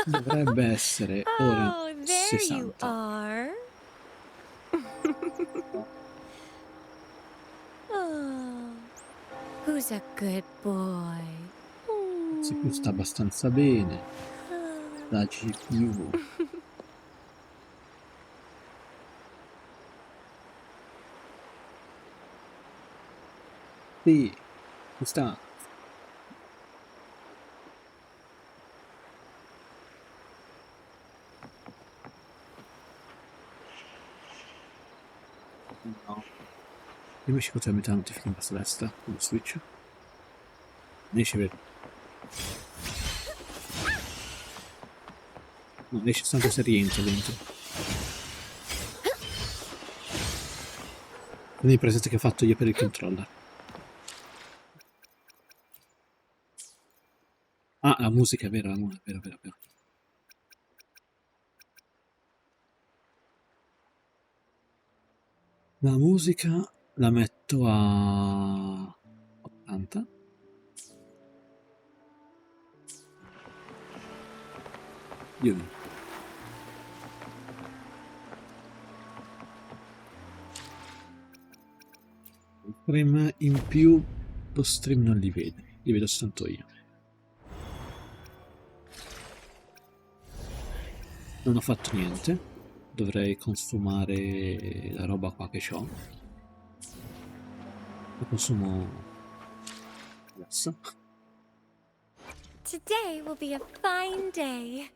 Dovrebbe essere ora Oh, there you 60. are. Oh, who's a good boy? Il CPU sta abbastanza bene. La GPU. Sì, ci sta. No. Invece potrebbe mettere la notifica in basso a destra con switch. Ne esce vero. No, esce soltanto se rientra dentro. Quindi il preset che ho fatto io per il controller. Ah, la musica è vera, è vero, vero, vero. La musica la metto a 80. Io no. Frame in più lo stream non li vede, li vedo soltanto io. Non ho fatto niente, dovrei consumare la roba qua che ho. Lo consumo adesso. Today will be a fine day.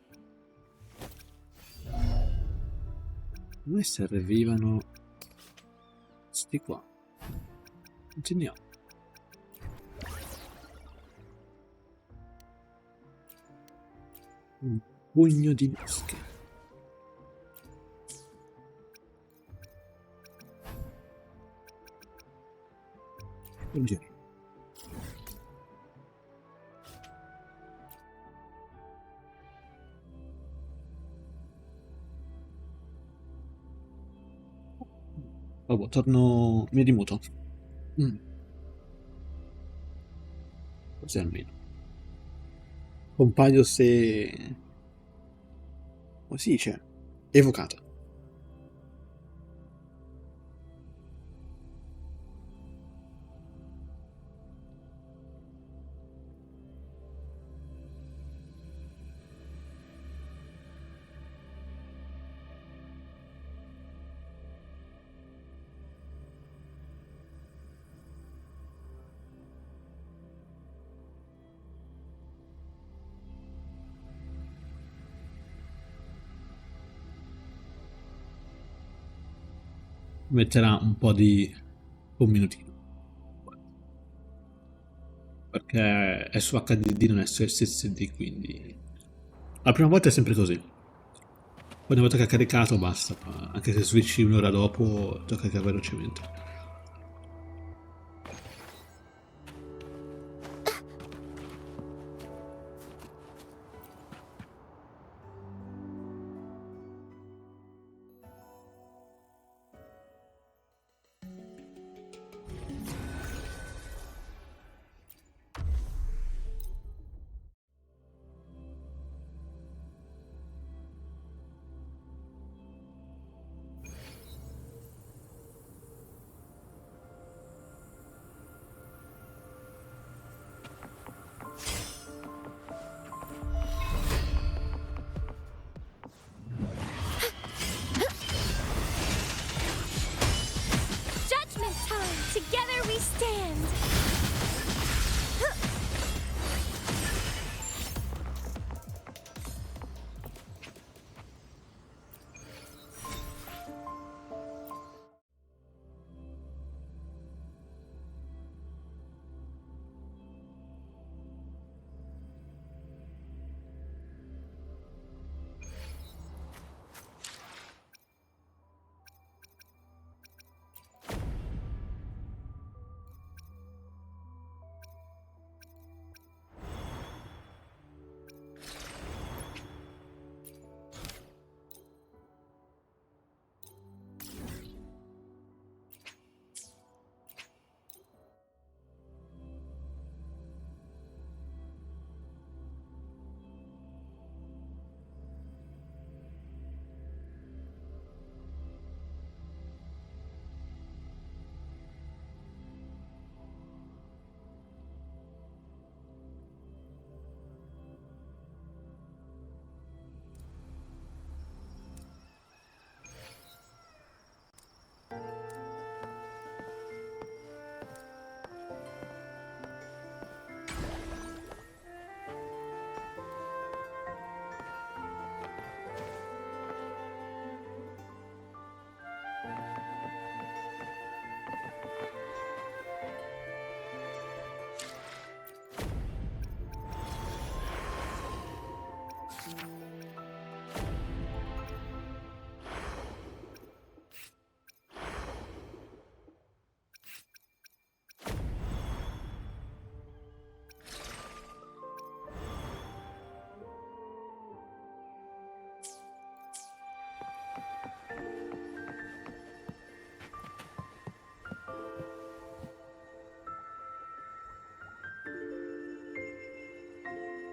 Come servivano sti qua. Continuiamo. Un pugno di mosche. Buongiorno. Vabbè, torno... mi rimuto. Così almeno. Compaio se... come si dice? Evocato. Metterà un po' di... un minutino. Perché è su HDD, non è su SSD, quindi... La prima volta è sempre così. Poi una volta che ha caricato basta, anche se switchi un'ora dopo, tocca caricare velocemente.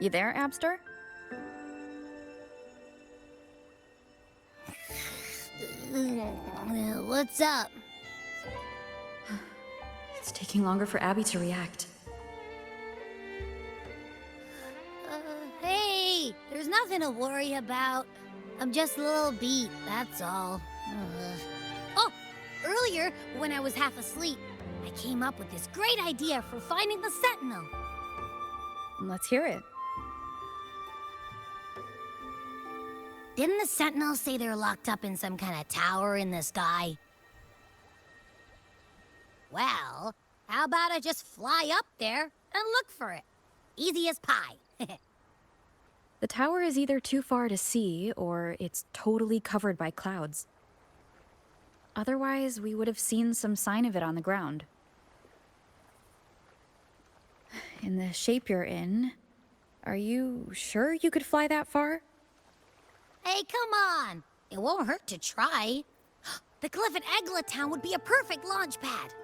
You there, Abster? What's up? It's taking longer for Abby to react. Hey, there's nothing to worry about. I'm just a little beat, that's all. Oh, earlier, when I was half asleep, I came up with this great idea for finding the Sentinel. Let's hear it. Didn't the Sentinel say they're locked up in some kind of tower in the sky? Well, how about I just fly up there and look for it? Easy as pie. The tower is either too far to see, or it's totally covered by clouds. Otherwise, we would have seen some sign of it on the ground. In the shape you're in, are you sure you could fly that far? Hey, come on! It won't hurt to try. The cliff at Egla Town would be a perfect launch pad.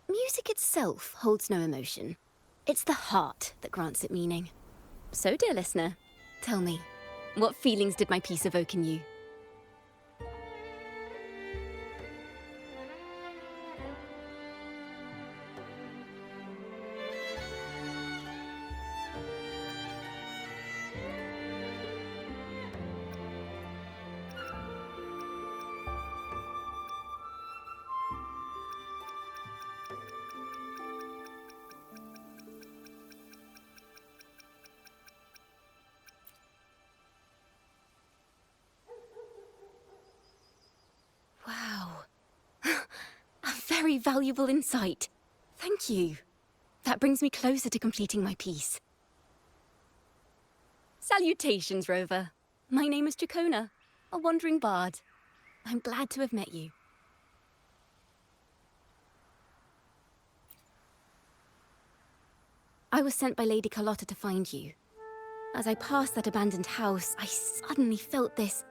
Music itself holds no emotion. It's the heart that grants it meaning. So, dear listener, tell me, what feelings did my piece evoke in you? Wow. A very valuable insight. Thank you. That brings me closer to completing my piece. Salutations, Rover. My name is Dracona, a wandering bard. I'm glad to have met you. I was sent by Lady Carlotta to find you. As I passed that abandoned house, I suddenly felt this,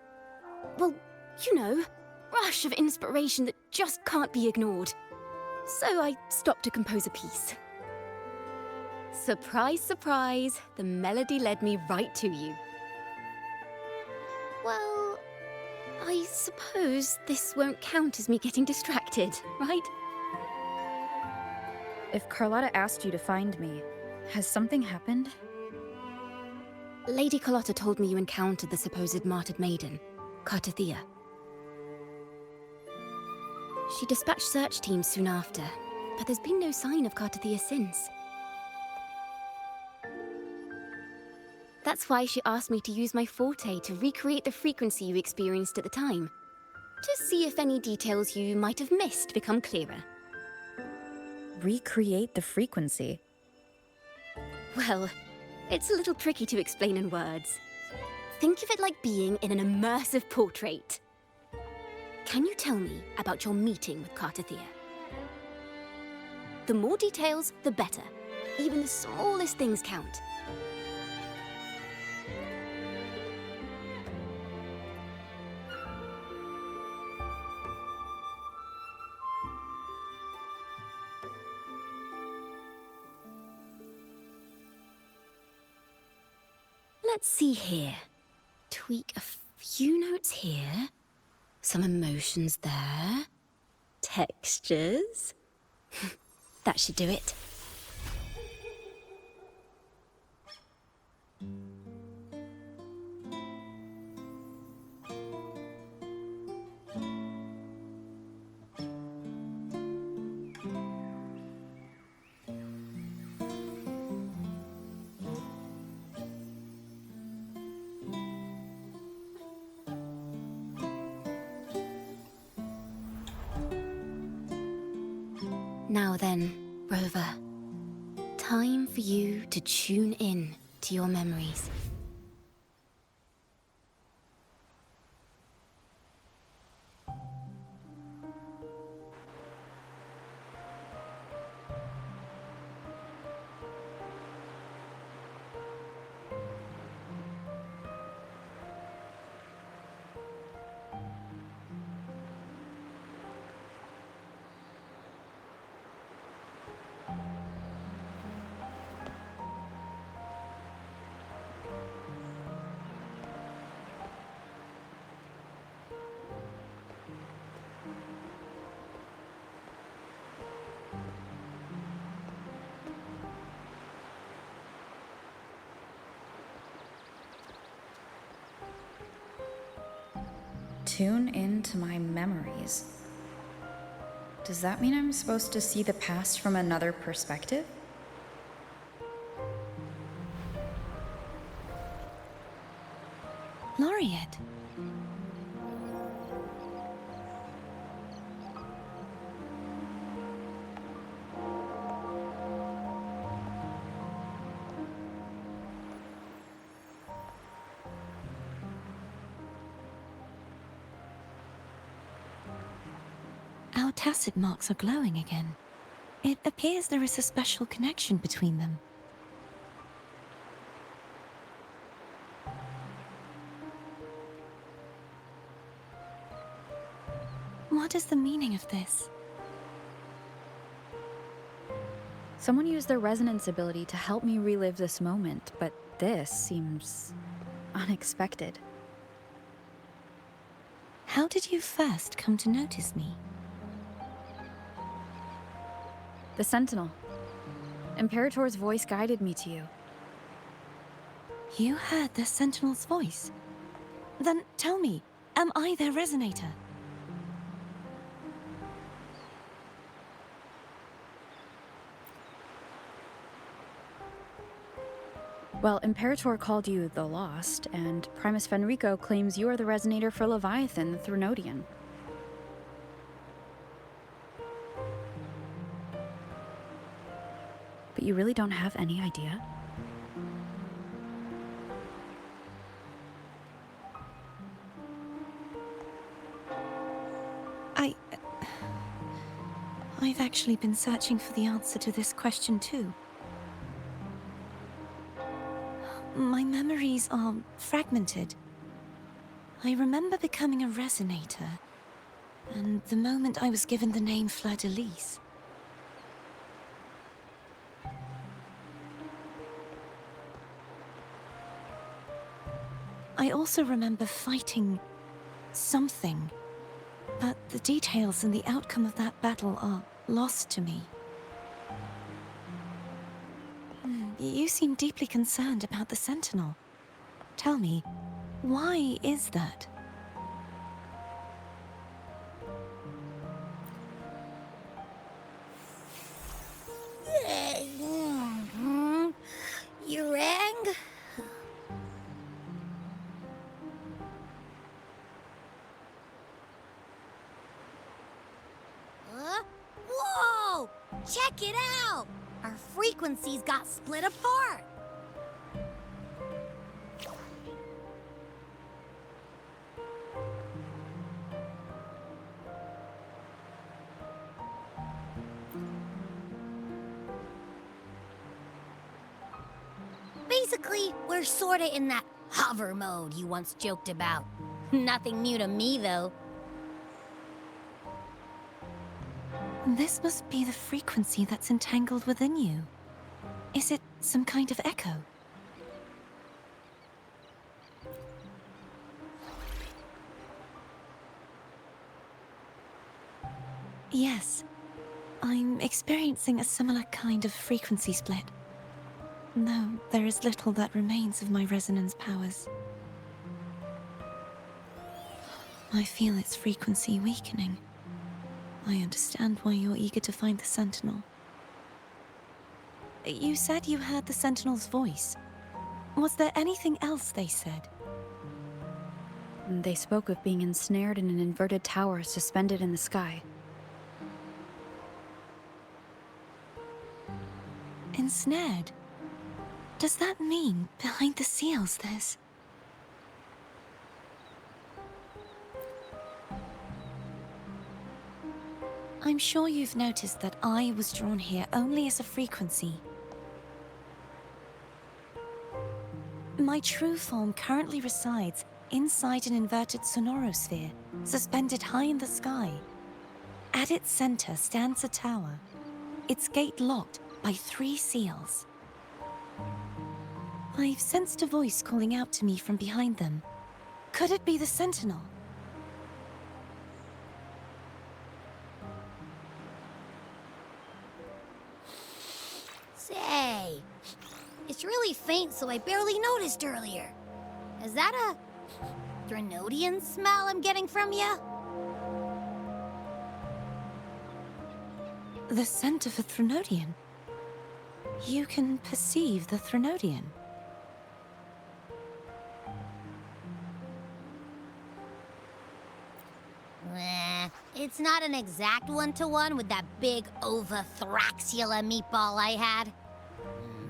well, you know, rush of inspiration that just can't be ignored. So I stopped to compose a piece. Surprise, surprise, the melody led me right to you. Well, I suppose this won't count as me getting distracted, right? If Carlotta asked you to find me, has something happened? Lady Carlotta told me you encountered the supposed martyred maiden, Cartethyia. She dispatched search teams soon after, but there's been no sign of Cartethyia since. That's why she asked me to use my forte to recreate the frequency you experienced at the time, to see if any details you might have missed become clearer. Recreate the frequency? Well, it's a little tricky to explain in words. Think of it like being in an immersive portrait. Can you tell me about your meeting with Cartethyia? The more details, the better. Even the smallest things count. Let's see here. Tweak a few notes here. Some emotions there. Textures. That should do it. Now then, Rover. Time for you to tune in to your memories. Tune into my memories. Does that mean I'm supposed to see the past from another perspective? Laureate. Our tacit marks are glowing again. It appears there is a special connection between them. What is the meaning of this? Someone used their resonance ability to help me relive this moment, but this seems unexpected. How did you first come to notice me? The Sentinel. Imperator's voice guided me to you. You heard the Sentinel's voice? Then tell me, am I their resonator? Well, Imperator called you the Lost, and Primus Fenrico claims you are the resonator for Leviathan, the Threnodian. But you really don't have any idea? I've actually been searching for the answer to this question too. My memories are fragmented. I remember becoming a resonator, and the moment I was given the name Fleur-de-Lis. I also remember fighting something, but the details and the outcome of that battle are lost to me. You seem deeply concerned about the Sentinel. Tell me, why is that? You rang? Whoa! Check it out! Our frequencies got split apart! Basically, we're sorta in that hover mode you once joked about. Nothing new to me, though. This must be the frequency that's entangled within you. Is it some kind of echo? Yes. I'm experiencing a similar kind of frequency split. Though there is little that remains of my resonance powers. I feel its frequency weakening. I understand why you're eager to find the Sentinel. You said you heard the Sentinel's voice. Was there anything else they said? They spoke of being ensnared in an inverted tower suspended in the sky. ensnared. Does that mean behind the seals there's... I'm sure you've noticed that I was drawn here only as a frequency. My true form currently resides inside an inverted sonorosphere, suspended high in the sky. At its center stands a tower, its gate locked by 3 seals. I've sensed a voice calling out to me from behind them. Could it be the Sentinel? Say, it's really faint, so I barely noticed earlier. Is that a Threnodian smell I'm getting from you? The scent of a Threnodian? You can perceive the Threnodian? It's not an exact one-to-one with that big Ovathraxula meatball I had.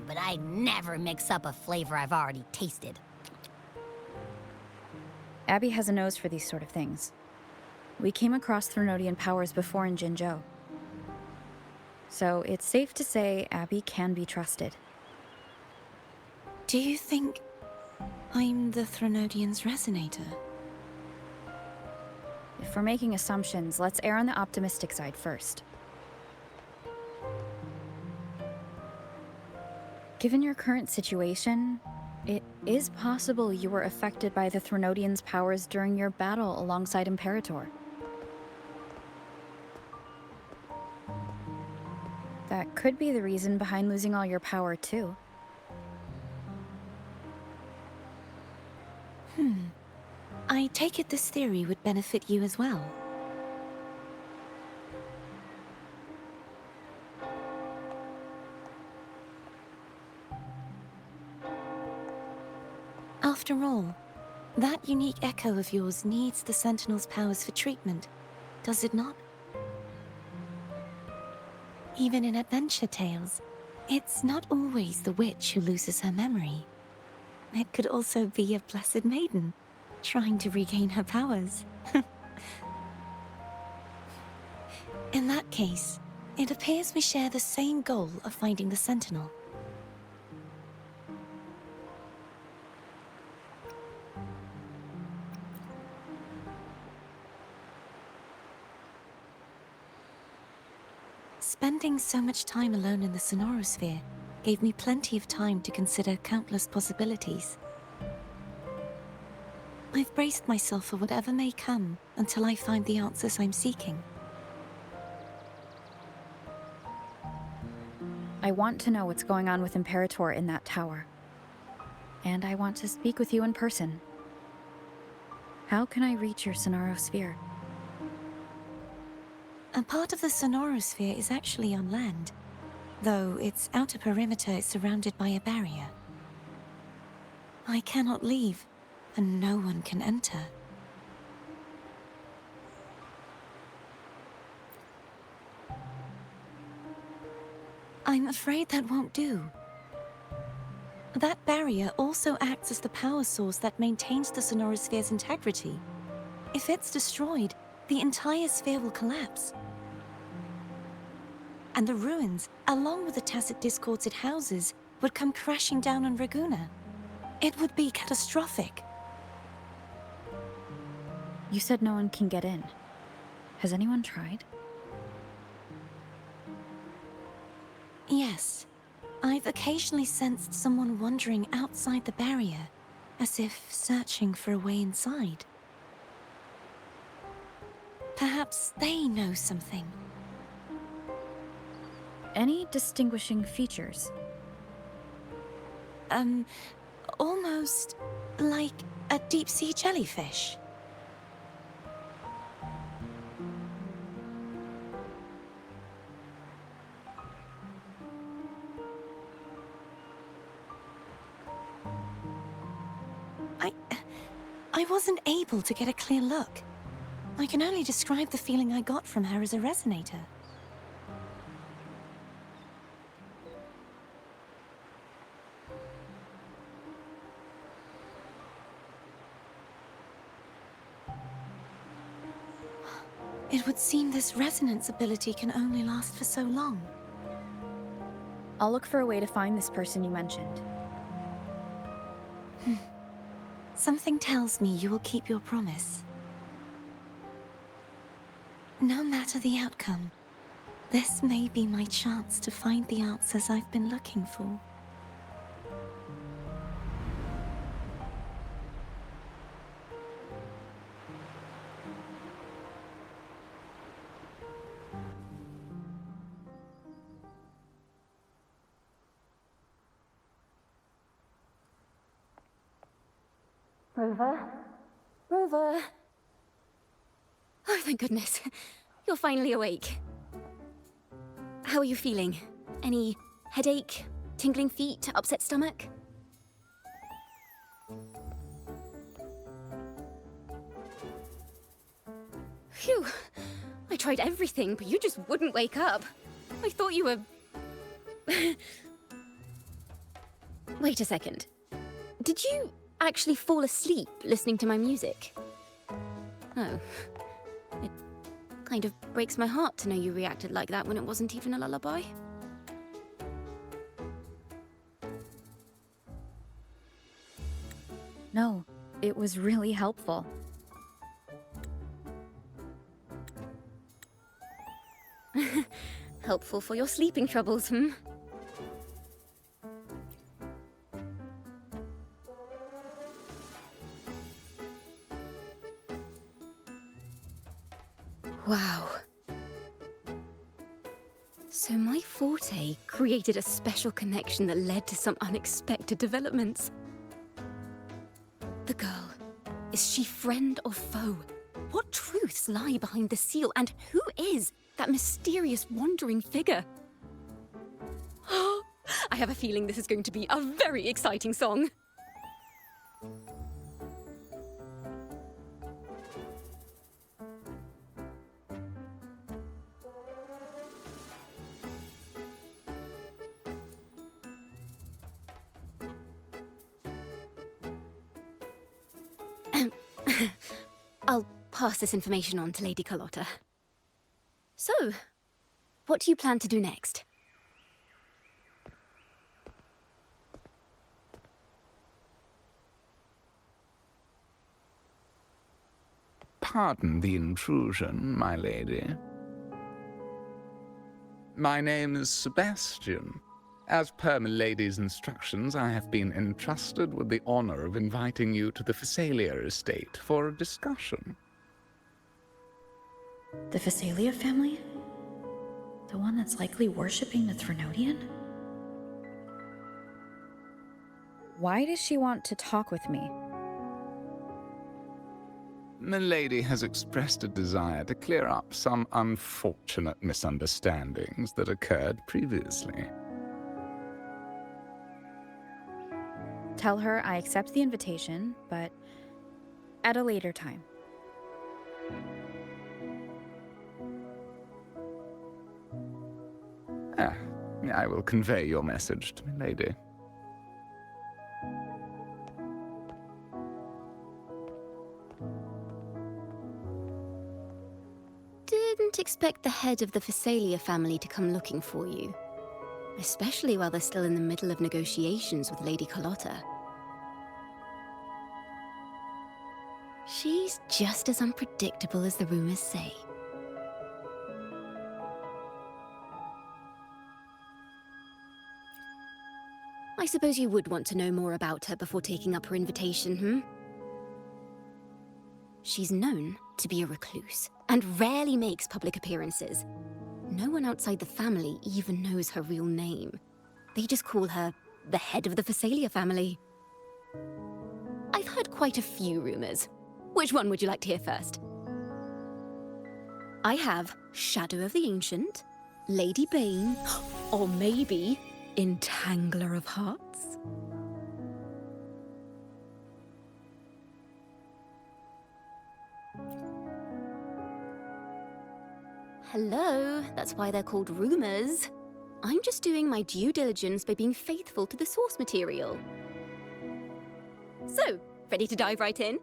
But I never mix up a flavor I've already tasted. Abby has a nose for these sort of things. We came across Threnodian powers before in Jinzhou. So it's safe to say Abby can be trusted. Do you think I'm the Threnodian's resonator? If we're making assumptions, let's err on the optimistic side first. Given your current situation, it is possible you were affected by the Threnodian's powers during your battle alongside Imperator. That could be the reason behind losing all your power, too. I take it this theory would benefit you as well. After all, that unique echo of yours needs the Sentinel's powers for treatment, does it not? Even in adventure tales, it's not always the witch who loses her memory. It could also be a blessed maiden, trying to regain her powers. In that case, it appears we share the same goal of finding the Sentinel. Spending so much time alone in the sonorosphere gave me plenty of time to consider countless possibilities. I've braced myself for whatever may come until I find the answers I'm seeking. I want to know what's going on with Imperator in that tower. And I want to speak with you in person. How can I reach your sonorosphere? A part of the sonorosphere is actually on land, though its outer perimeter is surrounded by a barrier. I cannot leave, and no one can enter. I'm afraid that won't do. That barrier also acts as the power source that maintains the sonorosphere's integrity. If it's destroyed, the entire sphere will collapse. And the ruins, along with the tacit discords it houses, would come crashing down on Ragunna. It would be catastrophic. You said no one can get in. Has anyone tried? Yes. I've occasionally sensed someone wandering outside the barrier, as if searching for a way inside. Perhaps they know something. Any distinguishing features? Almost like a deep-sea jellyfish. I wasn't able to get a clear look. I can only describe the feeling I got from her as a resonator. It would seem this resonance ability can only last for so long. I'll look for a way to find this person you mentioned. Something tells me you will keep your promise. No matter the outcome, this may be my chance to find the answers I've been looking for. Rover? Rover? Oh, thank goodness. You're finally awake. How are you feeling? Any headache, tingling feet, upset stomach? Phew. I tried everything, but you just wouldn't wake up. I thought you were... Wait a second. Did you actually fall asleep listening to my music? Oh. It kind of breaks my heart to know you reacted like that when it wasn't even a lullaby. No, it was really helpful. Helpful for your sleeping troubles, hmm? Wow. So my forte created a special connection that led to some unexpected developments. The girl, is she friend or foe? What truths lie behind the seal, and who is that mysterious wandering figure? I have a feeling this is going to be a very exciting song. I'll pass this information on to Lady Carlotta. So, what do you plan to do next? Pardon the intrusion, my lady. My name is Sebastian. As per milady's instructions, I have been entrusted with the honor of inviting you to the Phasalia estate for a discussion. The Phasalia family? The one that's likely worshipping the Threnodian? Why does she want to talk with me? Milady has expressed a desire to clear up some unfortunate misunderstandings that occurred previously. Tell her I accept the invitation, but at a later time. I will convey your message to Milady. Didn't expect the head of the Phasalia family to come looking for you. Especially while they're still in the middle of negotiations with Lady Carlotta. She's just as unpredictable as the rumors say. I suppose you would want to know more about her before taking up her invitation, hmm? She's known to be a recluse, and rarely makes public appearances. No one outside the family even knows her real name. They just call her the head of the Phasalia family. I've heard quite a few rumors. Which one would you like to hear first? I have Shadow of the Ancient, Lady Bane, or maybe Entangler of Hearts. Hello, that's why they're called rumors. I'm just doing my due diligence by being faithful to the source material. So, ready to dive right in?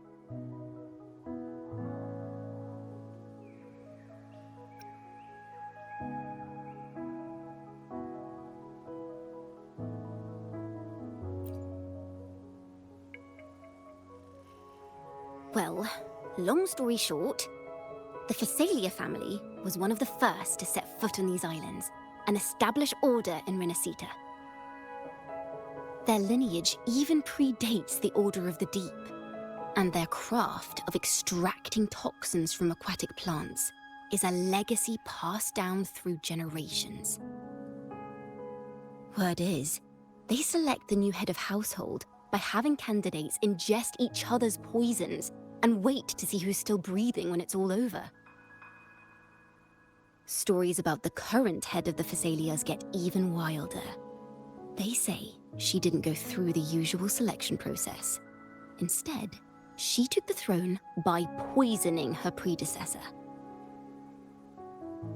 Well, long story short, the Phasalia family was one of the first to set foot on these islands and establish order in Renacita. Their lineage even predates the Order of the Deep, and their craft of extracting toxins from aquatic plants is a legacy passed down through generations. Word is, they select the new head of household by having candidates ingest each other's poisons and wait to see who's still breathing when it's all over. Stories about the current head of the Phasalias get even wilder. They say she didn't go through the usual selection process. Instead, she took the throne by poisoning her predecessor.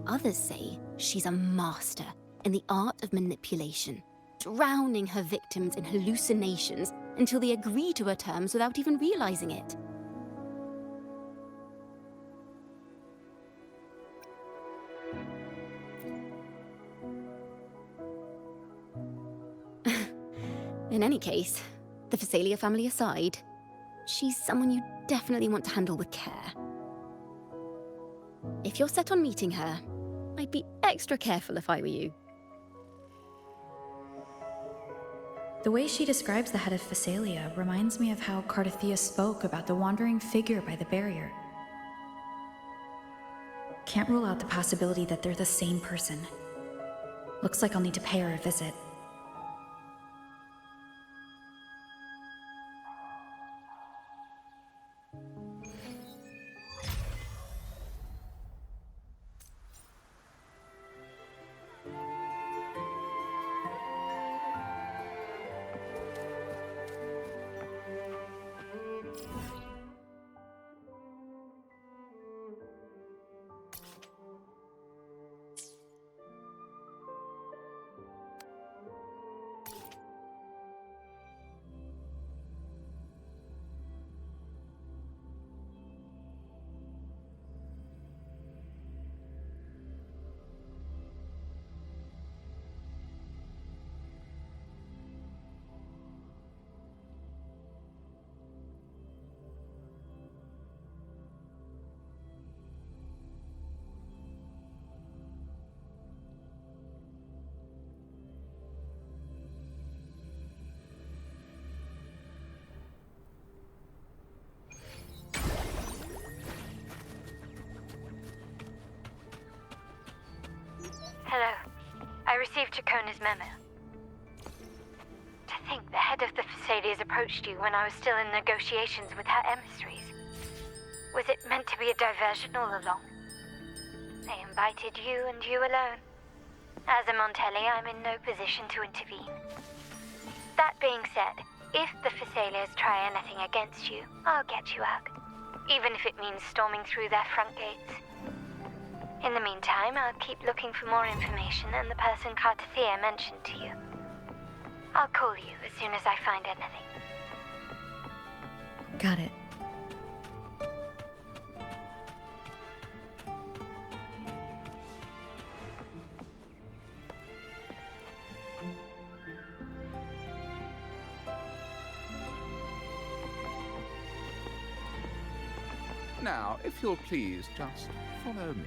Others say she's a master in the art of manipulation, drowning her victims in hallucinations until they agree to her terms without even realizing it. In any case, the Phasalia family aside, she's someone you definitely want to handle with care. If you're set on meeting her, I'd be extra careful if I were you. The way she describes the head of Phasalia reminds me of how Cartethyia spoke about the wandering figure by the barrier. Can't rule out the possibility that they're the same person. Looks like I'll need to pay her a visit. Hello. I received Chacona's memo. To think the head of the Phasalias approached you when I was still in negotiations with her emissaries. Was it meant to be a diversion all along? They invited you and you alone. As a Montelli, I'm in no position to intervene. That being said, if the Phasalias try anything against you, I'll get you out. Even if it means storming through their front gates. In the meantime, I'll keep looking for more information and the person Cartethyia mentioned to you. I'll call you as soon as I find anything. Got it. Now, if you'll please just follow me.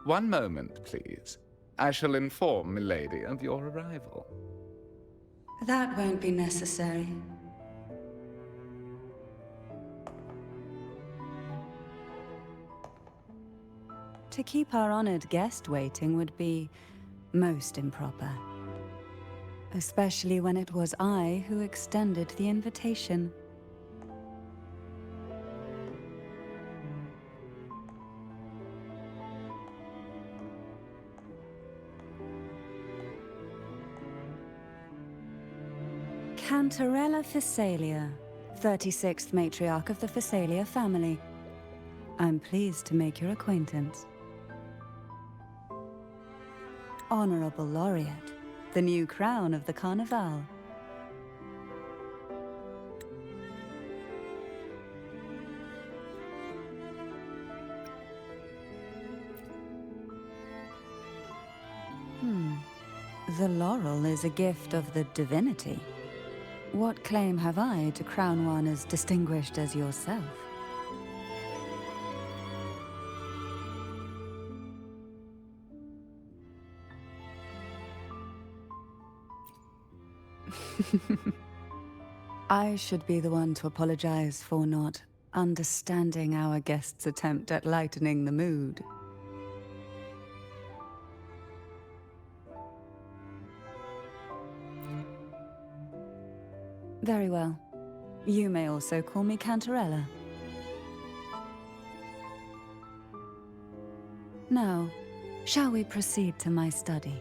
One moment, please. I shall inform Milady of your arrival. That won't be necessary. To keep our honored guest waiting would be Most improper. Especially when it was I who extended the invitation. Catarella+Ending, 36th matriarch of the Phasalia family. I'm pleased to make your acquaintance. Honorable Laureate, the new crown of the Carnival. The laurel is a gift of the divinity. What claim have I to crown one as distinguished as yourself? I should be the one to apologize for not understanding our guest's attempt at lightening the mood. Very well. You may also call me Cantarella. Now, shall we proceed to my study?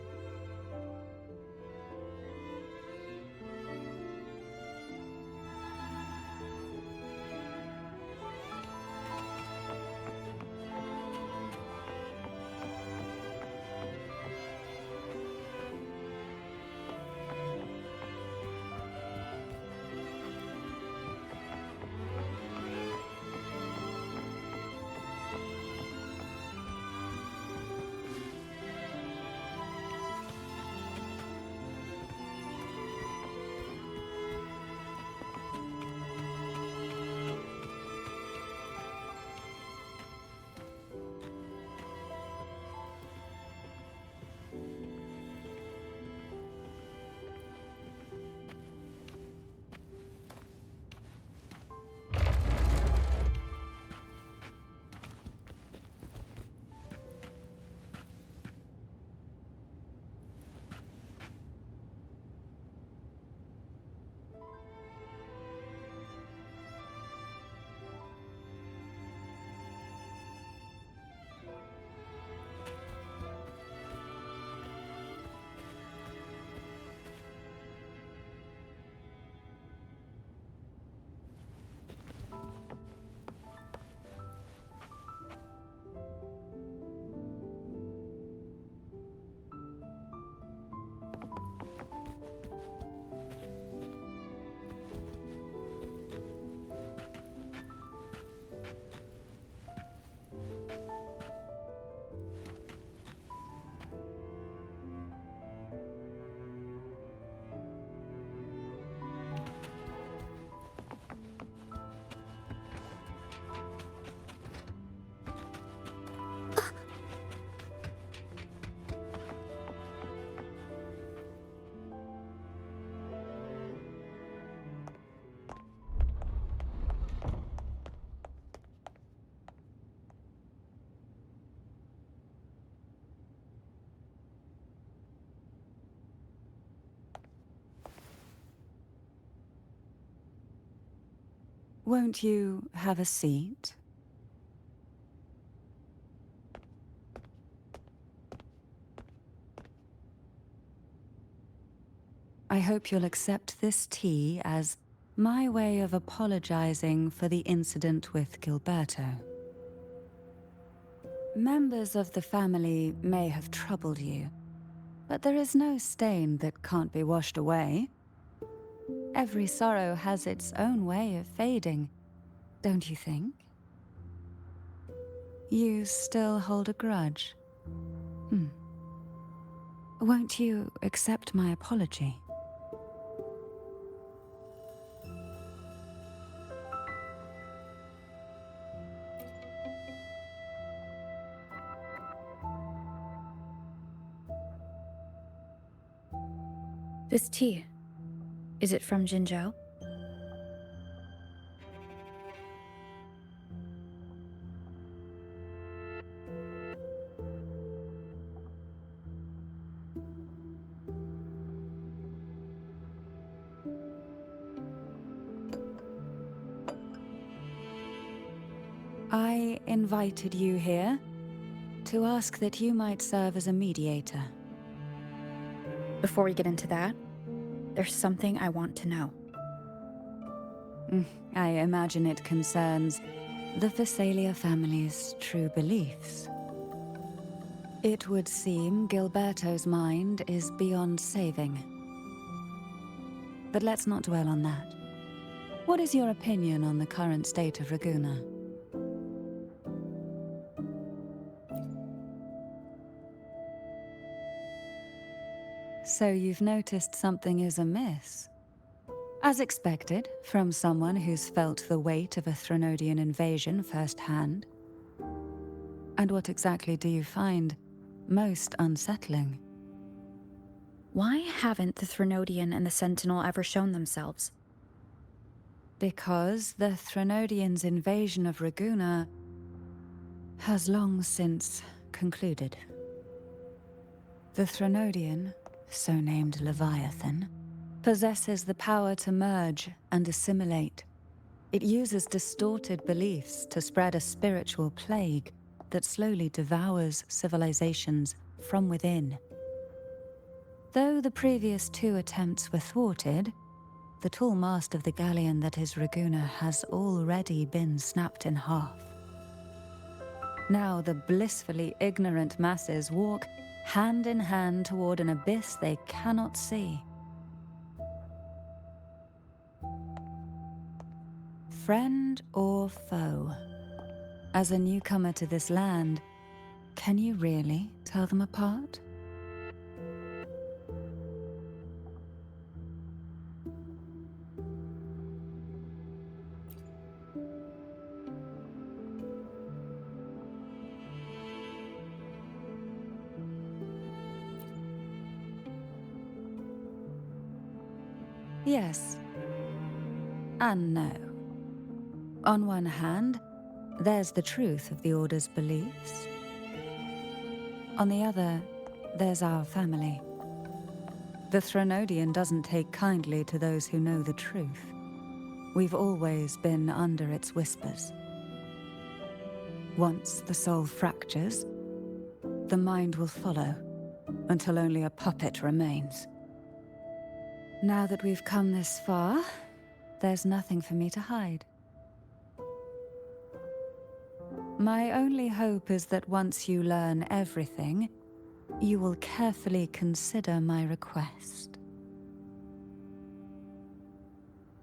Won't you have a seat? I hope you'll accept this tea as my way of apologizing for the incident with Gilberto. Members of the family may have troubled you, but there is no stain that can't be washed away. Every sorrow has its own way of fading, don't you think? You still hold a grudge? Won't you accept my apology? This tea, is it from Jinzhou? I invited you here to ask that you might serve as a mediator. Before we get into that, there's something I want to know. I imagine it concerns the Phasalia family's true beliefs. It would seem Gilberto's mind is beyond saving. But let's not dwell on that. What is your opinion on the current state of Ragunna? So you've noticed something is amiss? As expected, from someone who's felt the weight of a Threnodian invasion firsthand. And what exactly do you find most unsettling? Why haven't the Threnodian and the Sentinel ever shown themselves? Because the Threnodians' invasion of Ragunna has long since concluded. The Threnodian, so named Leviathan, possesses the power to merge and assimilate. It uses distorted beliefs to spread a spiritual plague that slowly devours civilizations from within. Though the previous 2 attempts were thwarted, the tall mast of the galleon that is Ragunna has already been snapped in half. Now the blissfully ignorant masses walk hand in hand toward an abyss they cannot see. Friend or foe? As a newcomer to this land, can you really tell them apart? Yes. And no. On one hand, there's the truth of the Order's beliefs. On the other, there's our family. The Threnodian doesn't take kindly to those who know the truth. We've always been under its whispers. Once the soul fractures, the mind will follow, until only a puppet remains. Now that we've come this far, there's nothing for me to hide. My only hope is that once you learn everything, you will carefully consider my request.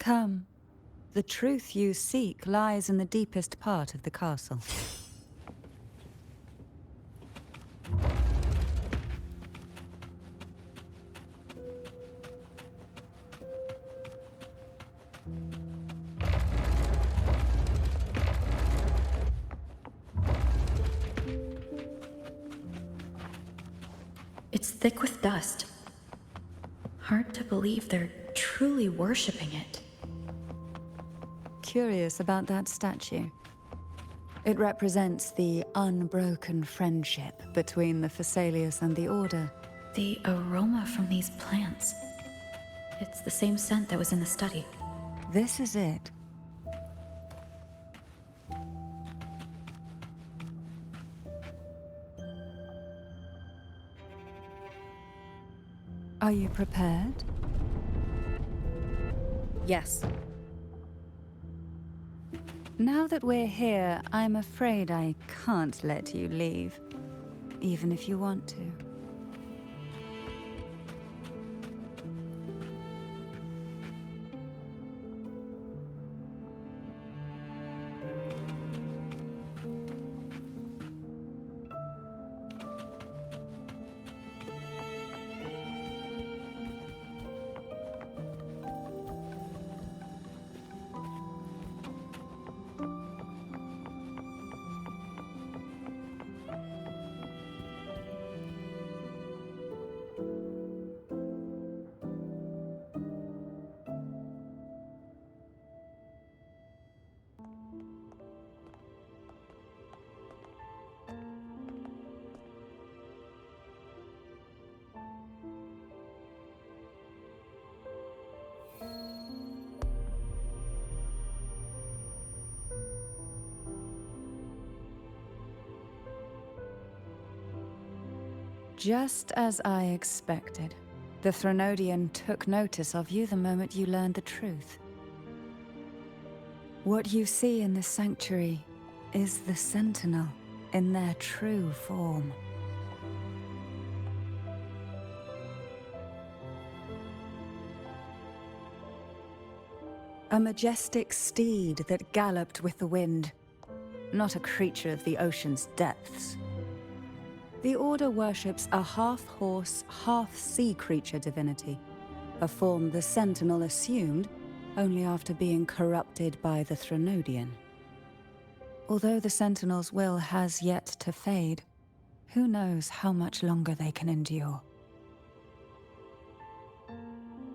Come. The truth you seek lies in the deepest part of the castle. It's thick with dust. Hard to believe they're truly worshipping it. Curious about that statue. It represents the unbroken friendship between the Phasaelius and the Order. The aroma from these plants. It's the same scent that was in the study. This is it. Are you prepared? Yes. Now that we're here, I'm afraid I can't let you leave, even if you want to. Just as I expected, the Threnodian took notice of you the moment you learned the truth. What you see in the sanctuary is the Sentinel in their true form. A majestic steed that galloped with the wind, not a creature of the ocean's depths. The Order worships a half-horse, half-sea creature divinity, a form the Sentinel assumed only after being corrupted by the Threnodian. Although the Sentinel's will has yet to fade, who knows how much longer they can endure.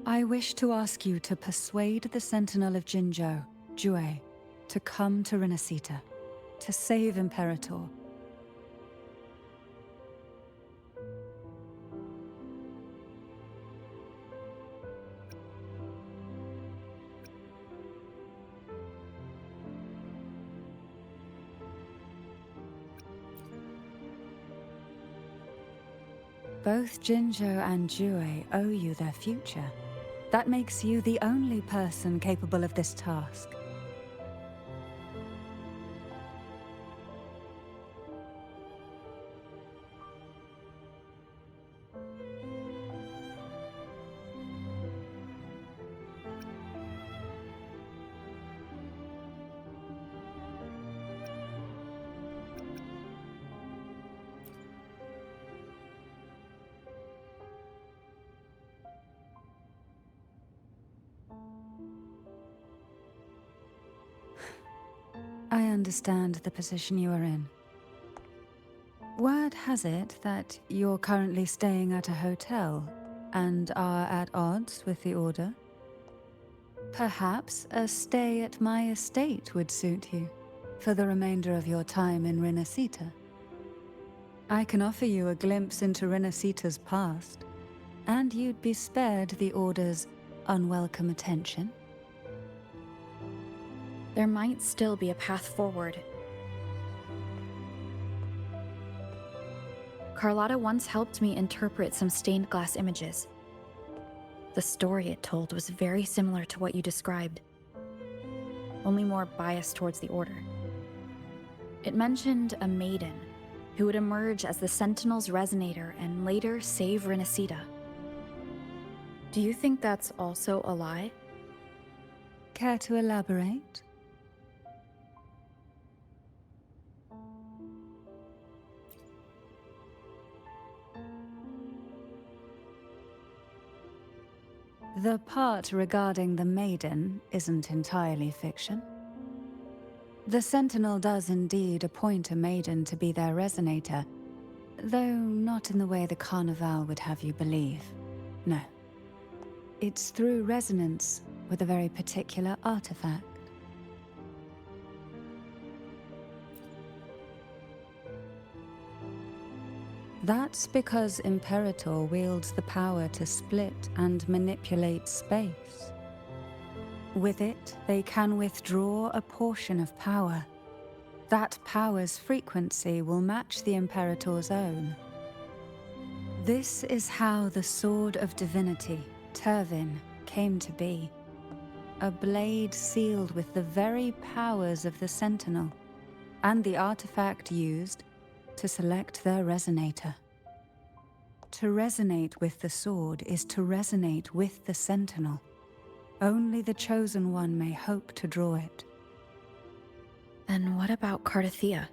I wish to ask you to persuade the Sentinel of Jinzhou, Jue, to come to Renacita, to save Imperator. Both Jinzhou and Jue owe you their future. That makes you the only person capable of this task. I understand the position you are in. Word has it that you're currently staying at a hotel and are at odds with the Order. Perhaps a stay at my estate would suit you for the remainder of your time in Renacita. I can offer you a glimpse into Renacita's past, and you'd be spared the Order's unwelcome attention. There might still be a path forward. Carlotta once helped me interpret some stained glass images. The story it told was very similar to what you described, only more biased towards the Order. It mentioned a Maiden who would emerge as the Sentinel's resonator and later save Renacita. Do you think that's also a lie? Care to elaborate? The part regarding the Maiden isn't entirely fiction. The Sentinel does indeed appoint a Maiden to be their resonator, though not in the way the Carnival would have you believe. No. It's through resonance with a very particular artifact. That's because Imperator wields the power to split and manipulate space. With it, they can withdraw a portion of power. That power's frequency will match the Imperator's own. This is how the Sword of Divinity, Turvin, came to be. A blade sealed with the very powers of the Sentinel, and the artifact used to select their resonator. To resonate with the sword is to resonate with the Sentinel. Only the Chosen One may hope to draw it. Then what about Cartethyia?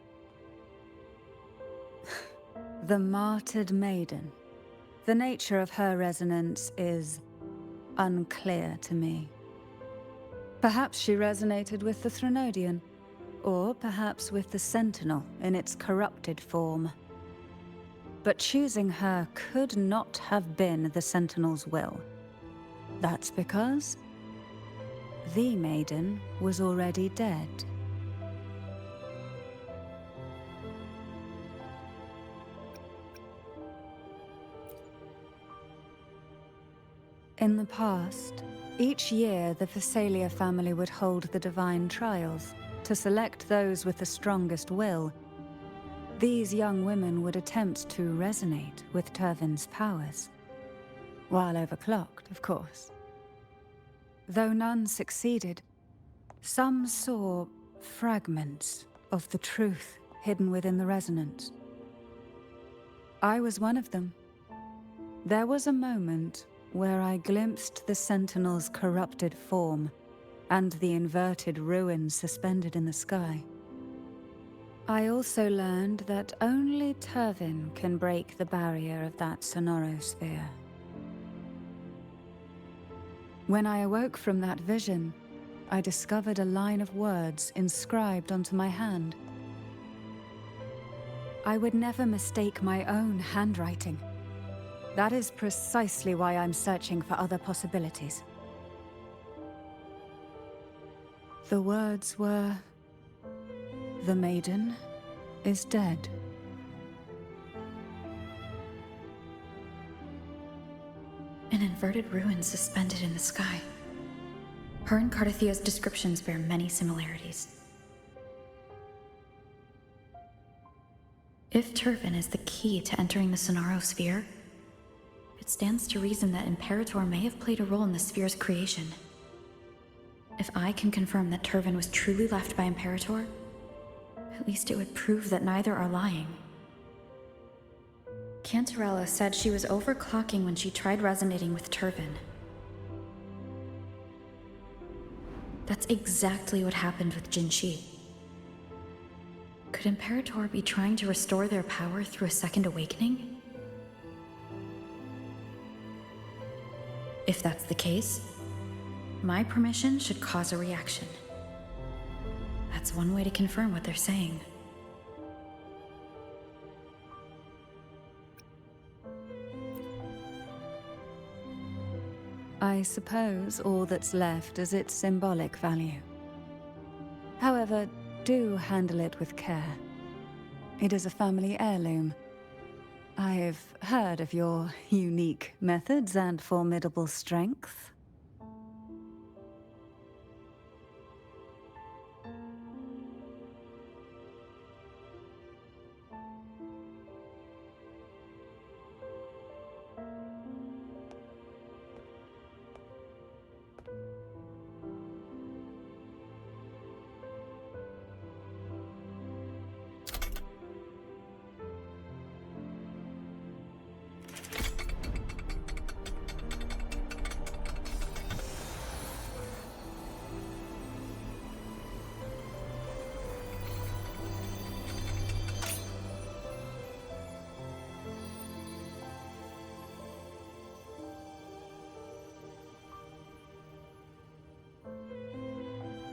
The martyred maiden. The nature of her resonance is unclear to me. Perhaps she resonated with the Threnodian, or perhaps with the Sentinel in its corrupted form. But choosing her could not have been the Sentinel's will. That's because the Maiden was already dead. In the past, each year the Phasalia family would hold the divine trials to select those with the strongest will. These young women would attempt to resonate with Turvin's powers, while overclocked, of course. Though none succeeded, some saw fragments of the truth hidden within the resonance. I was one of them. There was a moment where I glimpsed the Sentinel's corrupted form and the inverted ruins suspended in the sky. I also learned that only Turvin can break the barrier of that sonorosphere. When I awoke from that vision, I discovered a line of words inscribed onto my hand. I would never mistake my own handwriting. That is precisely why I'm searching for other possibilities. The words were, "The Maiden is dead." An inverted ruin suspended in the sky. Her and Cartethyia's descriptions bear many similarities. If Turvin is the key to entering the Sonorosphere, it stands to reason that Imperator may have played a role in the sphere's creation. If I can confirm that Turvin was truly left by Imperator, at least it would prove that neither are lying. Catarella said she was overclocking when she tried resonating with Turvin. That's exactly what happened with Jinxi. Could Imperator be trying to restore their power through a second awakening? If that's the case, my permission should cause a reaction. That's one way to confirm what they're saying. I suppose all that's left is its symbolic value. However, do handle it with care. It is a family heirloom. I've heard of your unique methods and formidable strength.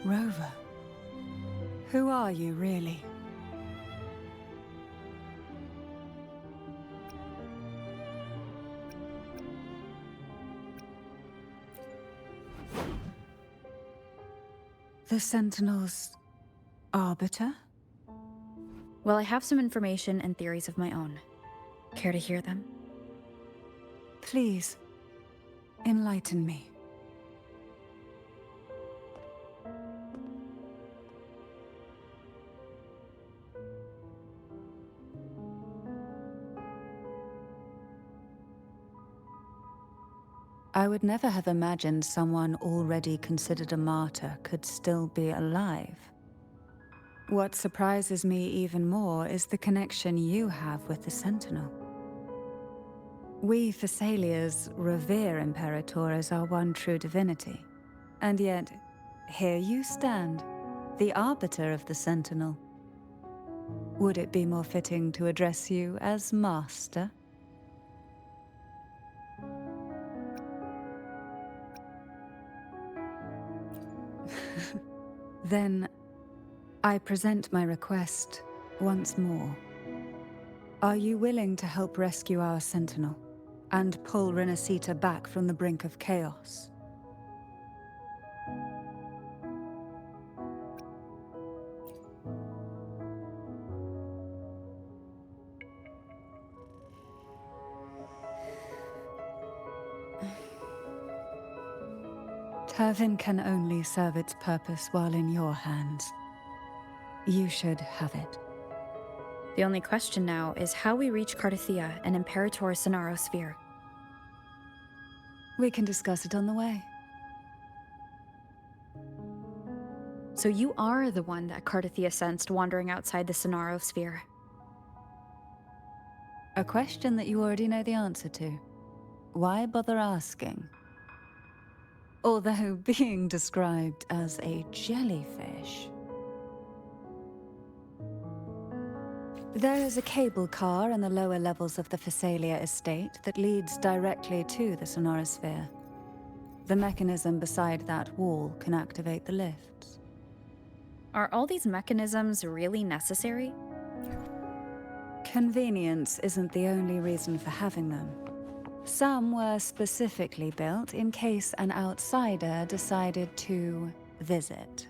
Rover, who are you really? The Sentinel's arbiter? Well, I have some information and theories of my own. Care to hear them? Please, enlighten me. I would never have imagined someone already considered a martyr could still be alive. What surprises me even more is the connection you have with the Sentinel. We Thessalians revere Imperator as our one true divinity. And yet, here you stand, the arbiter of the Sentinel. Would it be more fitting to address you as Master? Then, I present my request once more. Are you willing to help rescue our Sentinel and pull Renacita back from the brink of chaos? Turvin can only serve its purpose while in your hands. You should have it. The only question now is how we reach Cartethyia and Imperator Sonaro Sphere. We can discuss it on the way. So you are the one that Cartethyia sensed wandering outside the Sonaro Sphere. A question that you already know the answer to. Why bother asking? Although being described as a jellyfish. There is a cable car in the lower levels of the Phasalia estate that leads directly to the Sonorosphere. The mechanism beside that wall can activate the lifts. Are all these mechanisms really necessary? Convenience isn't the only reason for having them. Some were specifically built in case an outsider decided to visit.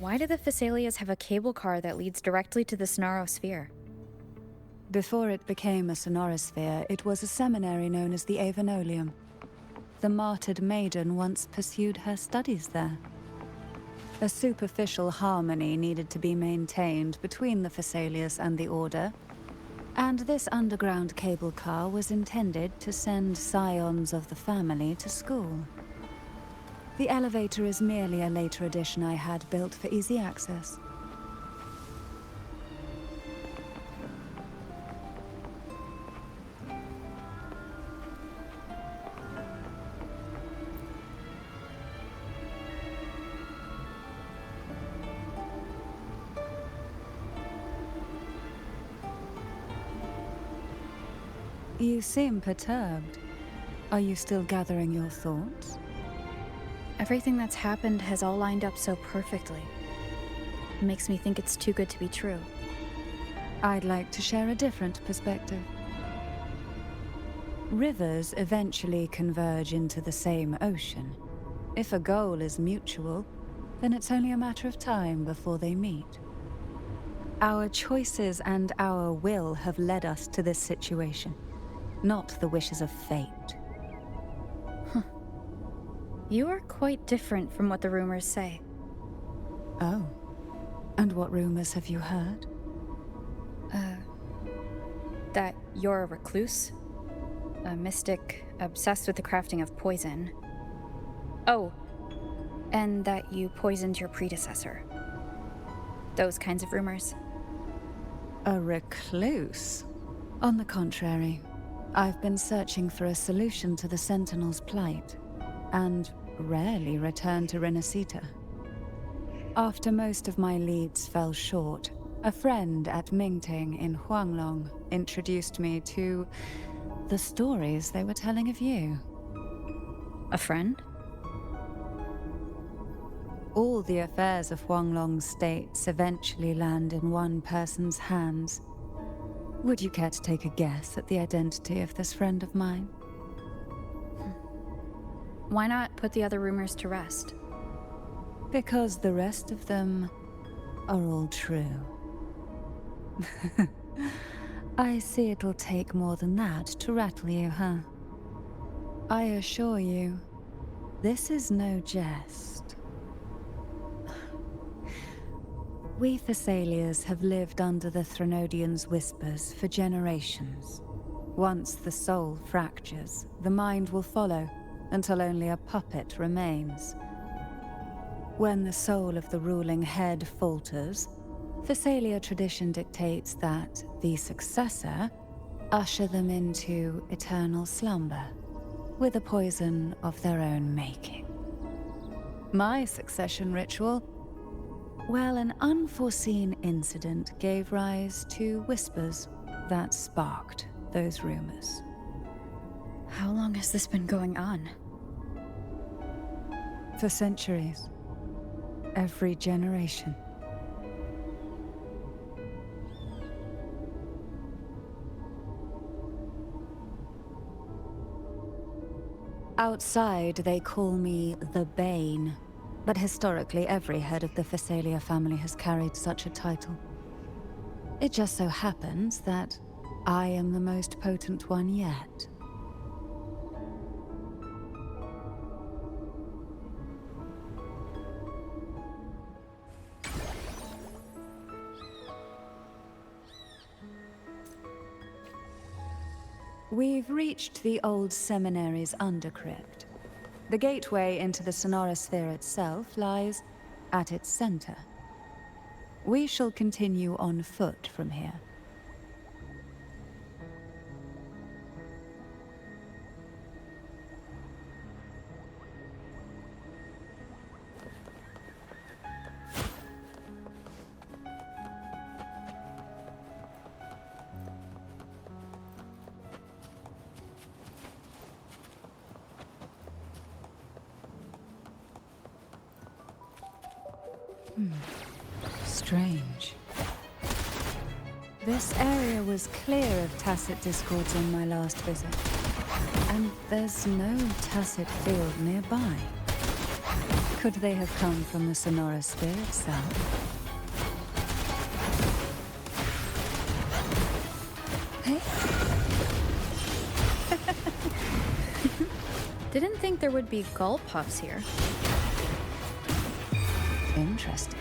Why do the Phasalias have a cable car that leads directly to the Sonaro Sphere? Before it became a Sonorosphere, it was a seminary known as the Avenolium. The martyred Maiden once pursued her studies there. A superficial harmony needed to be maintained between the Phasalias and the Order, and this underground cable car was intended to send scions of the family to school. The elevator is merely a later addition I had built for easy access. You seem perturbed. Are you still gathering your thoughts? Everything that's happened has all lined up so perfectly. It makes me think it's too good to be true. I'd like to share a different perspective. Rivers eventually converge into the same ocean. If a goal is mutual, then it's only a matter of time before they meet. Our choices and our will have led us to this situation, not the wishes of fate. You are quite different from what the rumors say. Oh. And what rumors have you heard? That you're a recluse, a mystic obsessed with the crafting of poison. Oh, and that you poisoned your predecessor. Those kinds of rumors. A recluse? On the contrary, I've been searching for a solution to the Sentinel's plight, and rarely return to Renacita. After most of my leads fell short, a friend at Mingting in Huanglong introduced me to the stories they were telling of you. A friend? All the affairs of Huanglong states eventually land in one person's hands. Would you care to take a guess at the identity of this friend of mine? Why not put the other rumors to rest? Because the rest of them are all true. I see it'll take more than that to rattle you, huh? I assure you, this is no jest. We Phasalias have lived under the Threnodians' whispers for generations. Once the soul fractures, the mind will follow, until only a puppet remains. When the soul of the ruling head falters, Phasalia tradition dictates that the successor usher them into eternal slumber, with a poison of their own making. My succession ritual? Well, an unforeseen incident gave rise to whispers that sparked those rumors. How long has this been going on? For centuries. Every generation. Outside, they call me the Bane, but historically every head of the Phasalia family has carried such a title. It just so happens that I am the most potent one yet. We've reached the old seminary's undercrypt. The gateway into the sonorosphere itself lies at its center. We shall continue on foot from here. Strange. This area was clear of tacit discords on my last visit, and there's no tacit field nearby. Could they have come from the sonorosphere itself? Hey? Didn't think there would be gull puffs here. Interesting.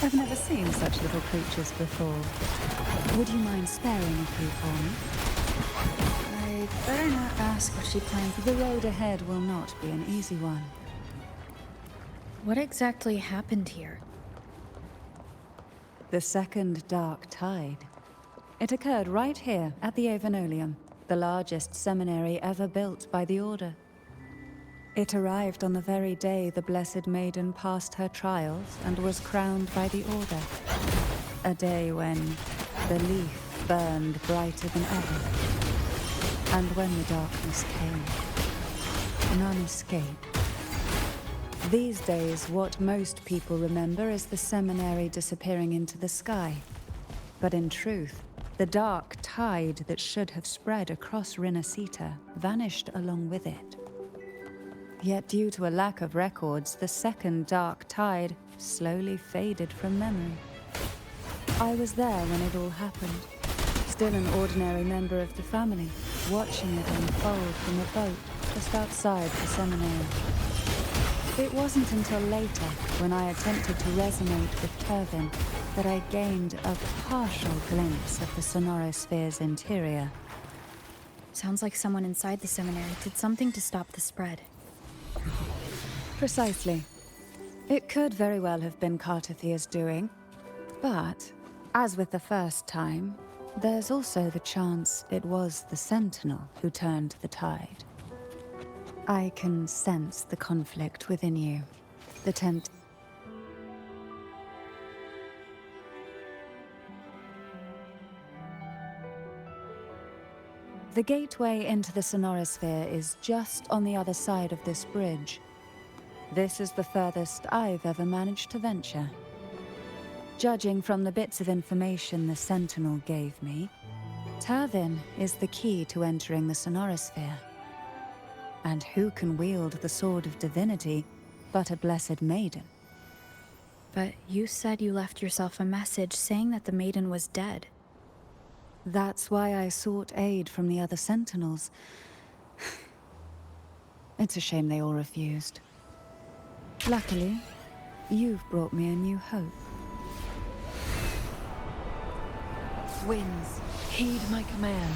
I've never seen such little creatures before. Would you mind sparing a few for me? I'd better not ask what she plans. The road ahead will not be an easy one. What exactly happened here? The second dark tide. It occurred right here at the Avenolium, the largest seminary ever built by the Order. It arrived on the very day the Blessed Maiden passed her trials and was crowned by the Order. A day when the leaf burned brighter than ever. And when the darkness came, none escaped. These days, what most people remember is the seminary disappearing into the sky. But in truth, the dark tide that should have spread across Rinascita vanished along with it. Yet due to a lack of records, the second dark tide slowly faded from memory. I was there when it all happened, still an ordinary member of the family, watching it unfold from a boat just outside the seminary. It wasn't until later, when I attempted to resonate with Turvin, that I gained a partial glimpse of the sonorosphere's interior. Sounds like someone inside the seminary did something to stop the spread. Precisely. It could very well have been Cartethyia's doing, but, as with the first time, there's also the chance it was the Sentinel who turned the tide. I can sense the conflict within you, the tempt. The gateway into the sonorosphere is just on the other side of this bridge. This is the furthest I've ever managed to venture. Judging from the bits of information the Sentinel gave me, Turvin is the key to entering the sonorosphere. And who can wield the Sword of Divinity but a Blessed Maiden? But you said you left yourself a message saying that the Maiden was dead. That's why I sought aid from the other Sentinels. It's a shame they all refused. Luckily, you've brought me a new hope. Winds, heed my command.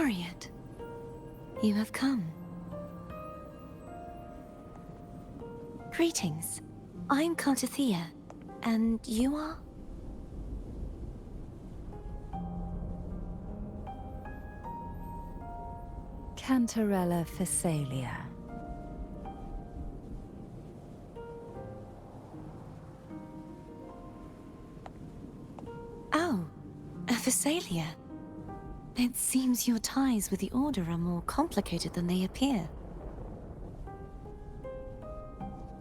Chariot, you have come. Greetings. I'm Cartethyia, and you are? Catarella+Ending. Oh, a Phasalia. It seems your ties with the Order are more complicated than they appear.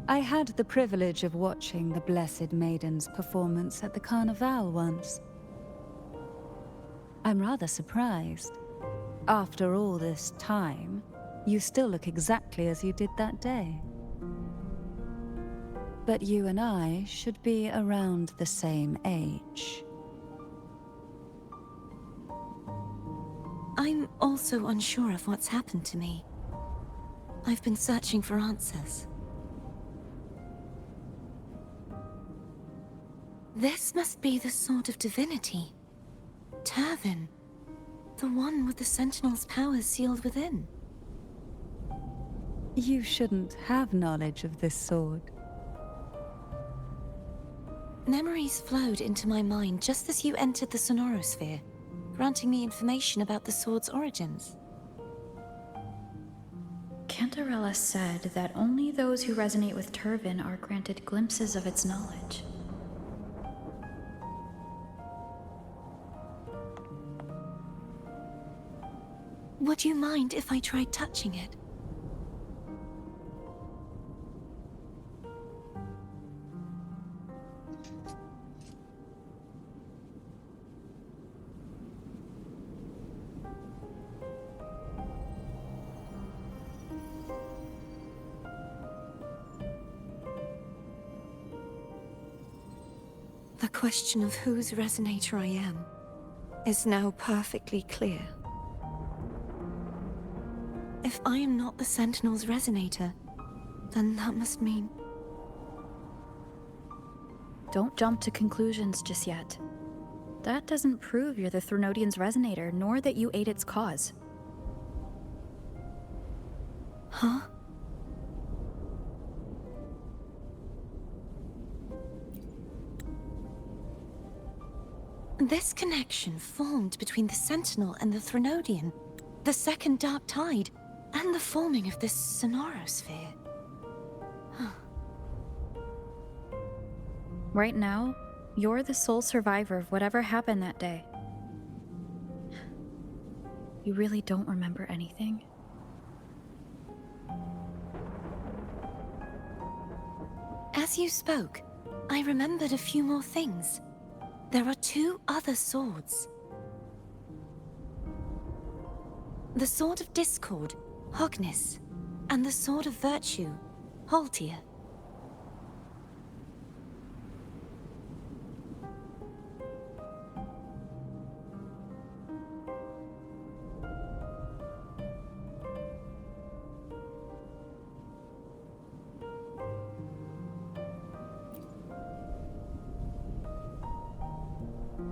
I had the privilege of watching the Blessed Maiden's performance at the Carnival once. I'm rather surprised. After all this time, you still look exactly as you did that day. But you and I should be around the same age. I'm also unsure of what's happened to me. I've been searching for answers. This must be the Sword of Divinity. Turvin. The one with the Sentinel's powers sealed within. You shouldn't have knowledge of this sword. Memories flowed into my mind just as you entered the Sonorosphere, granting me information about the sword's origins. Catarella said that only those who resonate with Turvin are granted glimpses of its knowledge. Would you mind if I tried touching it? The question of whose resonator I am is now perfectly clear. If I am not the Sentinel's resonator, then that must mean... Don't jump to conclusions just yet. That doesn't prove you're the Threnodian's resonator, nor that you aid its cause. Huh? This connection formed between the Sentinel and the Threnodian, the second Dark Tide, and the forming of this Sonorosphere. Right now, you're the sole survivor of whatever happened that day. You really don't remember anything? As you spoke, I remembered a few more things. There are two other swords. The Sword of Discord, Hognis, and the Sword of Virtue, Haltia.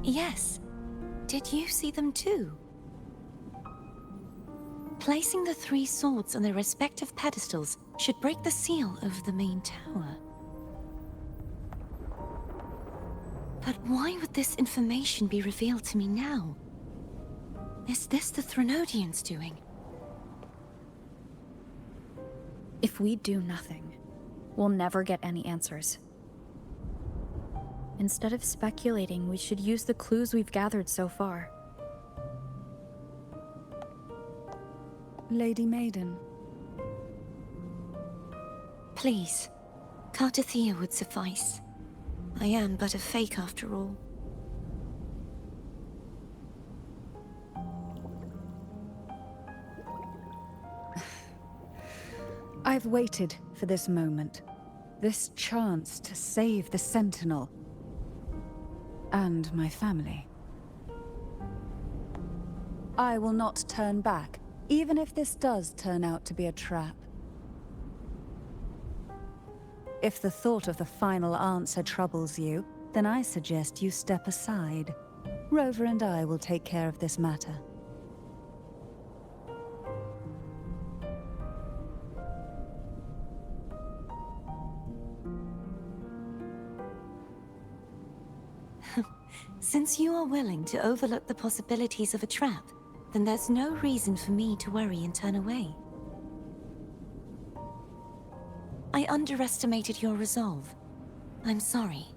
Yes. Did you see them too? Placing the three swords on their respective pedestals should break the seal over the main tower. But why would this information be revealed to me now? Is this the Threnodians' doing? If we do nothing, we'll never get any answers. Instead of speculating, we should use the clues we've gathered so far. Lady Maiden. Please, Cartethyia would suffice. I am but a fake after all. I've waited for this moment. This chance to save the Sentinel. And my family. I will not turn back, even if this does turn out to be a trap. If the thought of the final answer troubles you, then I suggest you step aside. Rover and I will take care of this matter. As you are willing to overlook the possibilities of a trap, then there's no reason for me to worry and turn away. I underestimated your resolve. I'm sorry.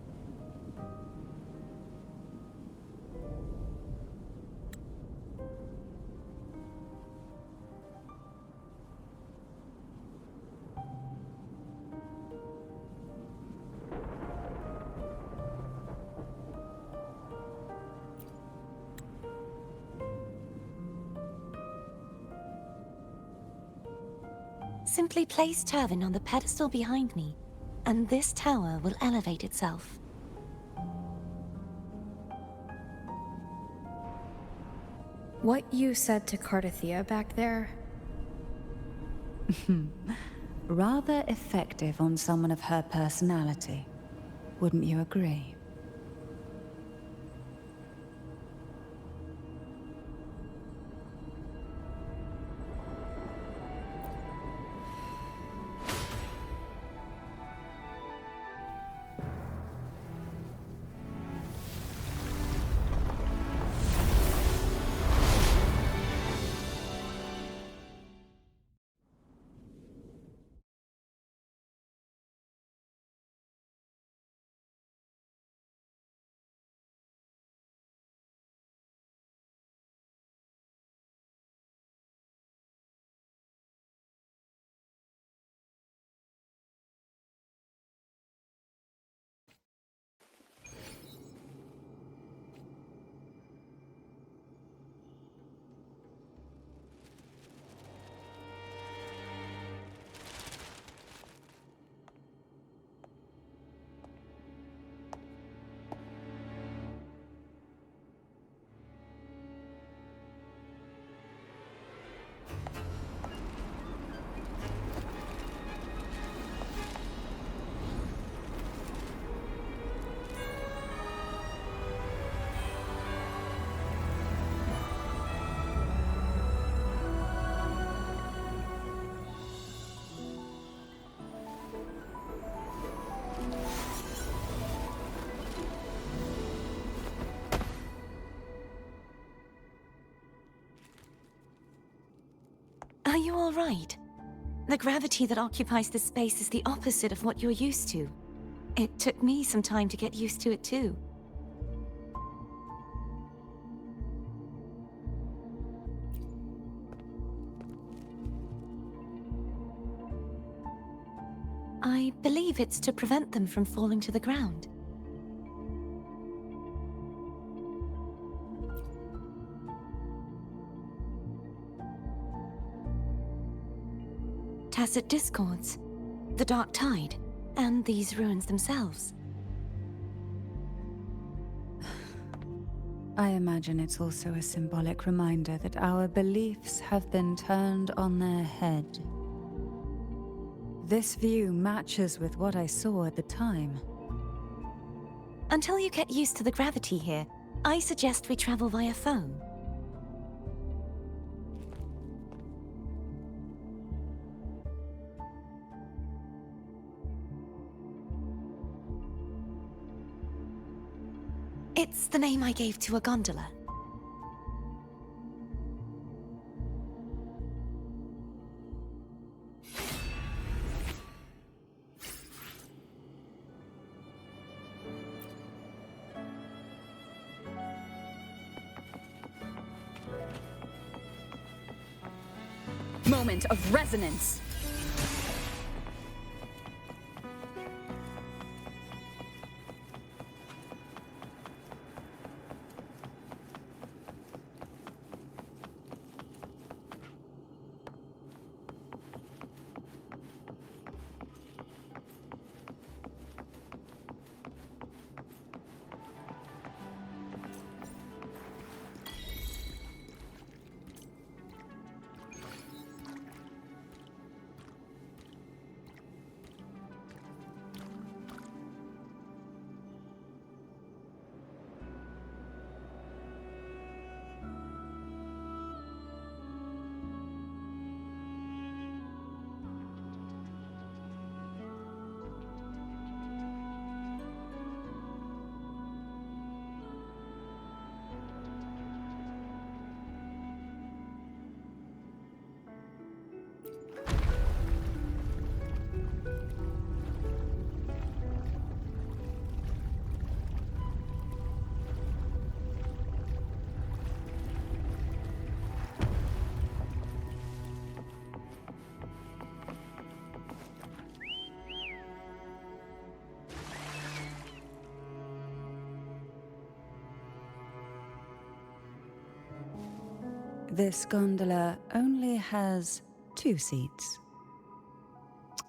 Simply place Turvin on the pedestal behind me, and this tower will elevate itself. What you said to Cartethyia back there? Rather effective on someone of her personality. Wouldn't you agree? Are you all right? The gravity that occupies this space is the opposite of what you're used to. It took me some time to get used to it too. I believe it's to prevent them from falling to the ground. Tacit discords, the dark tide, and these ruins themselves. I imagine it's also a symbolic reminder that our beliefs have been turned on their head. This view matches with what I saw at the time. Until you get used to the gravity here, I suggest we travel via phone. It's the name I gave to a gondola. Moment of resonance. This gondola only has 2 seats.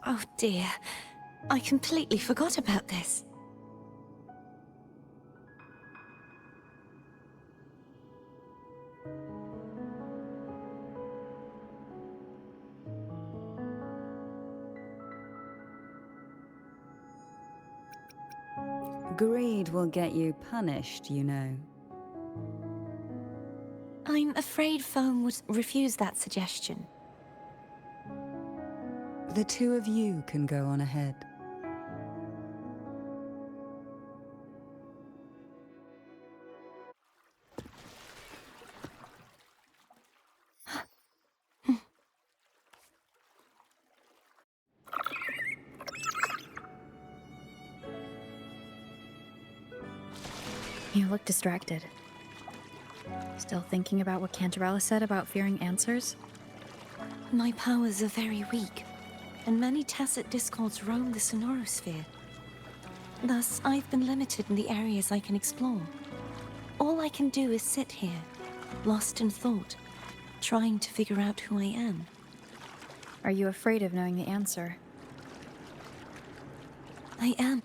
Oh dear. I completely forgot about this. Greed will get you punished, you know. I'm afraid Foam would refuse that suggestion. The 2 of you can go on ahead. You look distracted. Still thinking about what Cantarella said about fearing answers? My powers are very weak, and many tacit discords roam the sonorosphere. Thus, I've been limited in the areas I can explore. All I can do is sit here, lost in thought, trying to figure out who I am. Are you afraid of knowing the answer? I am.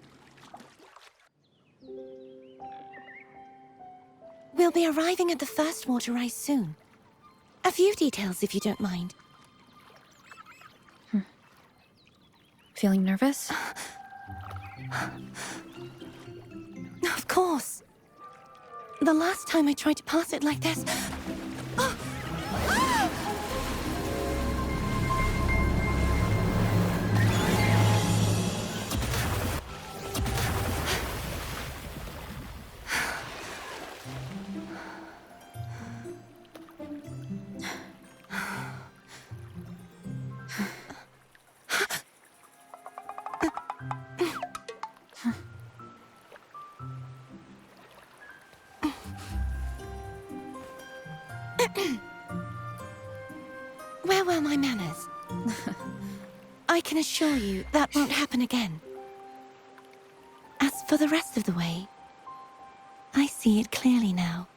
We'll be arriving at the first water rise soon. A few details, if you don't mind. Feeling nervous? Of course. The last time I tried to pass it like this... Where were my manners? I can assure you that won't happen again. As for the rest of the way, I see it clearly now.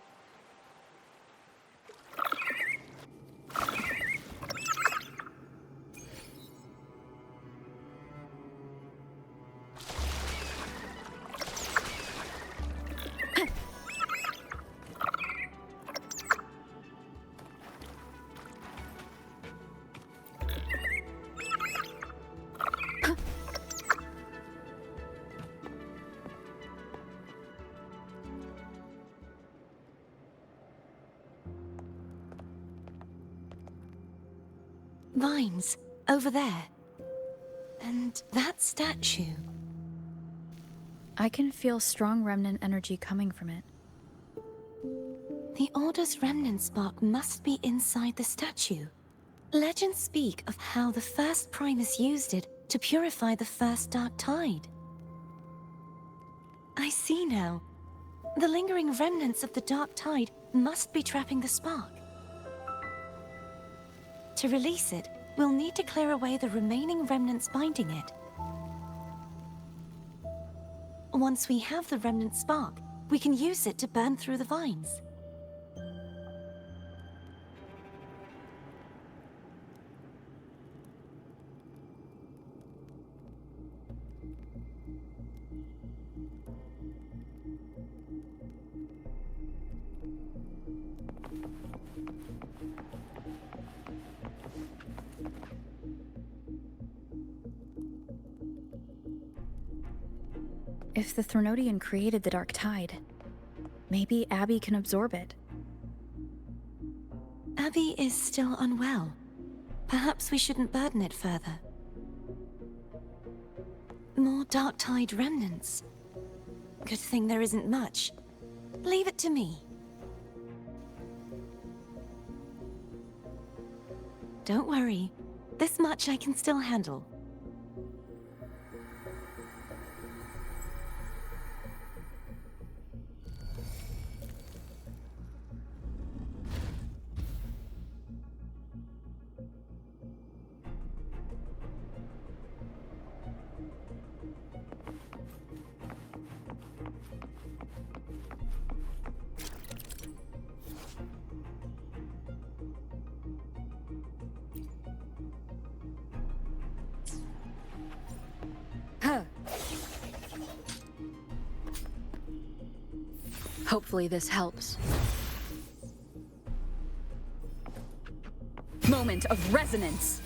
Vines, over there. And that statue. I can feel strong remnant energy coming from it. The Order's remnant spark must be inside the statue. Legends speak of how the first Primus used it to purify the first Dark Tide. I see now. The lingering remnants of the Dark Tide must be trapping the spark. To release it, we'll need to clear away the remaining remnants binding it. Once we have the remnant spark, we can use it to burn through the vines. If the Threnodian created the Dark Tide, maybe Abby can absorb it. Abby is still unwell. Perhaps we shouldn't burden it further. More Dark Tide remnants. Good thing there isn't much. Leave it to me. Don't worry. This much I can still handle. Hopefully this helps. Moment of resonance!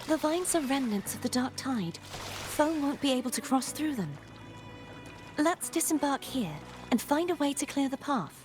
The vines are remnants of the Dark Tide. Foe won't be able to cross through them. Let's disembark here and find a way to clear the path.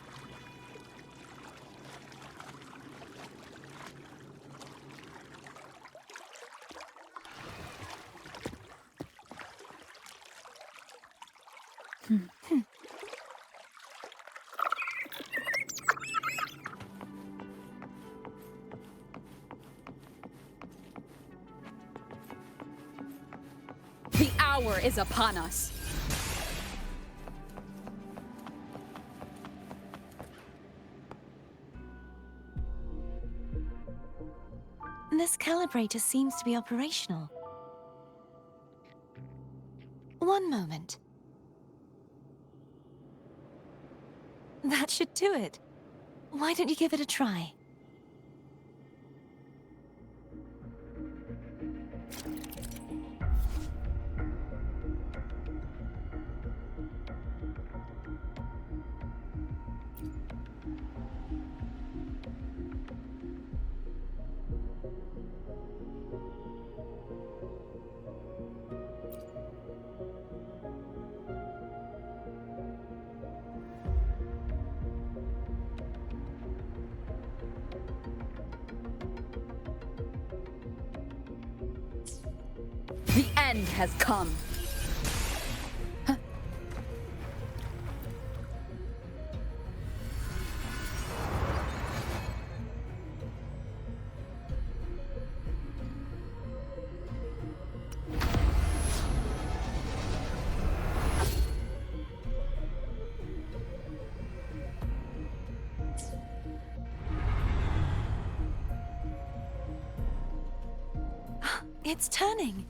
The hour is upon us. This calibrator seems to be operational. One moment. That should do it. Why don't you give it a try? The end has come. It's turning.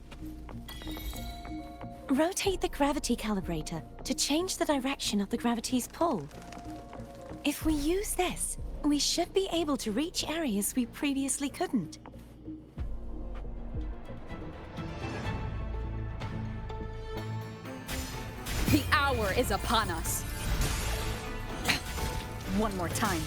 Rotate the gravity calibrator to change the direction of the gravity's pull. If we use this, we should be able to reach areas we previously couldn't. The hour is upon us. One more time.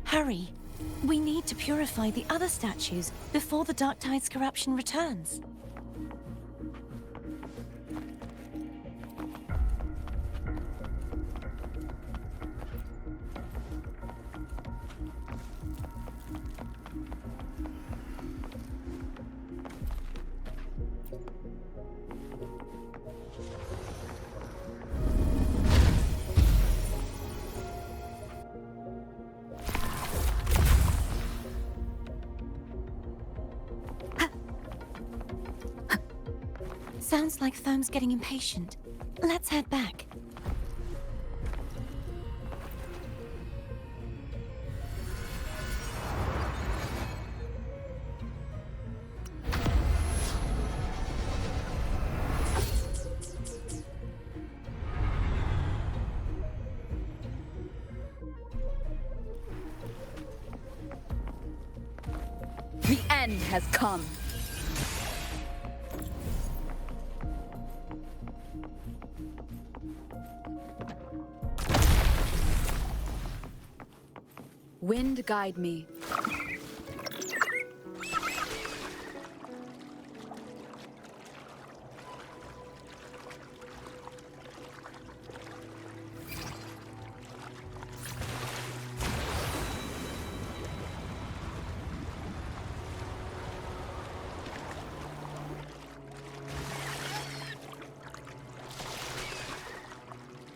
Hurry! We need to purify the other statues before the Dark Tide's corruption returns. Sounds like Foam's getting impatient. Let's head back. has come. Wind guide me.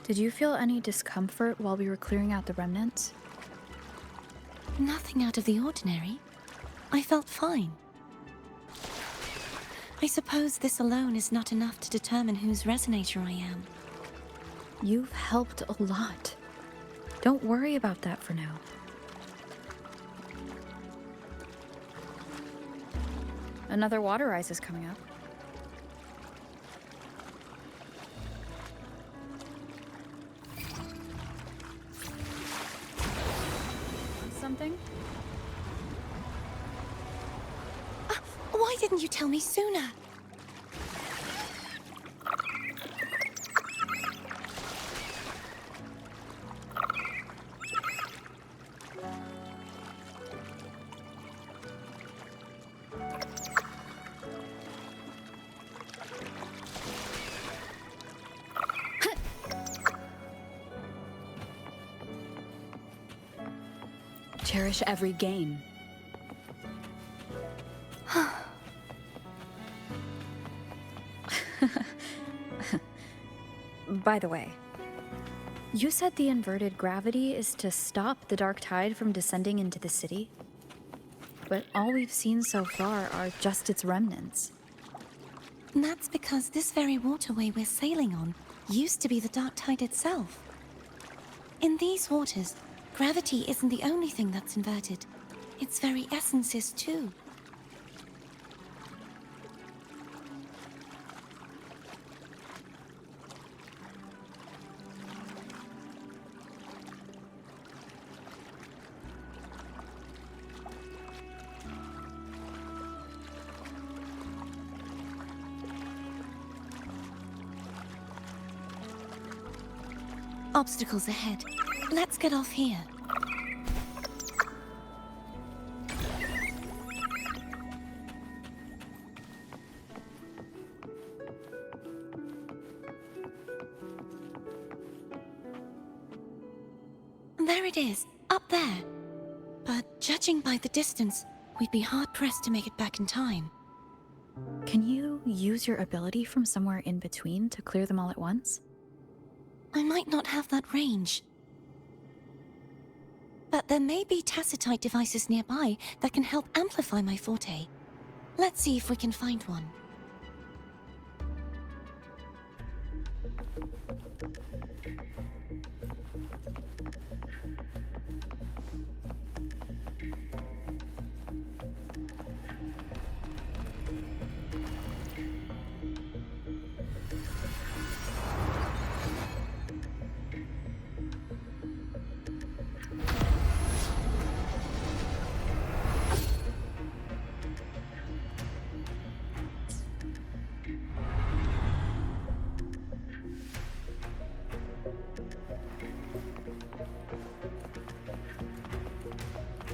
Did you feel any discomfort while we were clearing out the remnants? Nothing out of the ordinary. I felt fine. I suppose this alone is not enough to determine whose resonator I am. You've helped a lot. Don't worry about that for now. Another water rise is coming up. Something? Why didn't you tell me sooner? Cherish every gain. By the way, you said the inverted gravity is to stop the dark tide from descending into the city, but all we've seen so far are just its remnants. And that's because this very waterway we're sailing on used to be the dark tide itself. In these waters, gravity isn't the only thing that's inverted. Its very essence is too. Obstacles ahead. Let's get off here. There it is, up there. But judging by the distance, we'd be hard-pressed to make it back in time. Can you use your ability from somewhere in between to clear them all at once? I might not have that range. But there may be tacitite devices nearby that can help amplify my forte. Let's see if we can find one.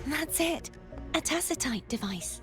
That's it. A tacitite device.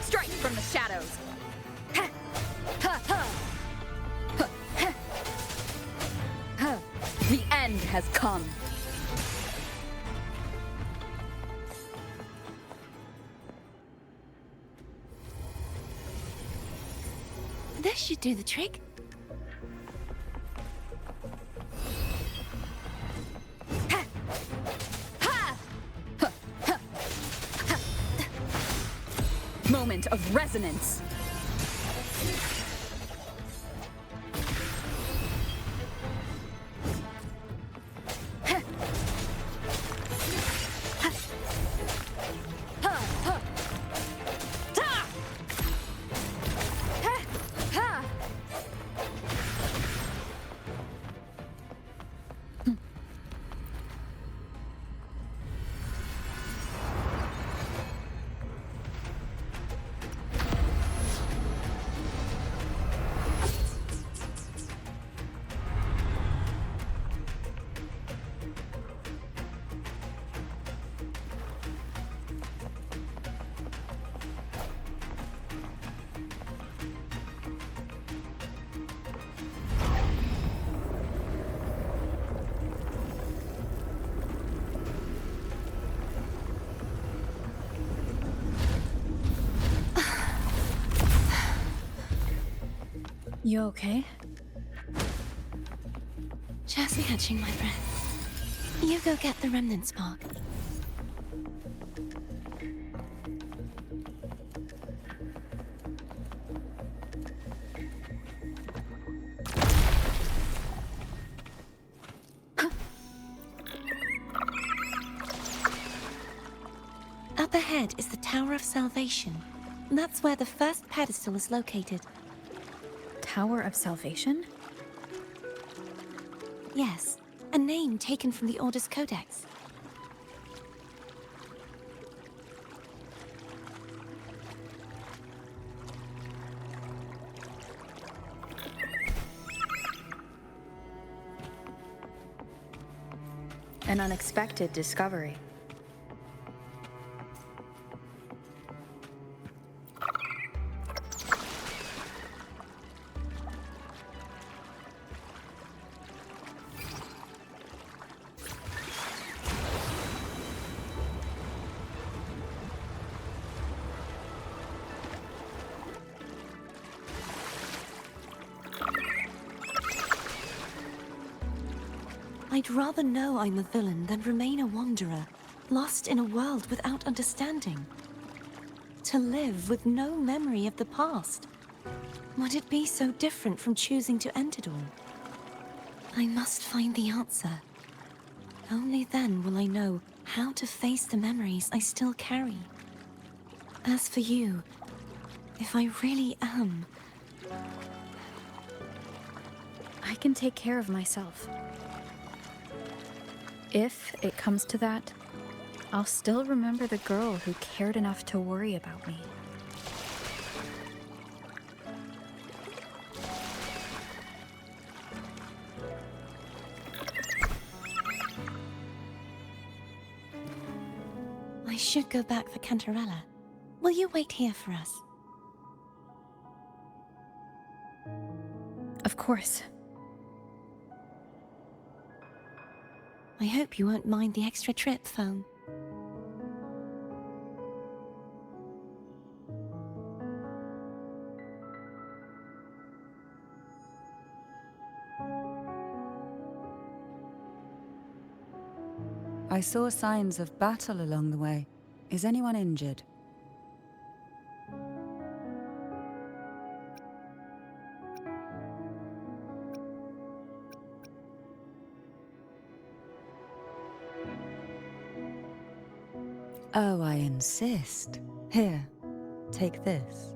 Strike from the shadows. The end has come. This should do the trick. moment of resonance. You okay? Just catching my breath. You go get the remnant spark. Up ahead is the Tower of Salvation. That's where the first pedestal is located. Tower of Salvation? Yes, a name taken from the Order's Codex. An unexpected discovery. I'd rather know I'm a villain than remain a wanderer, lost in a world without understanding. To live with no memory of the past. Would it be so different from choosing to end it all? I must find the answer. Only then will I know how to face the memories I still carry. As for you, if I really am... I can take care of myself. If it comes to that, I'll still remember the girl who cared enough to worry about me. I should go back for Catarella. Will you wait here for us? Of course. I hope you won't mind the extra trip, Foam. I saw signs of battle along the way. Is anyone injured? Oh, I insist. Here, take this.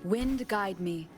Wind guide me.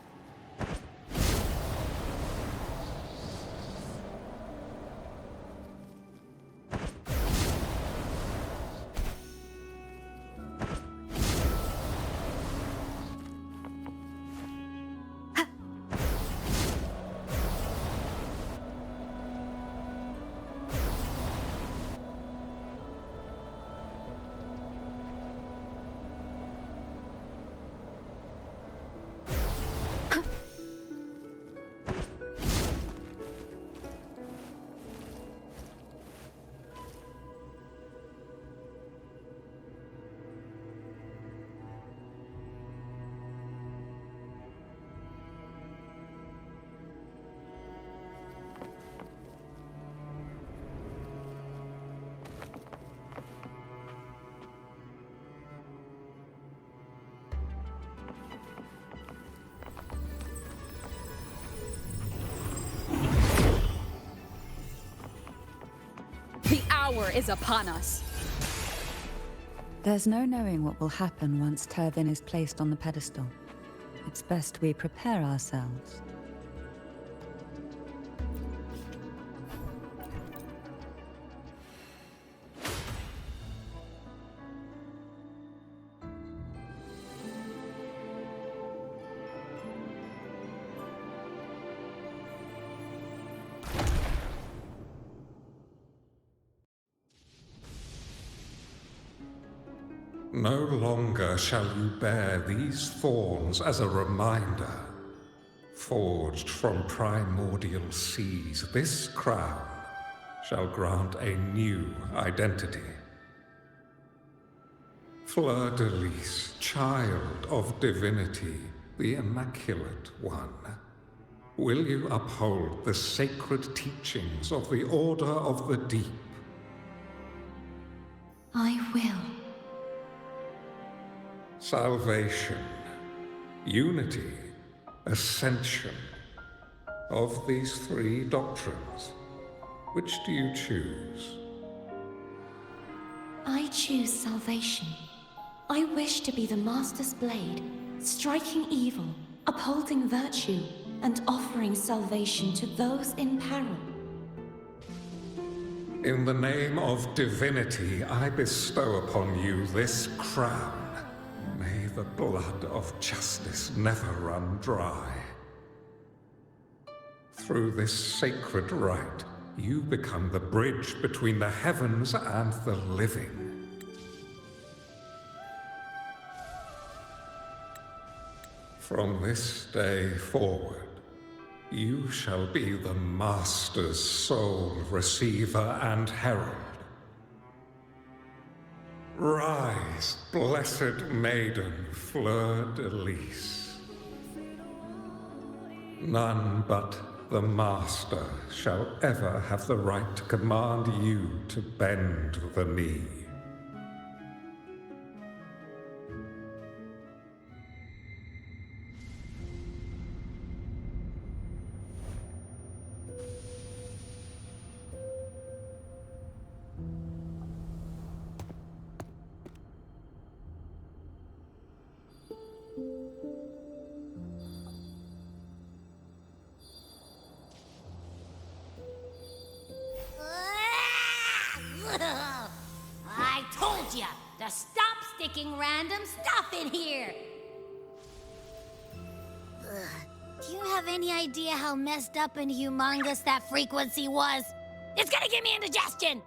The hour is upon us. There's no knowing what will happen once Turvin is placed on the pedestal. It's best we prepare ourselves. No longer shall you bear these thorns as a reminder. Forged from primordial seas, this crown shall grant a new identity. Fleur-de-Lis, child of divinity, the Immaculate One, will you uphold the sacred teachings of the Order of the Deep? I will. Salvation, unity, ascension. Of these three doctrines, which do you choose? I choose salvation. I wish to be the Master's blade, striking evil, upholding virtue, and offering salvation to those in peril. In the name of divinity, I bestow upon you this crown. May the blood of justice never run dry. Through this sacred rite, you become the bridge between the heavens and the living. From this day forward, you shall be the Master's sole receiver and herald. Rise, blessed maiden, Fleur-de-Lis. None but the Master shall ever have the right to command you to bend the knee. I told you to stop sticking random stuff in here! Do you have any idea how messed up and humongous that frequency was? It's gonna give me indigestion!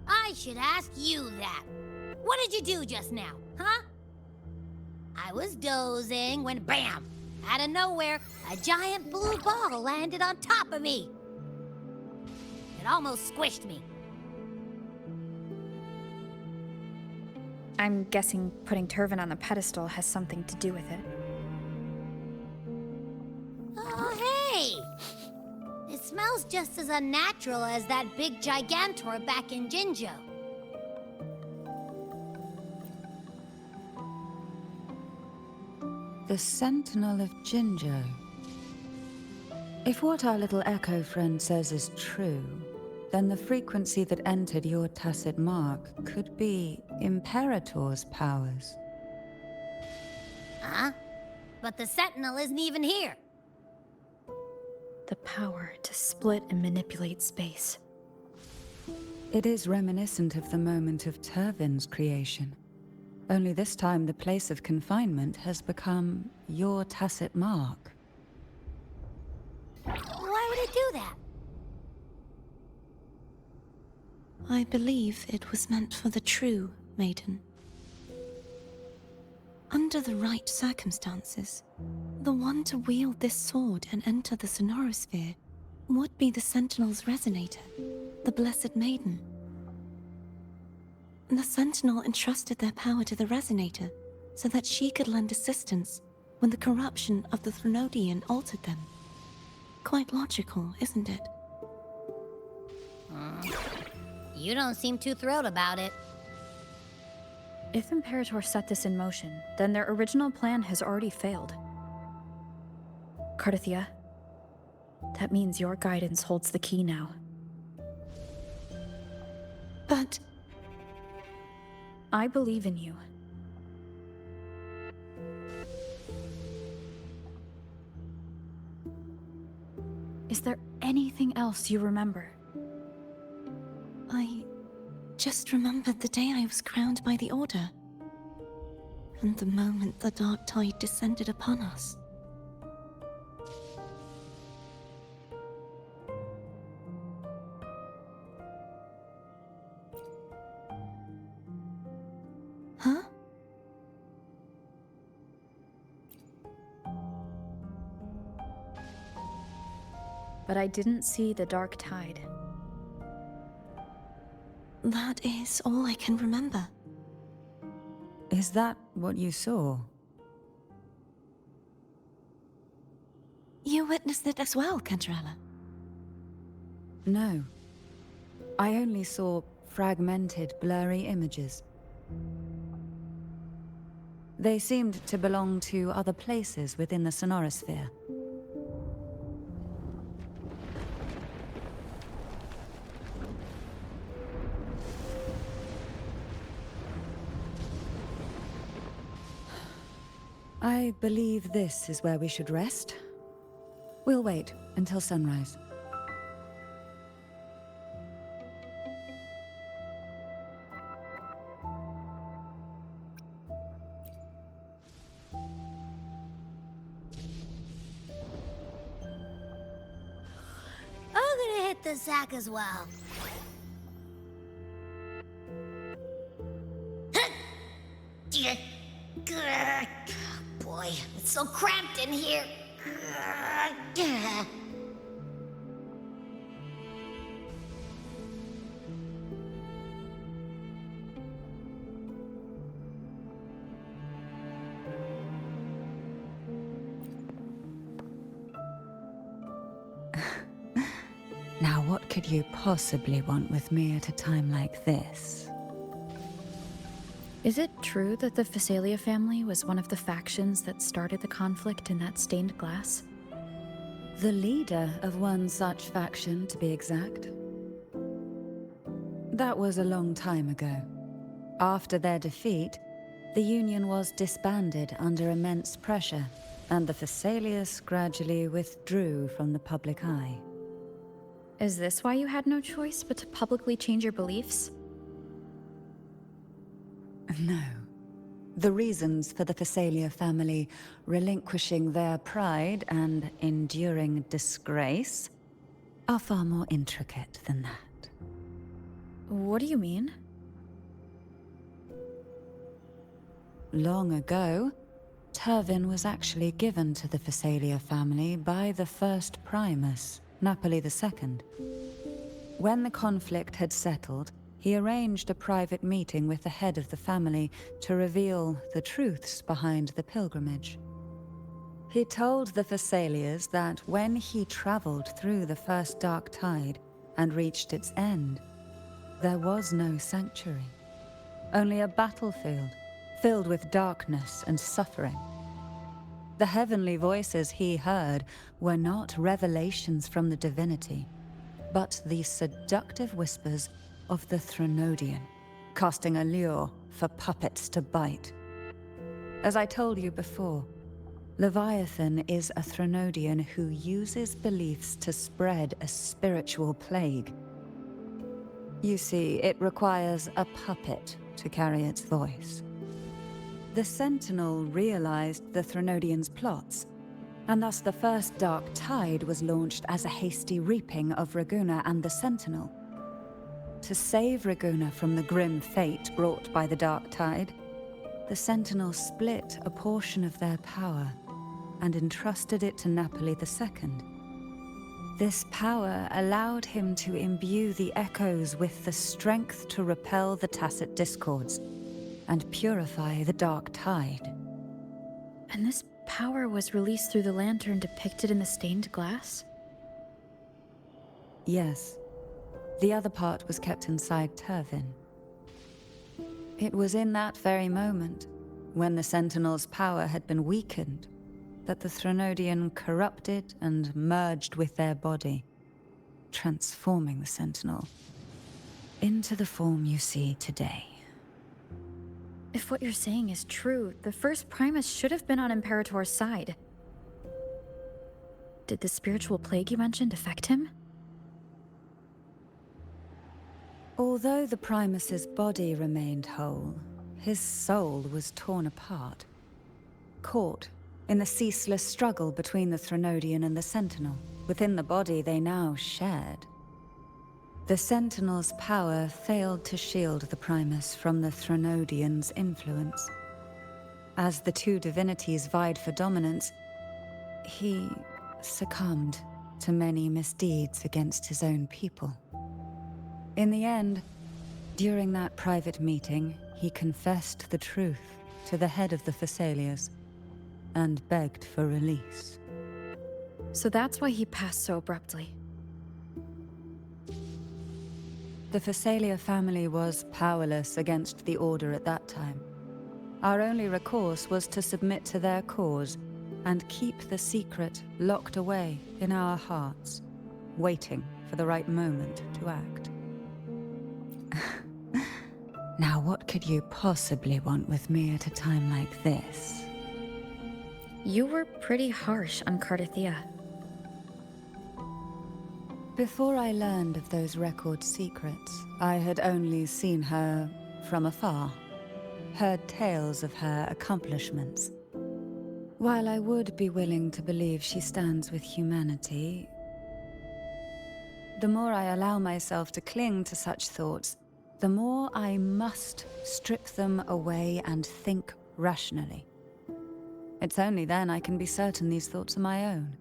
I should ask you that. What did you do just now, huh? I was dozing when bam! Out of nowhere, a giant blue ball landed on top of me. It almost squished me. I'm guessing putting Turvin on the pedestal has something to do with it. Oh, hey! It smells just as unnatural as that big gigantor back in Jinzhou. The Sentinel of Jinzhou. If what our little echo friend says is true, then the frequency that entered your tacit mark could be Imperator's powers. Huh? But the Sentinel isn't even here. The power to split and manipulate space. It is reminiscent of the moment of Turvin's creation. Only this time the place of confinement has become your tacit mark. Why would it do that? I believe it was meant for the true Maiden. Under the right circumstances, the one to wield this sword and enter the sonorosphere would be the Sentinel's resonator, the Blessed Maiden. The Sentinel entrusted their power to the resonator so that she could lend assistance when the corruption of the Threnodian altered them. Quite logical, isn't it? You don't seem too thrilled about it. If Imperator set this in motion, then their original plan has already failed. Cartethyia, that means your guidance holds the key now. But I believe in you. Is there anything else you remember? I just remembered the day I was crowned by the Order, and the moment the dark tide descended upon us. Huh? But I didn't see the dark tide. That is all I can remember. Is that what you saw? You witnessed it as well, Catarella. No. I only saw fragmented, blurry images. They seemed to belong to other places within the sonorosphere. I believe this is where we should rest. We'll wait until sunrise. I'm gonna hit the sack as well. Boy, it's so cramped in here. Now, what could you possibly want with me at a time like this? Is it true that the Phasalia family was one of the factions that started the conflict in that stained glass? The leader of one such faction, to be exact. That was a long time ago. After their defeat, the Union was disbanded under immense pressure, and the Phasalius gradually withdrew from the public eye. Is this why you had no choice but to publicly change your beliefs? No. The reasons for the Phasalia family relinquishing their pride and enduring disgrace are far more intricate than that. What do you mean? Long ago, Turvin was actually given to the Phasalia family by the first Primus, Napoli II. When the conflict had settled, he arranged a private meeting with the head of the family to reveal the truths behind the pilgrimage. He told the Phasalias that when he traveled through the first dark tide and reached its end, there was no sanctuary, only a battlefield filled with darkness and suffering. The heavenly voices he heard were not revelations from the divinity, but the seductive whispers of the Threnodian, casting a lure for puppets to bite. As I told you before, Leviathan is a Threnodian who uses beliefs to spread a spiritual plague. You see, it requires a puppet to carry its voice. The Sentinel realized the Threnodian's plots, and thus the first Dark Tide was launched as a hasty reaping of Ragunna and the Sentinel. To save Ragunna from the grim fate brought by the Dark Tide, the Sentinel split a portion of their power and entrusted it to Napoli II. This power allowed him to imbue the echoes with the strength to repel the tacit discords and purify the Dark Tide. And this power was released through the lantern depicted in the stained glass? Yes. The other part was kept inside Turvin. It was in that very moment, when the Sentinel's power had been weakened, that the Threnodian corrupted and merged with their body, transforming the Sentinel into the form you see today. If what you're saying is true, the first Primus should have been on Imperator's side. Did the spiritual plague you mentioned affect him? Although the Primus's body remained whole, his soul was torn apart, caught in the ceaseless struggle between the Threnodian and the Sentinel. Within the body they now shared. The Sentinel's power failed to shield the Primus from the Threnodian's influence. As the two divinities vied for dominance, he succumbed to many misdeeds against his own people. In the end, during that private meeting, he confessed the truth to the head of the Thessalias and begged for release. So that's why he passed so abruptly. The Thessalia family was powerless against the Order at that time. Our only recourse was to submit to their cause and keep the secret locked away in our hearts, waiting for the right moment to act. Now, what could you possibly want with me at a time like this? You were pretty harsh on Cartethyia. Before I learned of those record secrets, I had only seen her from afar, heard tales of her accomplishments. While I would be willing to believe she stands with humanity, the more I allow myself to cling to such thoughts, the more I must strip them away and think rationally. It's only then I can be certain these thoughts are my own,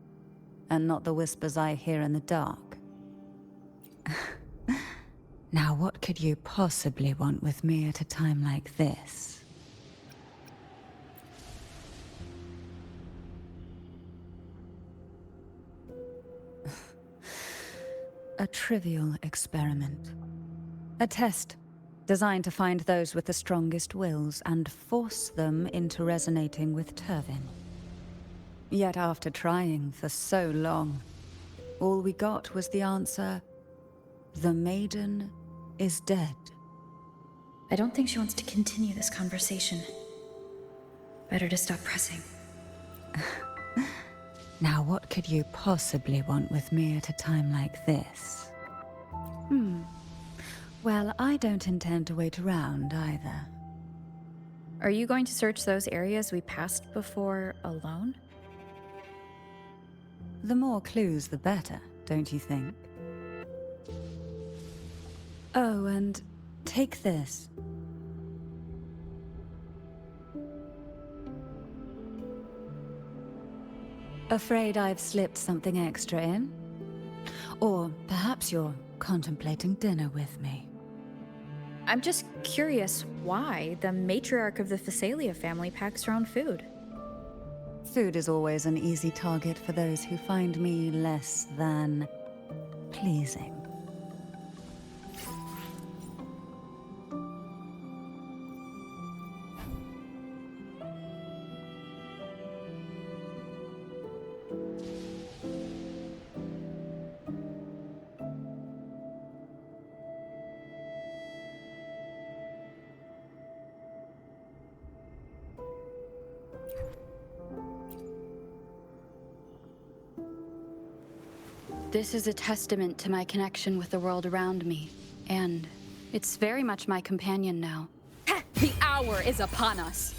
and not the whispers I hear in the dark. Now, what could you possibly want with me at a time like this? A trivial experiment. A test designed to find those with the strongest wills and force them into resonating with Turvin. Yet after trying for so long, all we got was the answer, "The Maiden is dead." I don't think she wants to continue this conversation. Better to stop pressing. Now, what could you possibly want with me at a time like this? Well, I don't intend to wait around either. Are you going to search those areas we passed before alone? The more clues, the better, don't you think? Oh, and take this. Afraid I've slipped something extra in? Or perhaps you're contemplating dinner with me. I'm just curious why the matriarch of the Thessalia family packs her own food. Food is always an easy target for those who find me less than pleasing. This is a testament to my connection with the world around me, and it's very much my companion now. The hour is upon us.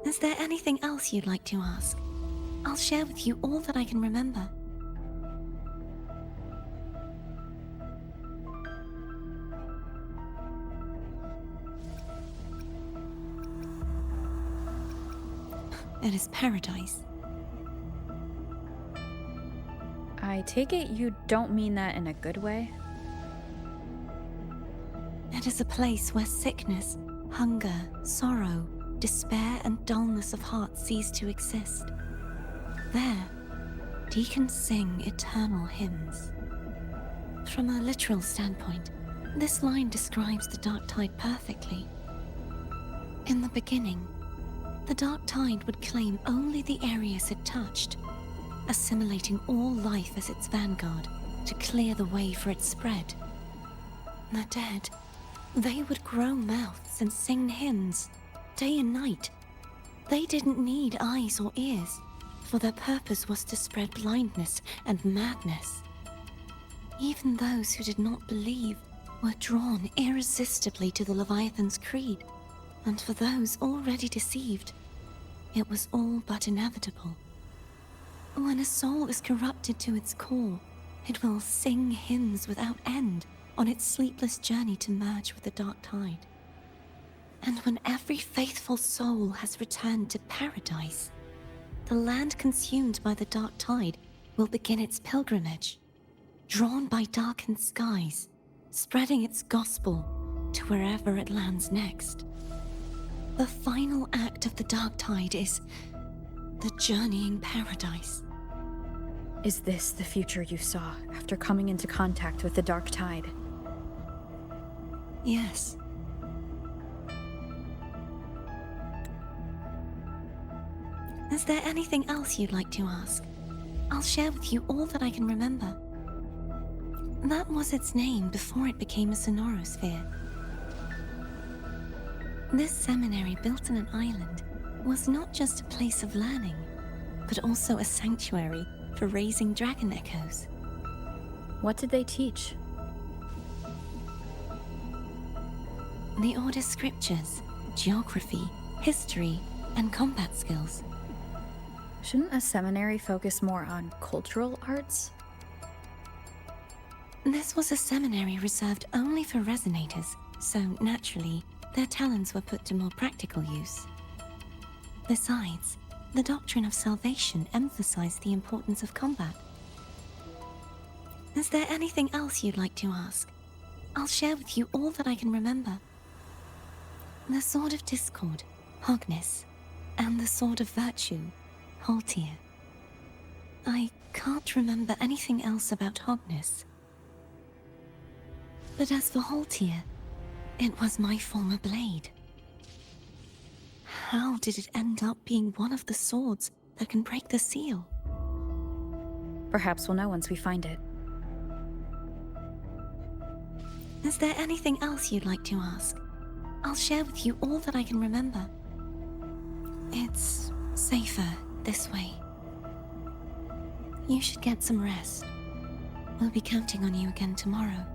Is there anything else you'd like to ask? I'll share with you all that I can remember. It is paradise. I take it you don't mean that in a good way? It is a place where sickness, hunger, sorrow, despair, and dullness of heart cease to exist. There, deacons sing eternal hymns. From a literal standpoint, this line describes the Dark Tide perfectly. In the beginning, the Dark Tide would claim only the areas it touched, assimilating all life as its vanguard to clear the way for its spread. The dead, they would grow mouths and sing hymns, day and night. They didn't need eyes or ears, for their purpose was to spread blindness and madness. Even those who did not believe were drawn irresistibly to the Leviathan's creed, and for those already deceived, it was all but inevitable. When a soul is corrupted to its core, it will sing hymns without end on its sleepless journey to merge with the Dark Tide. And when every faithful soul has returned to paradise, the land consumed by the Dark Tide will begin its pilgrimage, drawn by darkened skies, spreading its gospel to wherever it lands next. The final act of the Dark Tide is the journeying paradise. Is this the future you saw after coming into contact with the Dark Tide? Yes. Is there anything else you'd like to ask? I'll share with you all that I can remember. That was its name before it became a sonorosphere. This seminary, built on an island, was not just a place of learning, but also a sanctuary for raising dragon echoes. What did they teach? The Order's scriptures, geography, history, and combat skills. Shouldn't a seminary focus more on cultural arts? This was a seminary reserved only for resonators, so naturally, their talents were put to more practical use. Besides, the doctrine of salvation emphasized the importance of combat. Is there anything else you'd like to ask? I'll share with you all that I can remember. The Sword of Discord, Hogness, and the Sword of Virtue, Haltier. I can't remember anything else about Hogness. But as for Haltier, it was my former blade. How did it end up being one of the swords that can break the seal? Perhaps we'll know once we find it. Is there anything else you'd like to ask? I'll share with you all that I can remember. It's safer this way. You should get some rest. We'll be counting on you again tomorrow.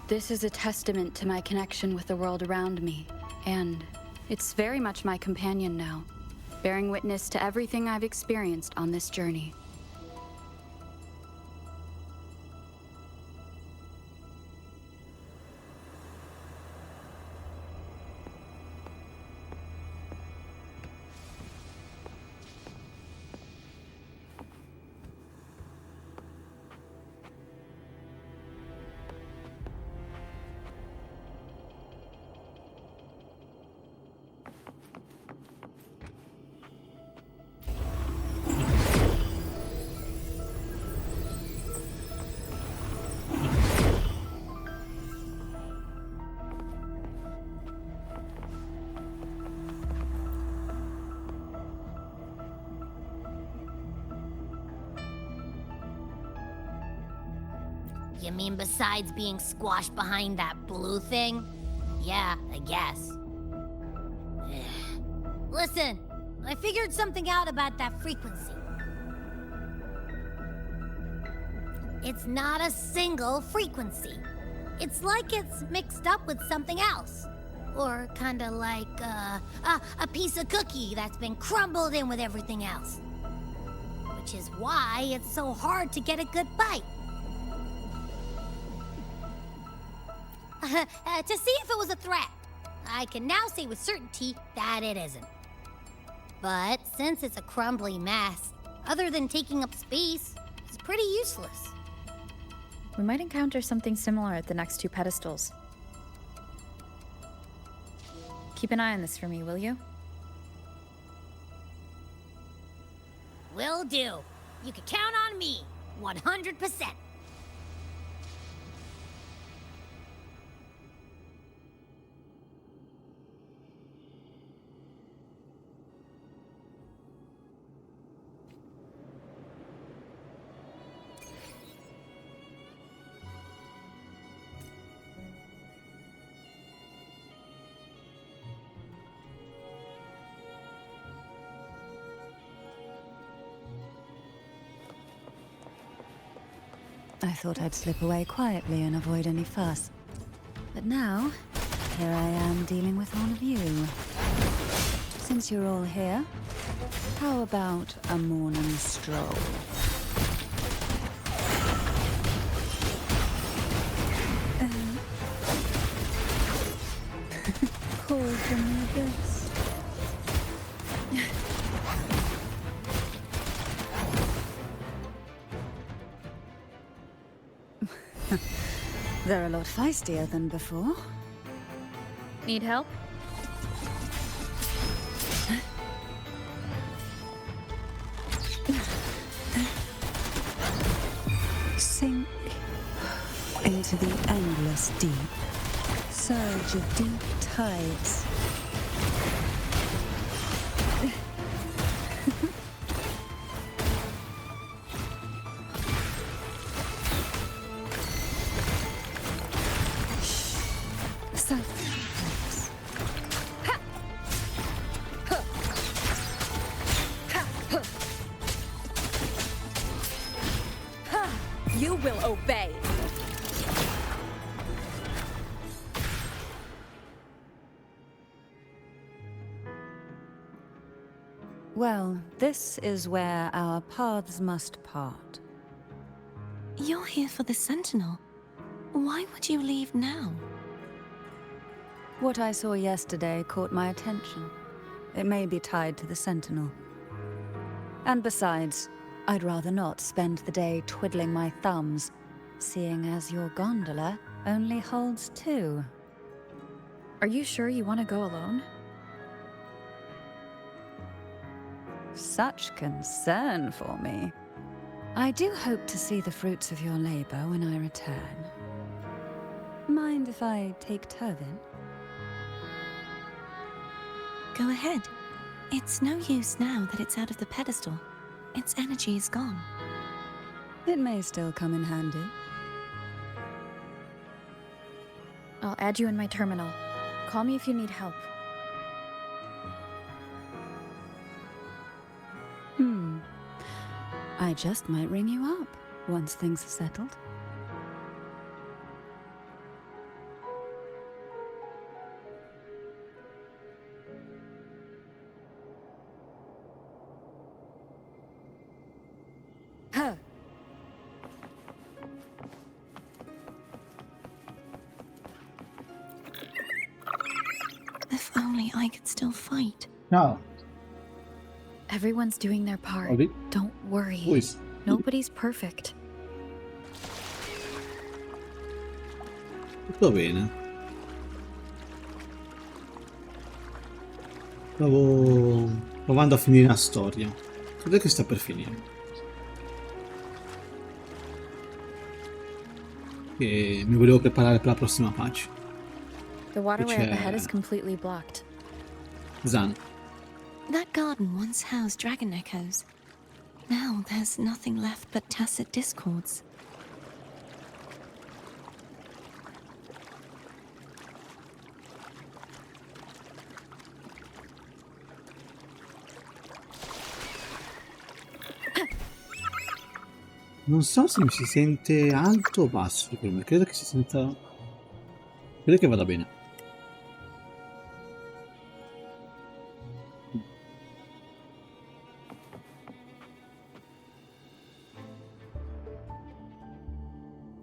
This is a testament to my connection with the world around me, and it's very much my companion now, bearing witness to everything I've experienced on this journey. You mean besides being squashed behind that blue thing? Yeah, I guess. Listen, I figured something out about that frequency. It's not a single frequency. It's like it's mixed up with something else. Or kinda like, a piece of cookie that's been crumbled in with everything else. Which is why it's so hard to get a good bite. To see if it was a threat. I can now say with certainty that it isn't. But since it's a crumbly mess, other than taking up space, it's pretty useless. We might encounter something similar at the next two pedestals. Keep an eye on this for me, will you? Will do. You can count on me, 100%. I thought I'd slip away quietly and avoid any fuss. But now, here I am dealing with all of you. Since you're all here, how about a morning stroll? Call from the abyss. They're a lot feistier than before. Need help? Sink into the endless deep. Surge of deep tides. You will obey. Well, this is where our paths must part. You're here for the Sentinel. Why would you leave now? What I saw yesterday caught my attention. It may be tied to the Sentinel. And besides, I'd rather not spend the day twiddling my thumbs, seeing as your gondola only holds 2. Are you sure you want to go alone? Such concern for me. I do hope to see the fruits of your labor when I return. Mind if I take Turvin? Go ahead. It's no use now that it's out of the pedestal. Its energy is gone. It may still come in handy. I'll add you in my terminal. Call me if you need help. I just might ring you up once things are settled. If only I could still fight. Ciao. Everyone's doing their part. Obi? Don't worry. Luis. Nobody's perfect. Tutto bene. Stavo provando a finire la storia. Credo che sta per finire. E mi volevo preparare per la prossima patch. The waterway Which, up ahead is completely blocked. Zan. That garden once housed dragon echoes. Now there's nothing left but tacit discords. Non so se mi si sente alto o basso per me. Credo che si senta... Credo che vada bene.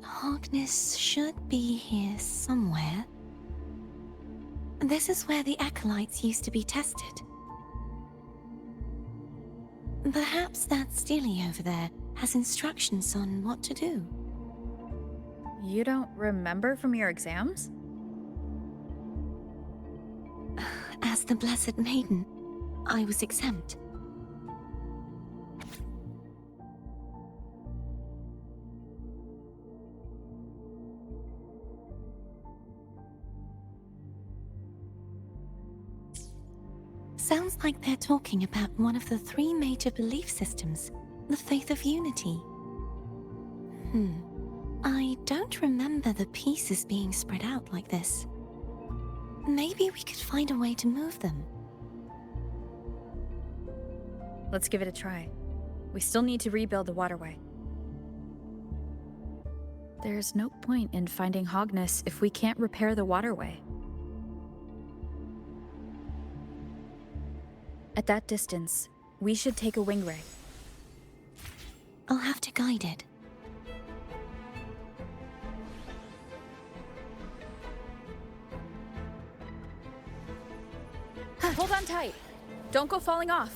Harkness should be here somewhere. This is where the acolytes used to be tested. Perhaps that Steely over there has instructions on what to do. You don't remember from your exams? As the Blessed Maiden, I was exempt. Sounds like they're talking about one of the 3 major belief systems, the faith of unity. I don't remember the pieces being spread out like this. Maybe we could find a way to move them. Let's give it a try. We still need to rebuild the waterway. There's no point in finding Hogness if we can't repair the waterway. At that distance, we should take a wing ray. I'll have to guide it. Hold on tight. Don't go falling off.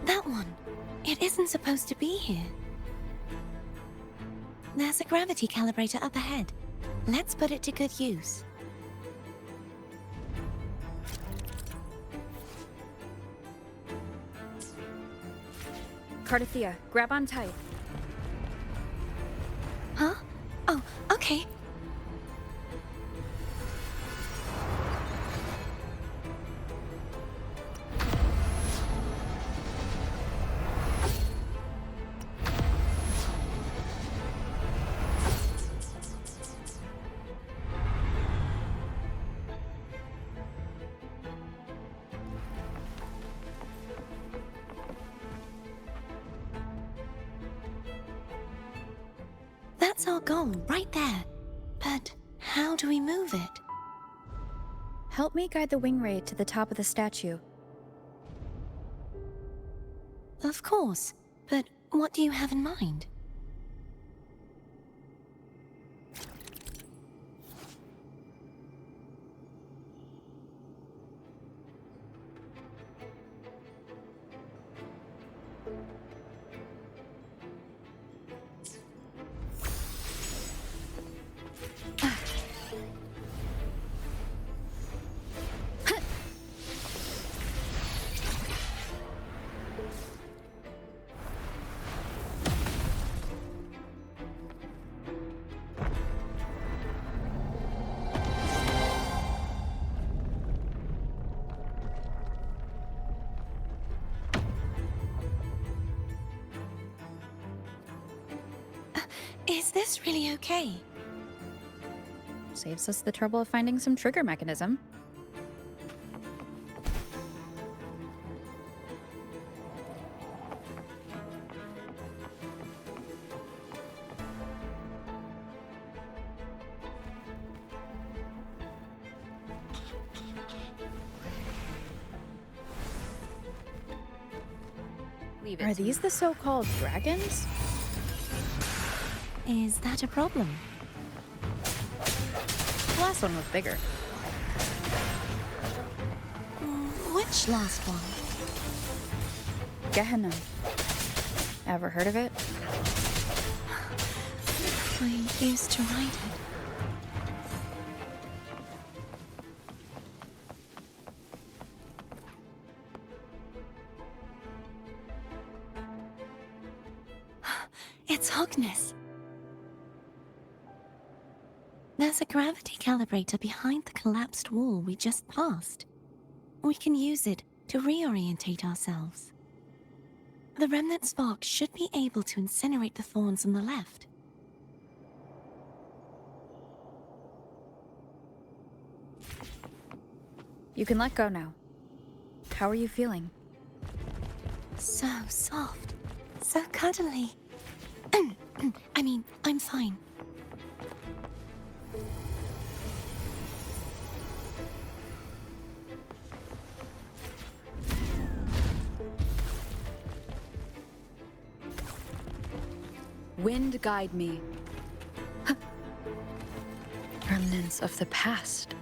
That one. It isn't supposed to be here. There's a gravity calibrator up ahead. Let's put it to good use. Cartethyia, grab on tight. Huh? Oh, okay. That's our goal, right there. But how do we move it? Help me guide the wing ray to the top of the statue. Of course, but what do you have in mind? Is this really okay? Saves us the trouble of finding some trigger mechanism. Are these the so-called dragons? Is that a problem? The last one was bigger. Which last one? Gehenna. Ever heard of it? I used to ride it. It's Hogness. There's a gravity calibrator behind the collapsed wall we just passed. We can use it to reorientate ourselves. The remnant spark should be able to incinerate the thorns on the left. You can let go now. How are you feeling? So soft. So cuddly. I mean, I'm fine. Wind guide me. Remnants of the past.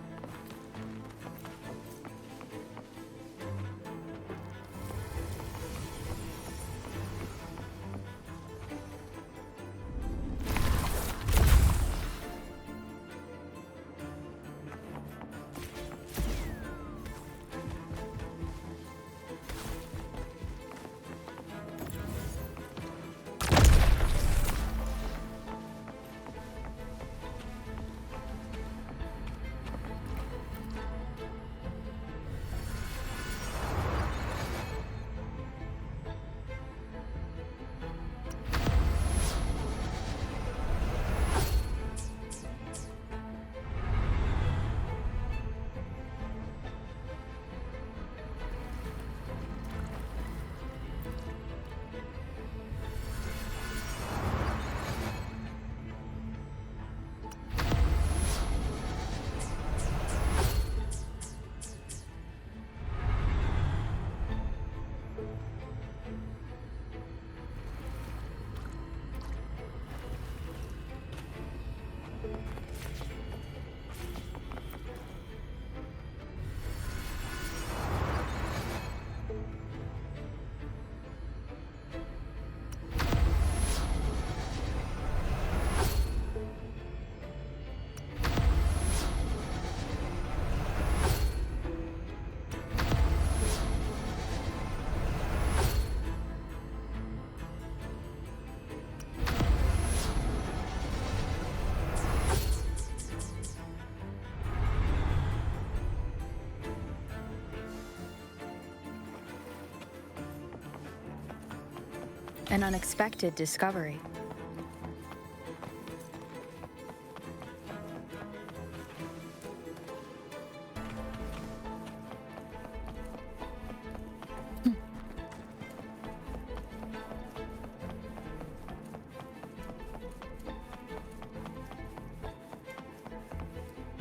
An unexpected discovery.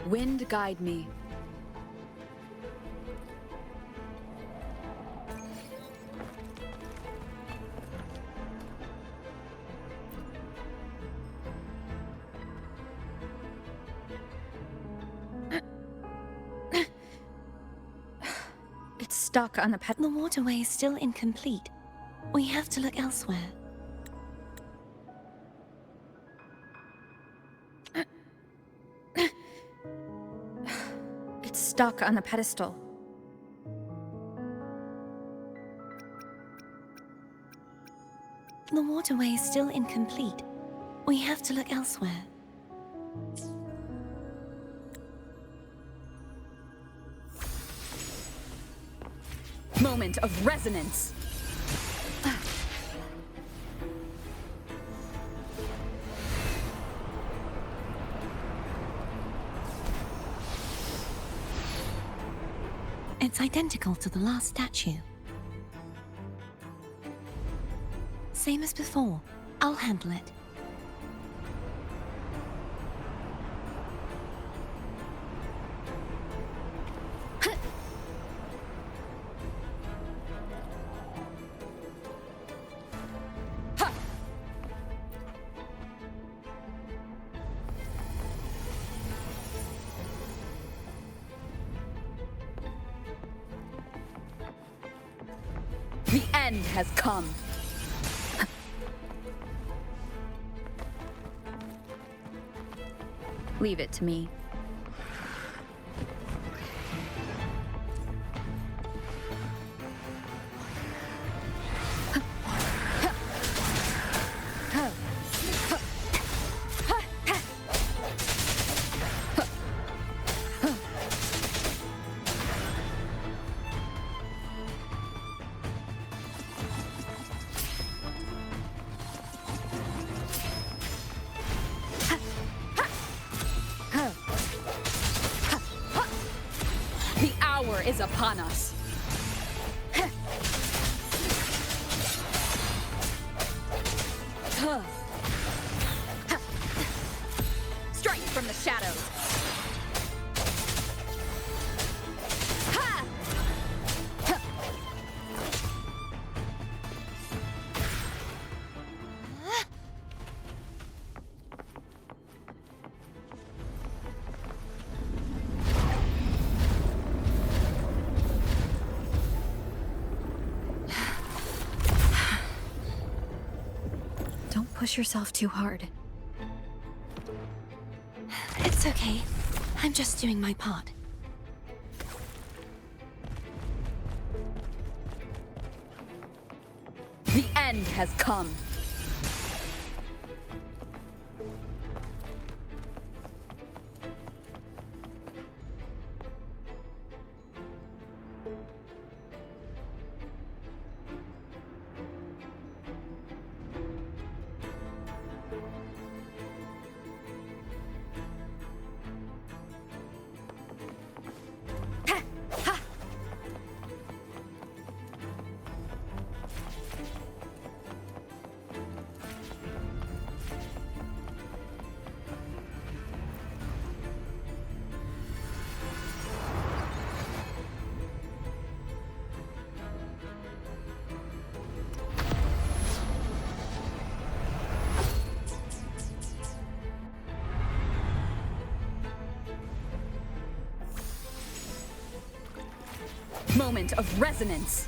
Wind guide me. It's stuck on the The waterway is still incomplete. We have to look elsewhere. It's stuck on the pedestal. The waterway is still incomplete. We have to look elsewhere. Moment of resonance. It's identical to the last statue. Same as before. I'll handle it. The end has come. Leave it to me. Is upon us. Strike from the shadows. Push yourself too hard. It's okay. I'm just doing my part. The end has come. Moment of resonance.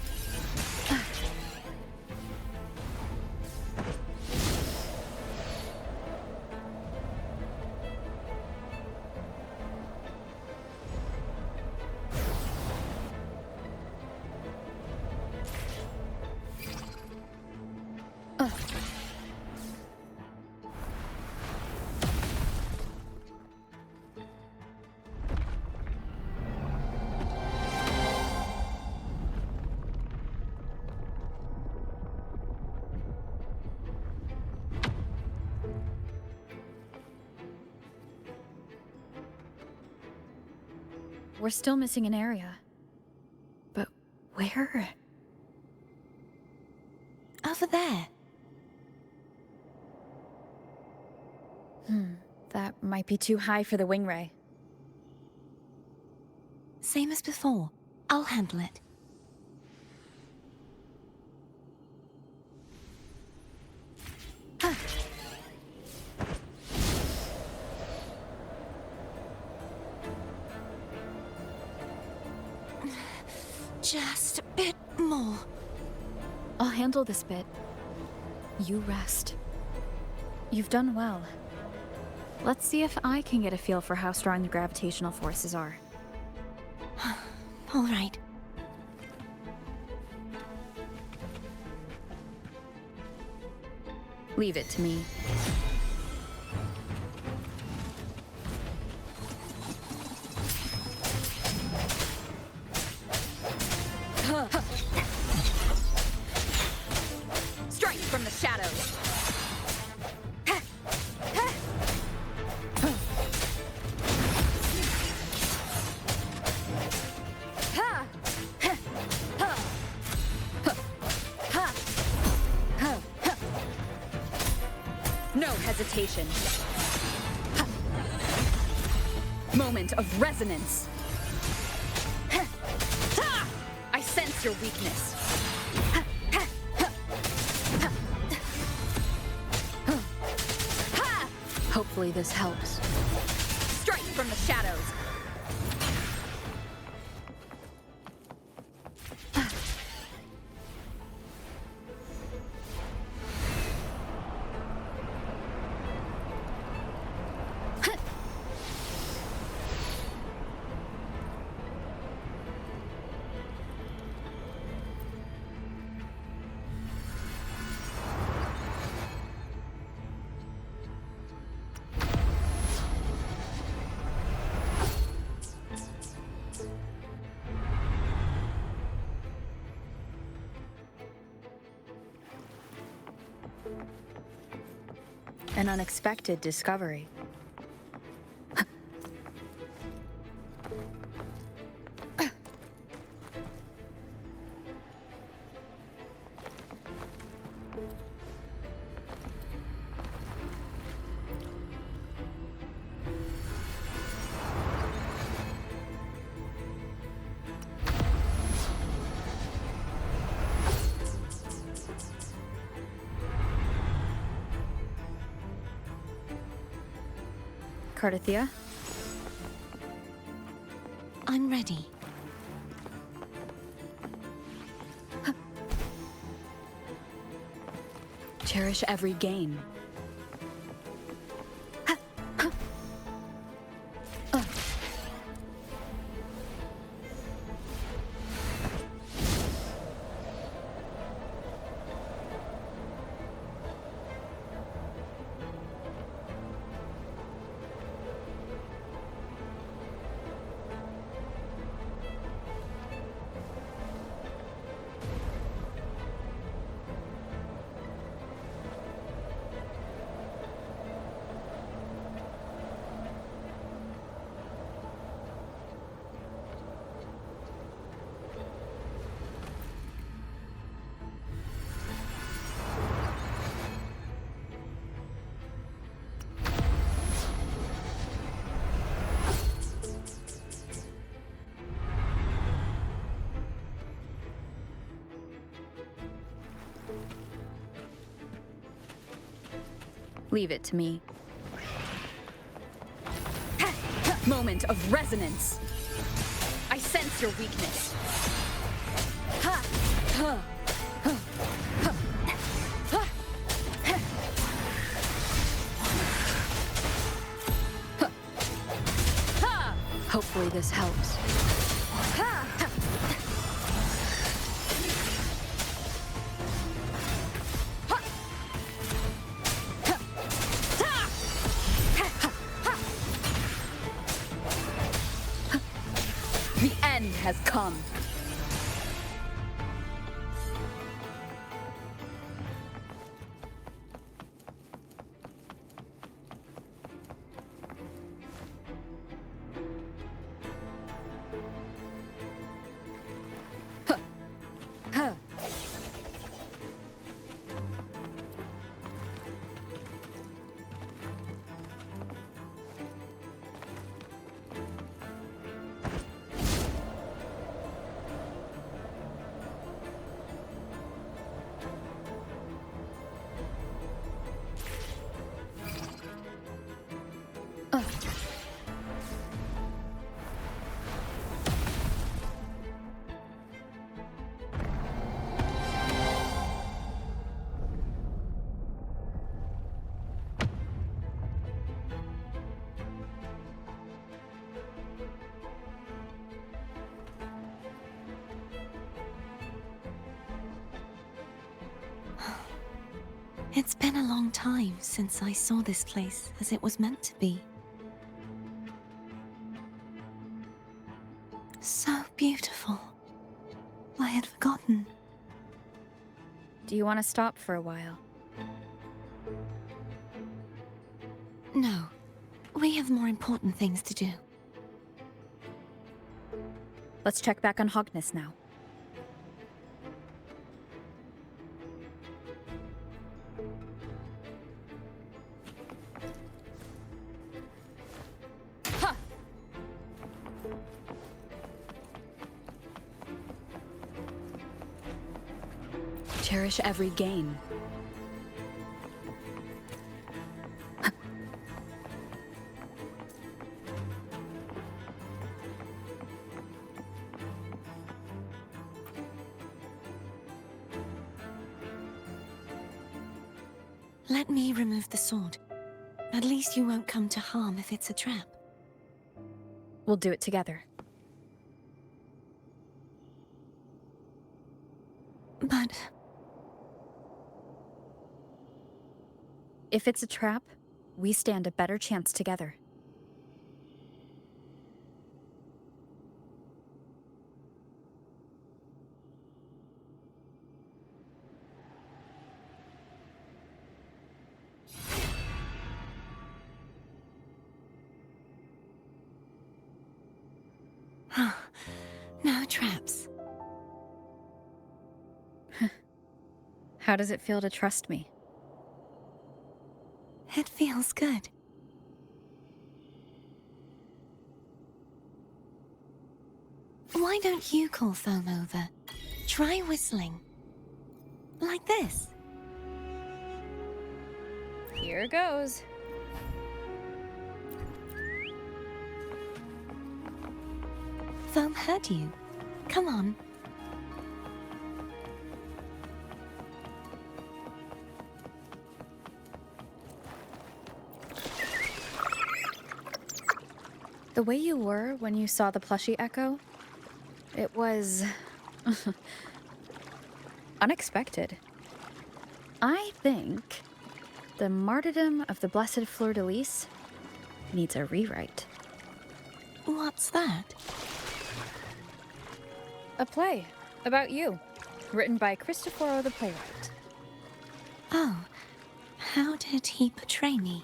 we're still missing an area. But where? Over there. That might be too high for the wing ray. Same as before. I'll handle it. Just a bit more. I'll handle this bit. You rest. You've done well. Let's see if I can get a feel for how strong the gravitational forces are. All right. Leave it to me. Strike from the shadows. No hesitation. Moment of resonance. I sense your weakness. Hopefully this helps. Strike from the shadows. An unexpected discovery. Cartethyia? I'm ready. Cherish every gain. Leave it to me. Moment of resonance. I sense your weakness. Hopefully this helps. The end has come. It's been a long time since I saw this place as it was meant to be. So beautiful. I had forgotten. Do you want to stop for a while? No. We have more important things to do. Let's check back on Hogness now. Cherish every gain. Let me remove the sword. At least you won't come to harm if it's a trap. We'll do it together. But if it's a trap, we stand a better chance together. no traps. How does it feel to trust me? It feels good. Why don't you call Foam over? Try whistling. Like this. Here goes. Foam heard you. Come on. The way you were when you saw the plushie echo, it was unexpected. I think the martyrdom of the Blessed Fleur-de-Lis needs a rewrite. What's that? A play about you, written by Cristoforo the playwright. Oh, how did he portray me?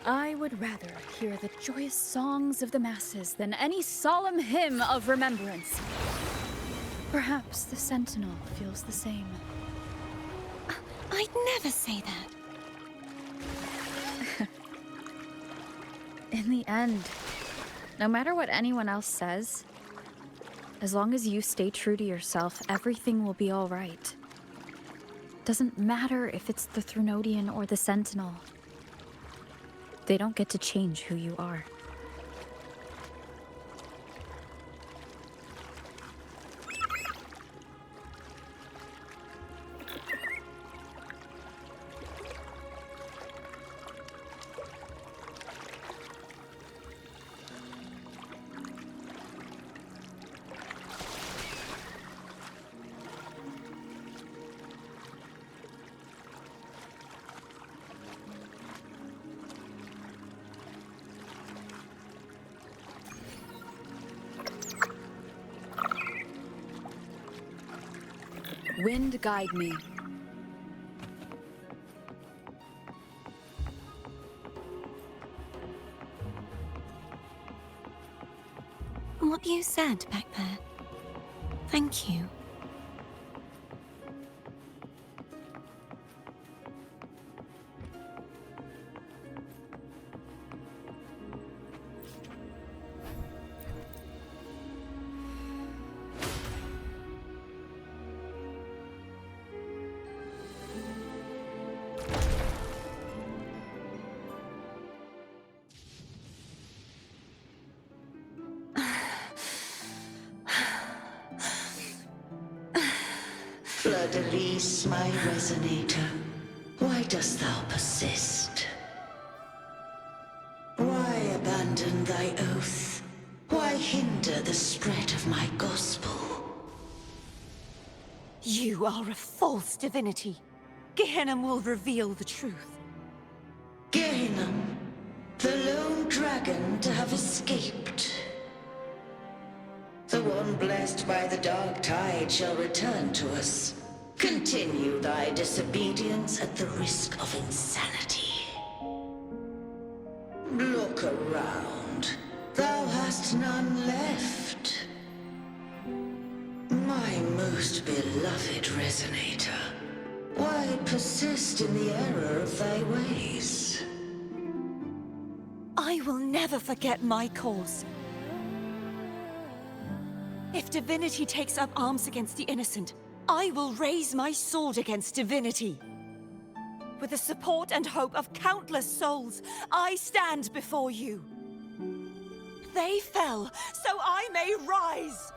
I would rather hear the joyous songs of the masses than any solemn hymn of remembrance. Perhaps the Sentinel feels the same. I'd never say that. In the end, no matter what anyone else says, as long as you stay true to yourself, everything will be all right. Doesn't matter if it's the Threnodian or the Sentinel. They don't get to change who you are. Wind guide me. What you said back there. Thank you. Fleur-de-Lis, my resonator, why dost thou persist? Why abandon thy oath? Why hinder the spread of my gospel? You are a false divinity. Gehenna will reveal the truth. Gehenna, the lone dragon to have escaped. The one blessed by the dark tide shall return to us. Continue thy disobedience at the risk of insanity. Look around. Thou hast none left. My most beloved Resonator, why persist in the error of thy ways? I will never forget my cause. If divinity takes up arms against the innocent, I will raise my sword against divinity. With the support and hope of countless souls, I stand before you. They fell, so I may rise!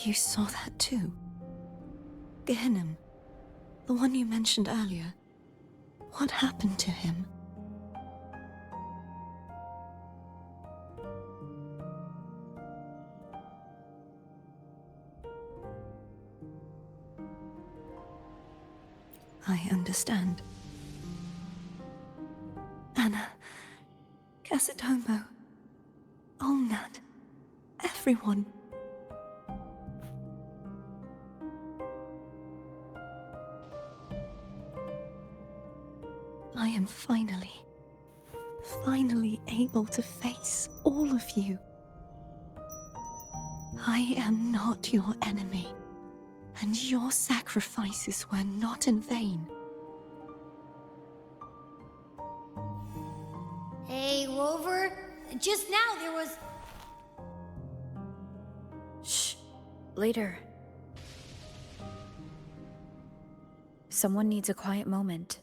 You saw that too? Gehenna, the one you mentioned earlier. What happened to him? I understand. Anna, Casitomo, Olnat, everyone. I am finally able to face all of you. I am not your enemy, and your sacrifices were not in vain. Hey, Rover. Just now there was... Shh. Later. Someone needs a quiet moment.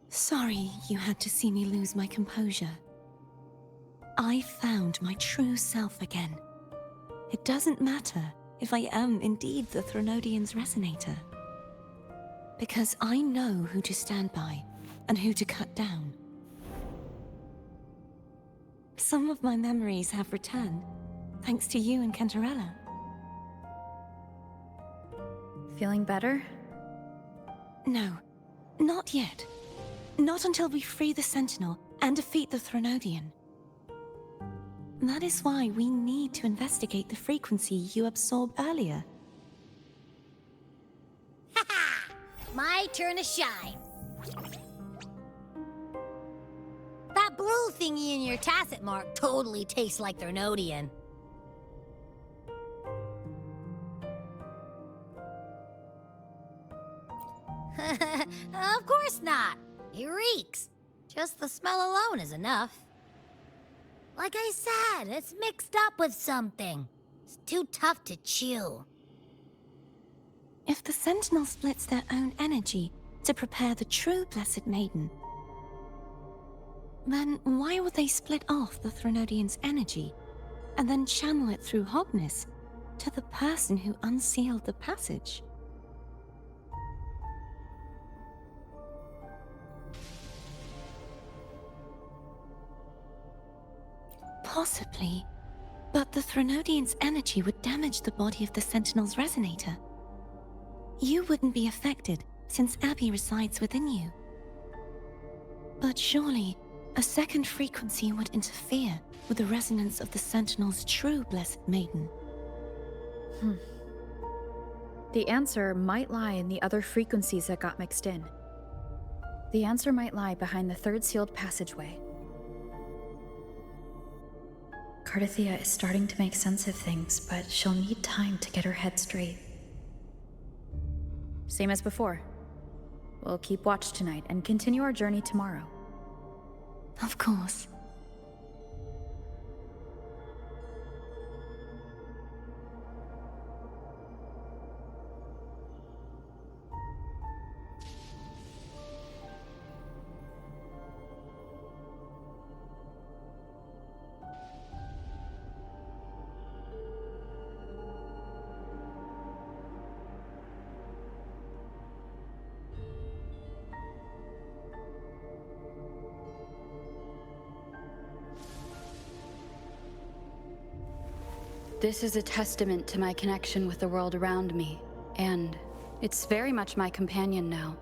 Sorry you had to see me lose my composure. I found my true self again. It doesn't matter if I am indeed the Threnodian's Resonator. Because I know who to stand by and who to cut down. Some of my memories have returned, thanks to you and Catarella. Feeling better? No, not yet. Not until we free the Sentinel and defeat the Threnodian. That is why we need to investigate the frequency you absorbed earlier. Ha-ha! My turn to shine. That blue thingy in your tacit mark totally tastes like Threnodian. Of course not. It reeks. Just the smell alone is enough. Like I said, it's mixed up with something. It's too tough to chew. If the Sentinel splits their own energy to prepare the true Blessed Maiden, then why would they split off the Threnodian's energy and then channel it through Hogness to the person who unsealed the passage? Possibly, but the Threnodian's energy would damage the body of the Sentinel's Resonator. You wouldn't be affected, since Abby resides within you. But surely, a second frequency would interfere with the resonance of the Sentinel's true Blessed Maiden. The answer might lie in the other frequencies that got mixed in. The answer might lie behind the third sealed passageway. Cartethyia is starting to make sense of things, but she'll need time to get her head straight. Same as before. We'll keep watch tonight and continue our journey tomorrow. Of course. This is a testament to my connection with the world around me, and it's very much my companion now,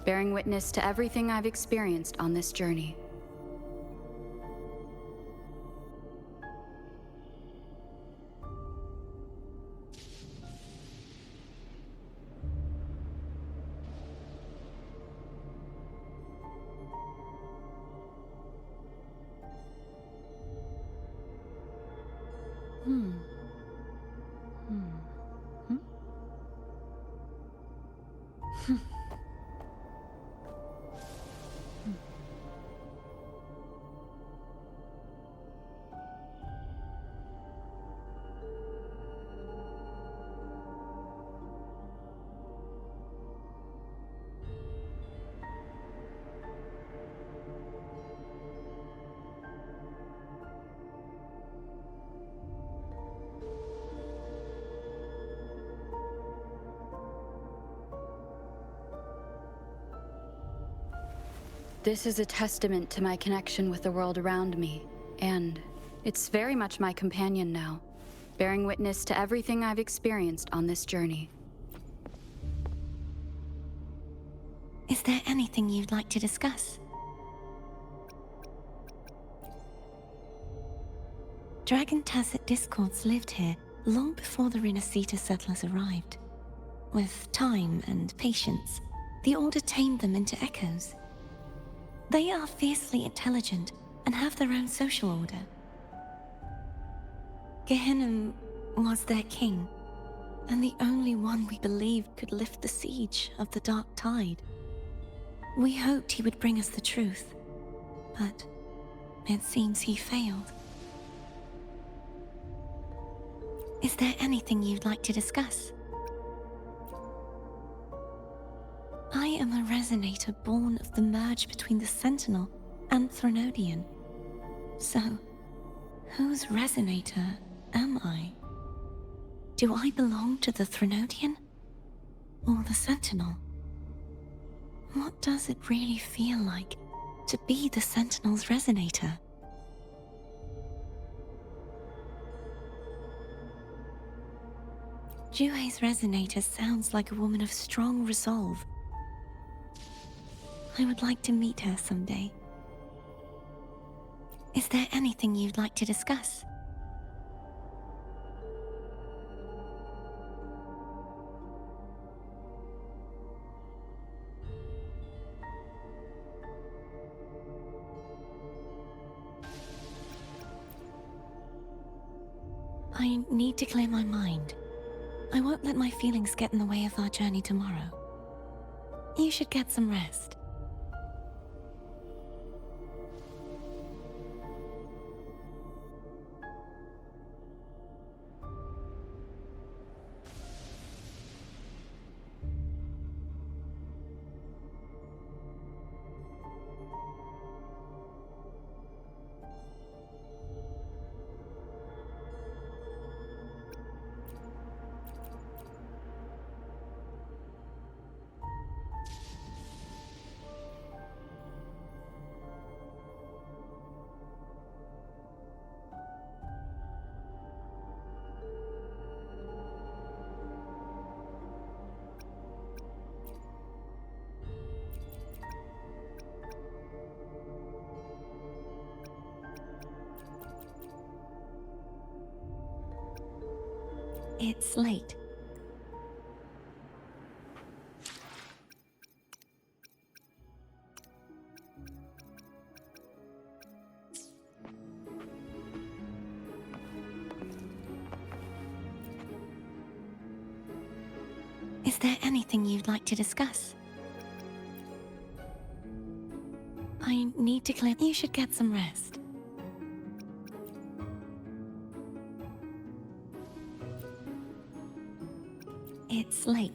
bearing witness to everything I've experienced on this journey. This is a testament to my connection with the world around me, and it's very much my companion now, bearing witness to everything I've experienced on this journey. Is there anything you'd like to discuss? Dragon Tacet discords lived here long before the Renacita settlers arrived. With time and patience, the Order tamed them into echoes. They are fiercely intelligent and have their own social order. Gehinnom was their king, and the only one we believed could lift the siege of the Dark Tide. We hoped he would bring us the truth, but it seems he failed. Is there anything you'd like to discuss? I am a resonator born of the merge between the Sentinel and Threnodian. So, whose resonator am I? Do I belong to the Threnodian? Or the Sentinel? What does it really feel like to be the Sentinel's resonator? Juhe's resonator sounds like a woman of strong resolve. I would like to meet her someday. Is there anything you'd like to discuss? I need to clear my mind. I won't let my feelings get in the way of our journey tomorrow. You should get some rest. It's late. Is there anything you'd like to discuss? I need to clear. You should get some rest. It's late.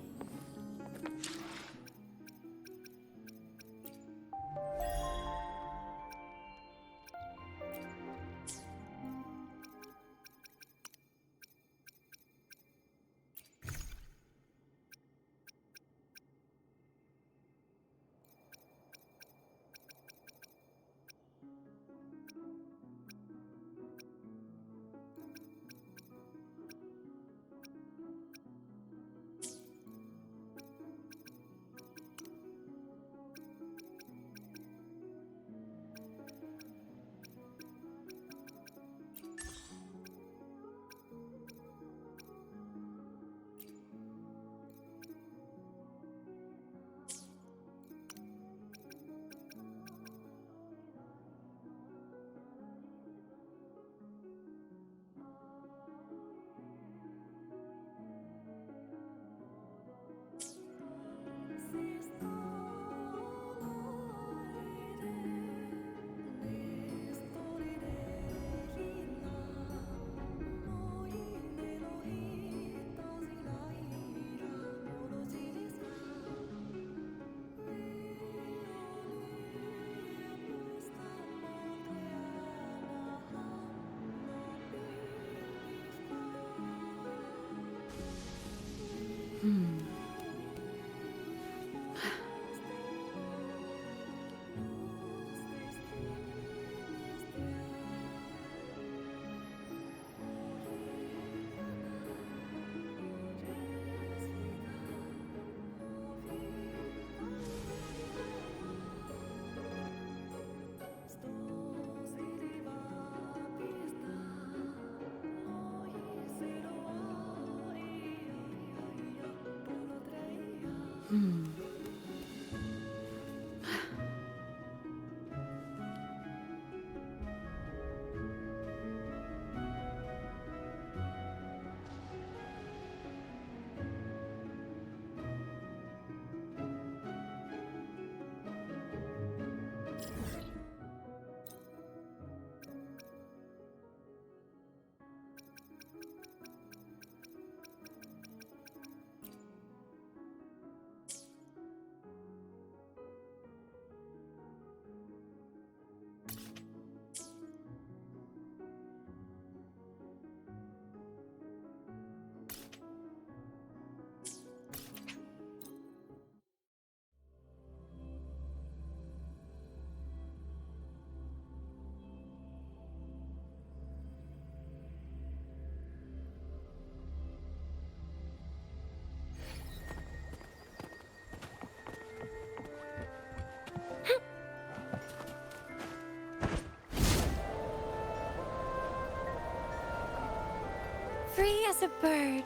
Free as a bird.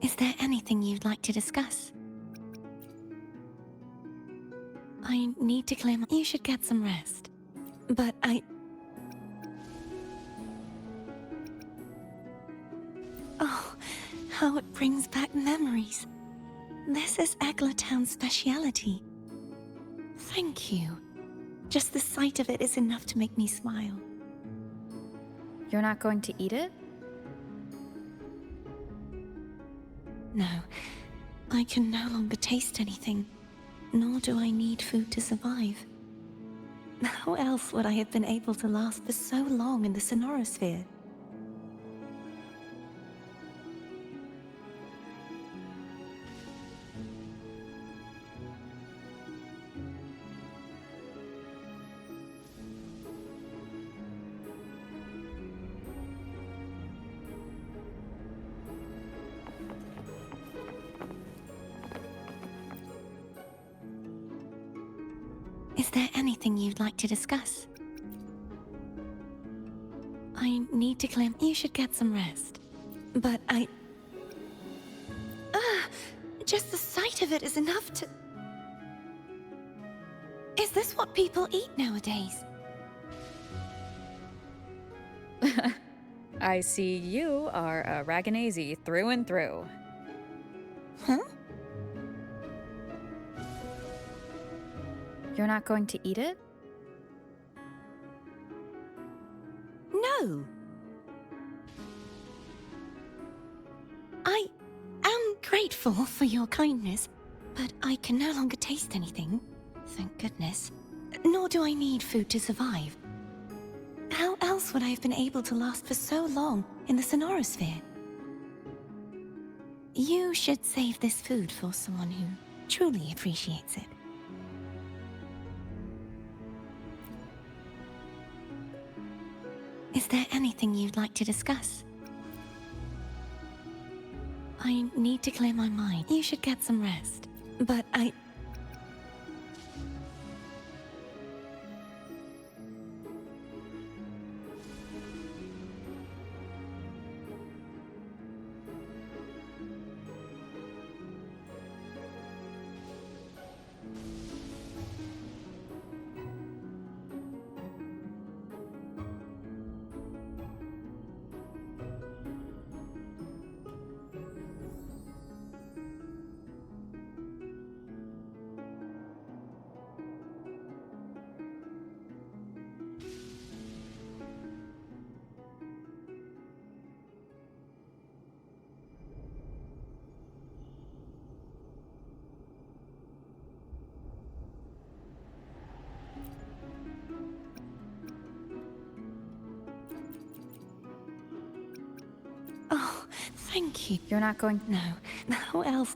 Is there anything you'd like to discuss? I need to clear my... You should get some rest. But Oh, how it brings back memories. This is Eggletown's speciality. Thank you. Just the sight of it is enough to make me smile. You're not going to eat it? No, I can no longer taste anything, nor do I need food to survive. How else would I have been able to last for so long in the Sonorosphere? Is there anything you'd like to discuss? I need to clear... You should get some rest. But just the sight of it is enough to... Is this what people eat nowadays? I see you are a Ragunnaise through and through. Huh? You're not going to eat it? No. grateful for your kindness, but I can no longer taste anything. Thank goodness. Nor do I need food to survive. How else would I have been able to last for so long in the Sonorosphere? You should save this food for someone who truly appreciates it. Is there anything you'd like to discuss? I need to clear my mind. You should get some rest. But oh, thank you. You're not going... No. How else?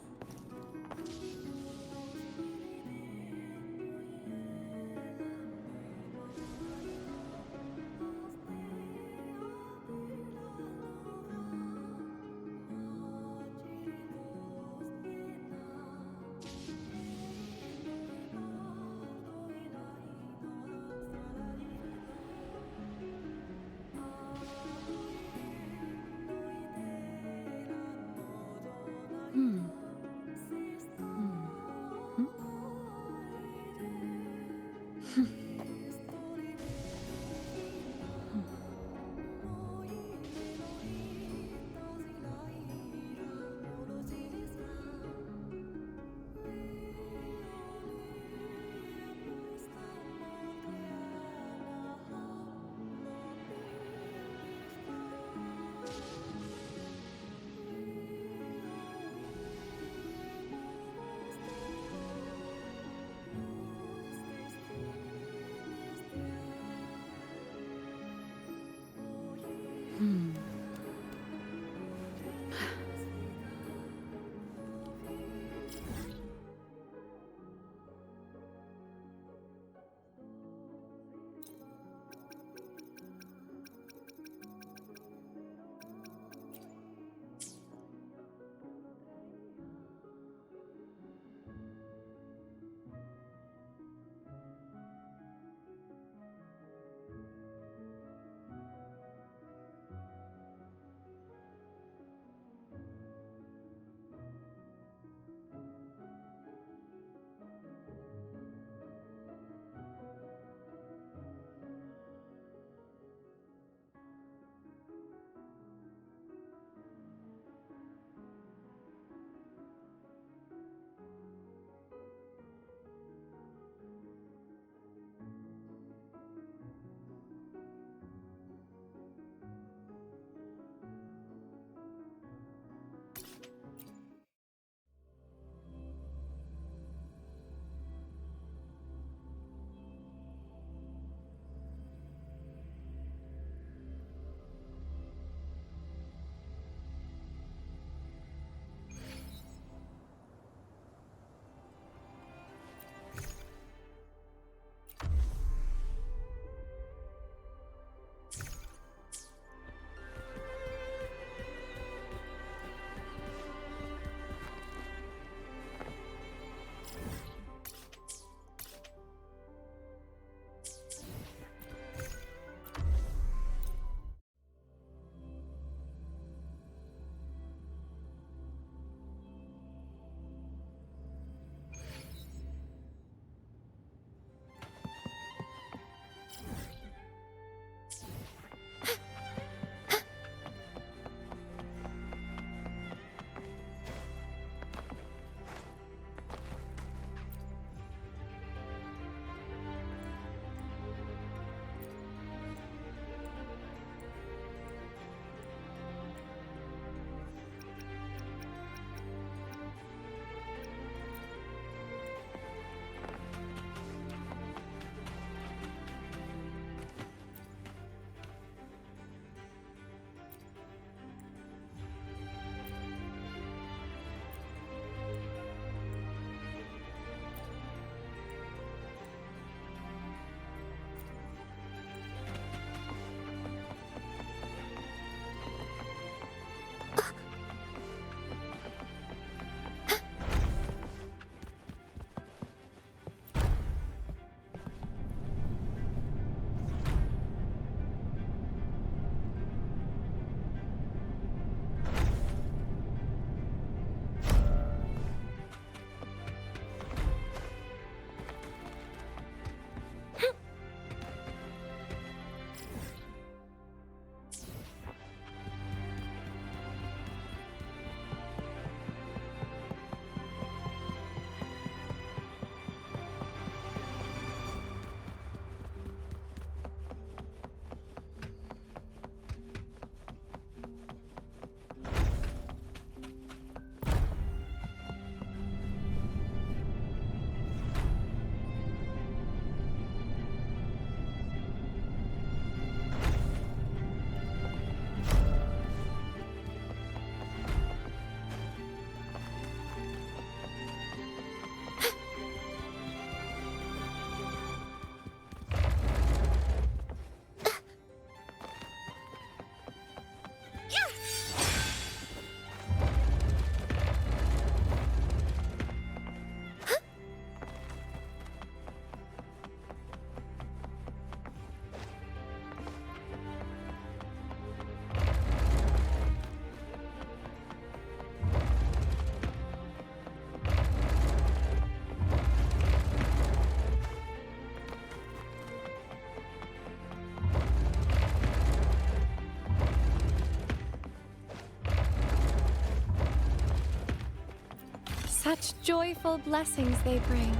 Such joyful blessings they bring.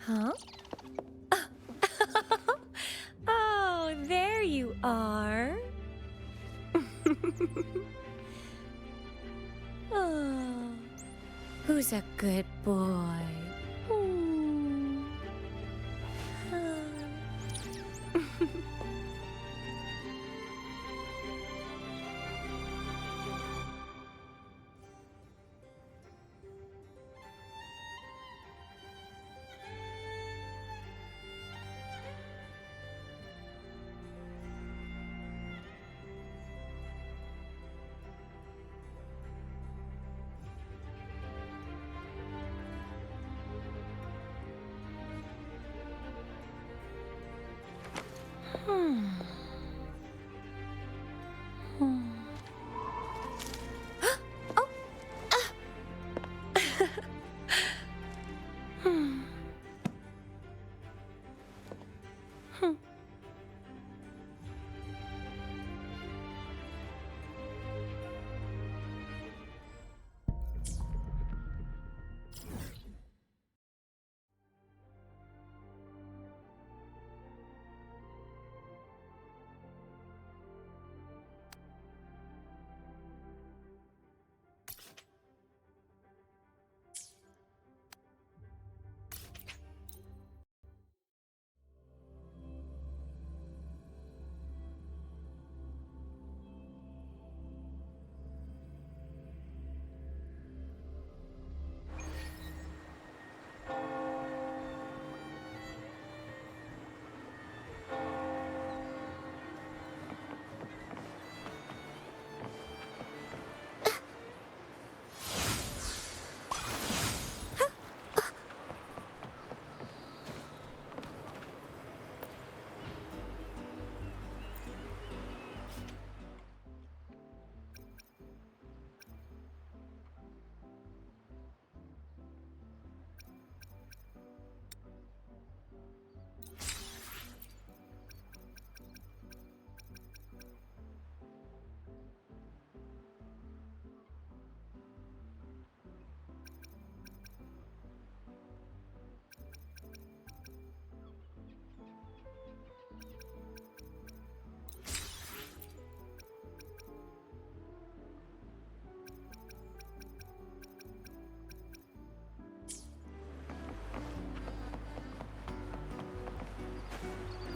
Huh? Oh, there you are. Oh, who's a good boy? Hmm.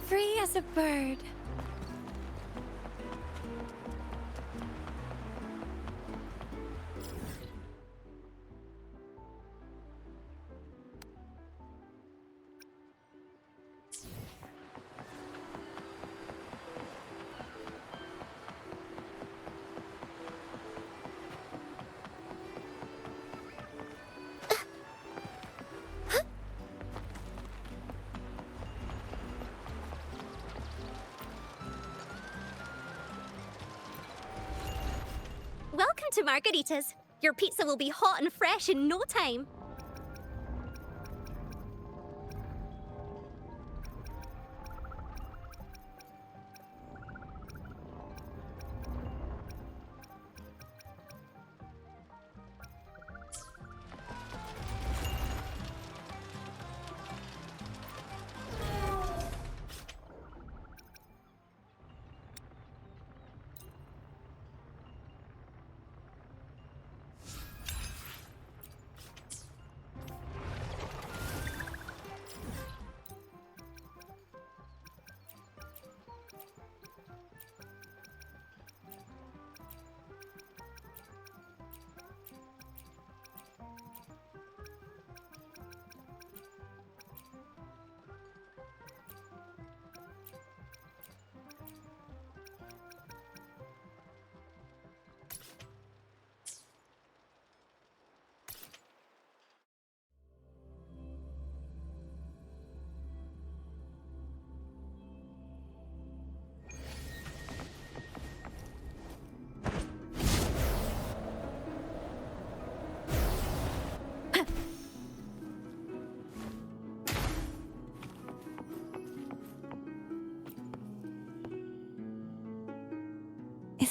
Free as a bird. Welcome to Margaritas. Your pizza will be hot and fresh in no time.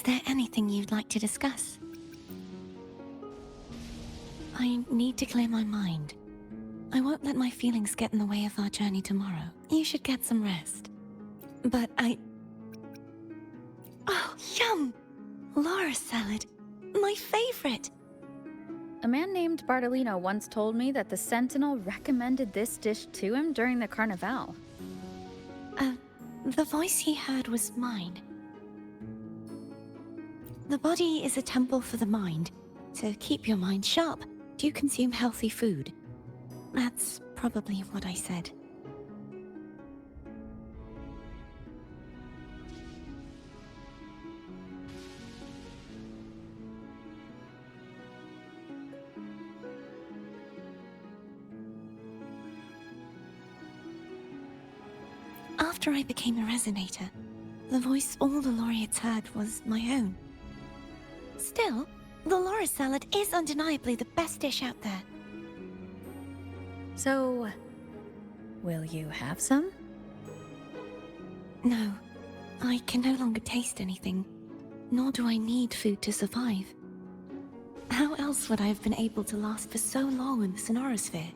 there anything you'd like to discuss? I need to clear my mind. I won't let my feelings get in the way of our journey tomorrow. You should get some rest. But Oh, yum! Laura salad. My favorite! A man named Bartolino once told me that the Sentinel recommended this dish to him during the Carnival. The voice he heard was mine. The body is a temple for the mind. To keep your mind sharp, do you consume healthy food? That's probably what I said. After I became a resonator, the voice all the laureates heard was my own. Still, the Laura salad is undeniably the best dish out there. So, will you have some? No, I can no longer taste anything, nor do I need food to survive. How else would I have been able to last for so long in the sonorosphere?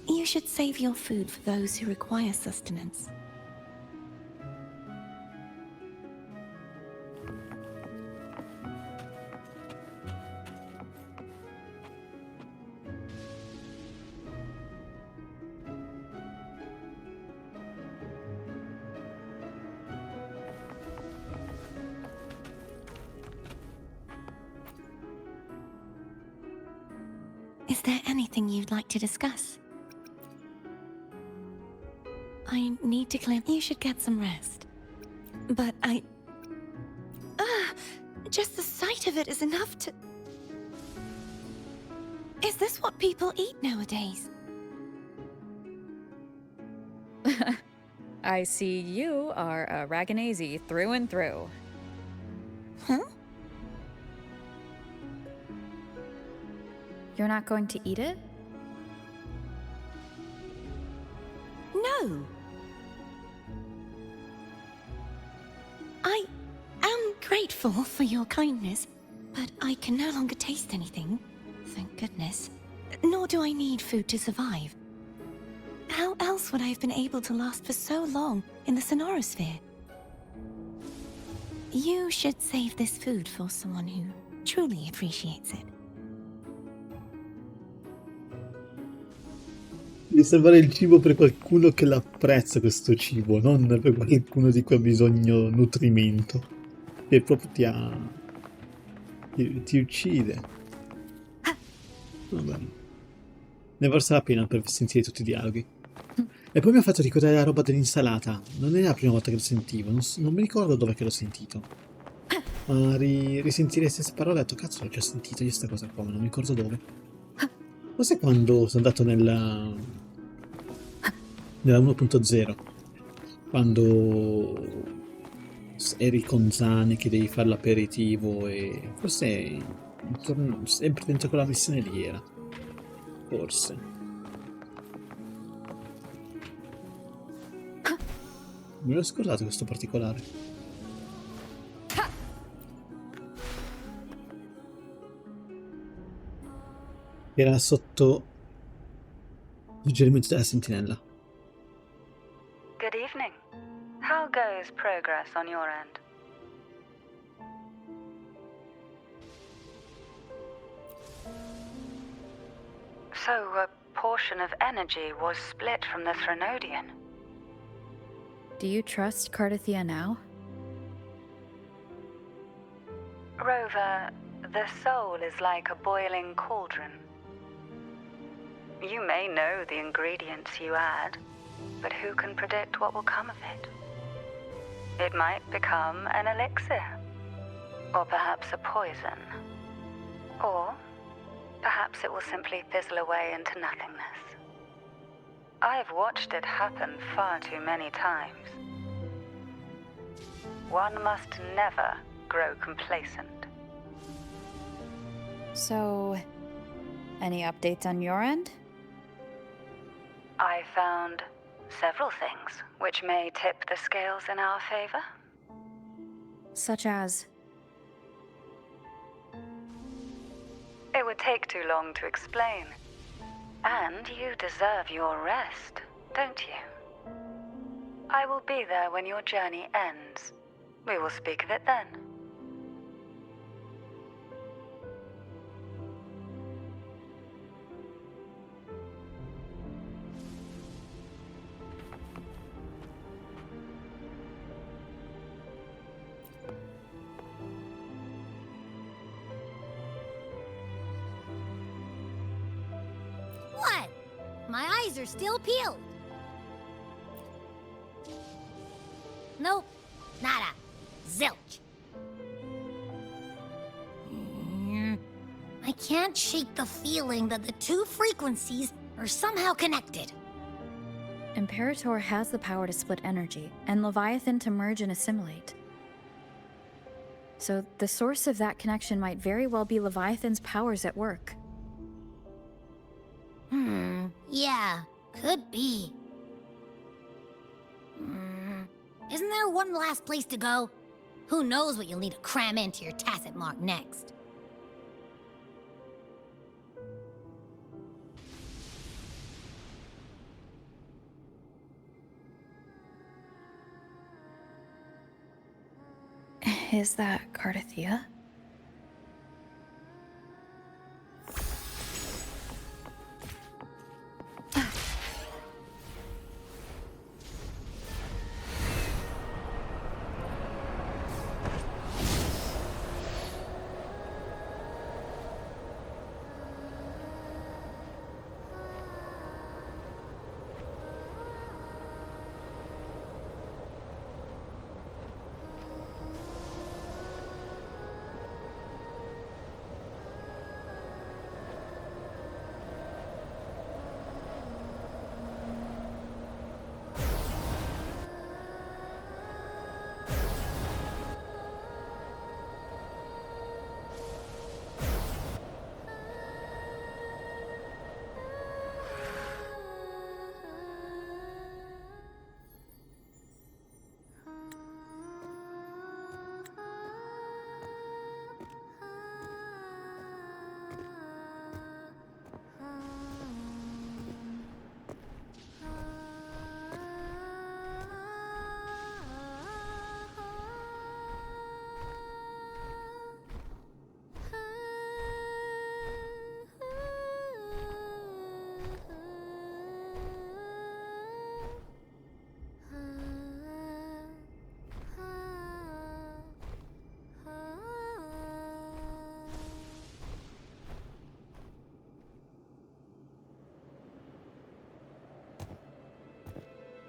You should save your food for those who require sustenance. Is there anything you'd like to discuss? I need to clear. You should get some rest. But just the sight of it is enough to... Is this what people eat nowadays? I see you are a Ragunese through and through. Huh? You're not going to eat it? No. I am grateful for your kindness, but I can no longer taste anything. Thank goodness. Nor do I need food to survive. How else would I have been able to last for so long in the sonorosphere? You should save this food for someone who truly appreciates it. Devi salvare il cibo per qualcuno che l'apprezza questo cibo, non per qualcuno di cui ha bisogno nutrimento. Che proprio ti uccide. Vabbè. Ne varsa la pena per sentire tutti i dialoghi. E poi mi ha fatto ricordare la roba dell'insalata. Non è la prima volta che lo sentivo, non mi ricordo dove che l'ho sentito. Ma risentire le stesse parole ho detto, cazzo, l'ho già sentito io sta cosa qua, ma non mi ricordo dove. Forse quando sono andato nella 1.0, quando eri con Zane che devi fare l'aperitivo e forse sempre dentro quella missione lì era. Forse. Me l'ho scordato questo particolare. Era sotto suggerimento della sentinella. Good evening. How goes progress on your end? So, a portion of energy was split from the Threnodian. Do you trust Cartethyia now? Rover, the soul is like a boiling cauldron. You may know the ingredients you add, but who can predict what will come of it? It might become an elixir, or perhaps a poison, or perhaps it will simply fizzle away into nothingness. I've watched it happen far too many times. One must never grow complacent. So, any updates on your end? I found several things which may tip the scales in our favor. Such as... It would take too long to explain. And you deserve your rest, don't you? I will be there when your journey ends. We will speak of it then. What? My eyes are still peeled. Nope. Nada. Zilch. I can't shake the feeling that the two frequencies are somehow connected. Imperator has the power to split energy, and Leviathan to merge and assimilate. So the source of that connection might very well be Leviathan's powers at work. Yeah, could be. Isn't there one last place to go? Who knows what you'll need to cram into your tacit mark next? Is that Cartethyia?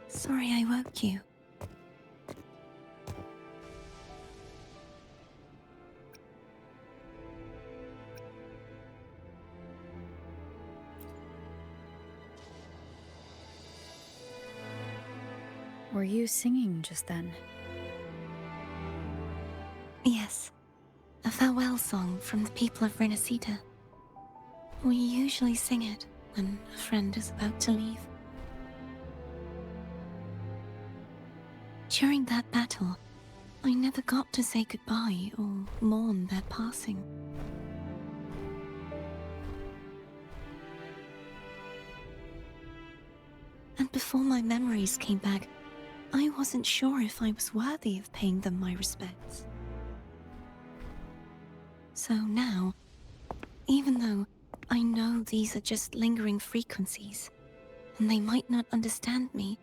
Sorry I woke you. Were you singing just then? Yes. A farewell song from the people of Renacita. We usually sing it when a friend is about to leave. During that battle, I never got to say goodbye or mourn their passing. And before my memories came back, I wasn't sure if I was worthy of paying them my respects. So now, even though I know these are just lingering frequencies, and they might not understand me,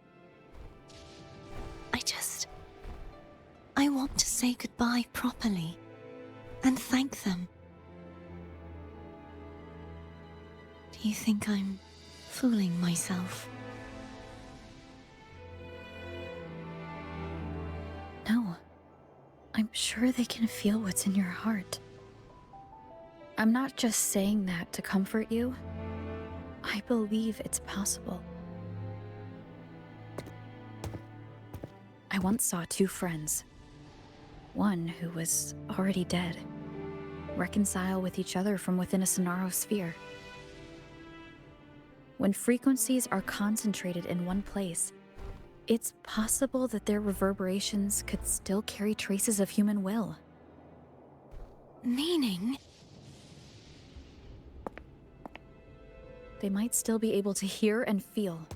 I want to say goodbye properly, and thank them. Do you think I'm fooling myself? No. I'm sure they can feel what's in your heart. I'm not just saying that to comfort you. I believe it's possible. I once saw two friends. One who was already dead, reconcile with each other from within a Sonaro sphere. When frequencies are concentrated in one place, It's possible that their reverberations could still carry traces of human will. Meaning? They might still be able to hear and feel.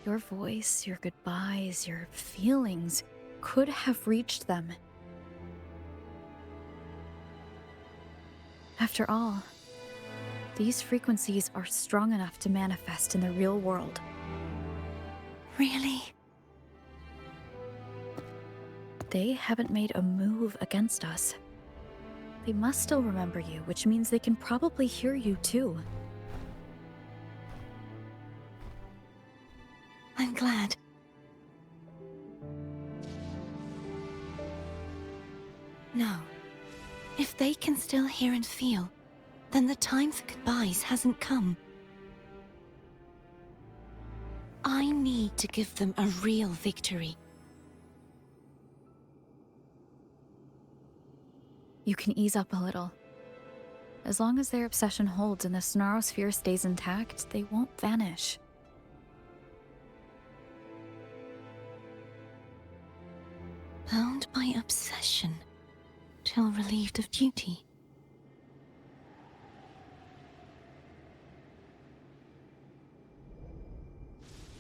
Your voice, your goodbyes, your feelings could have reached them. After all, these frequencies are strong enough to manifest in the real world. Really? They haven't made a move against us. They must still remember you, which means they can probably hear you too. I'm glad. No. If they can still hear and feel, then the time for goodbyes hasn't come. I need to give them a real victory. You can ease up a little. As long as their obsession holds and the Sonarosphere stays intact, they won't vanish. Bound by obsession, till relieved of duty.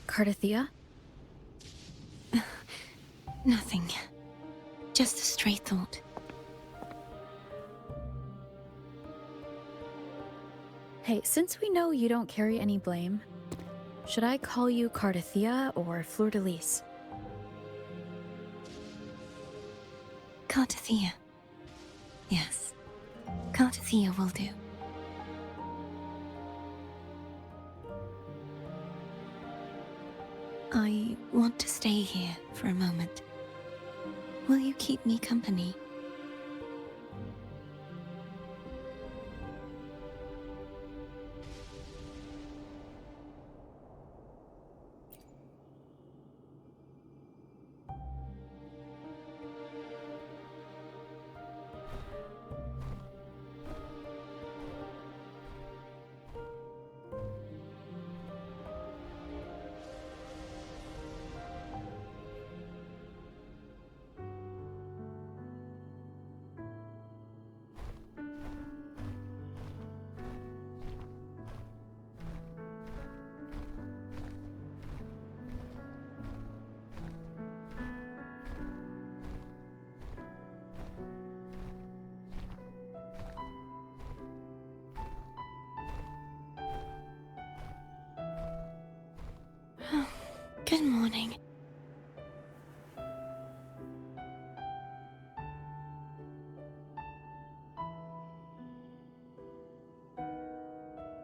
Cartethyia? Nothing. Just a stray thought. Hey, since we know you don't carry any blame, should I call you Cartethyia or Fleur-de-Lis? Cartethyia. Yes. Cartethyia will do. I want to stay here for a moment. Will you keep me company? Good morning.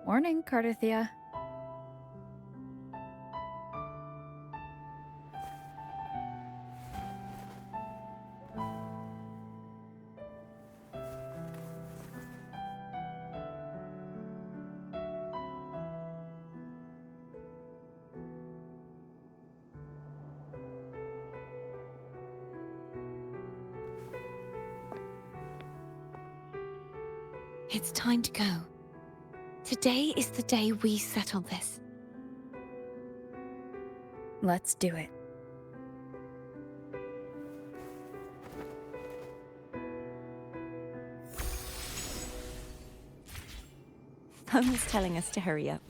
Morning, Cartethyia. It's time to go. Today is the day we settle this. Let's do it. Someone's telling us to hurry up.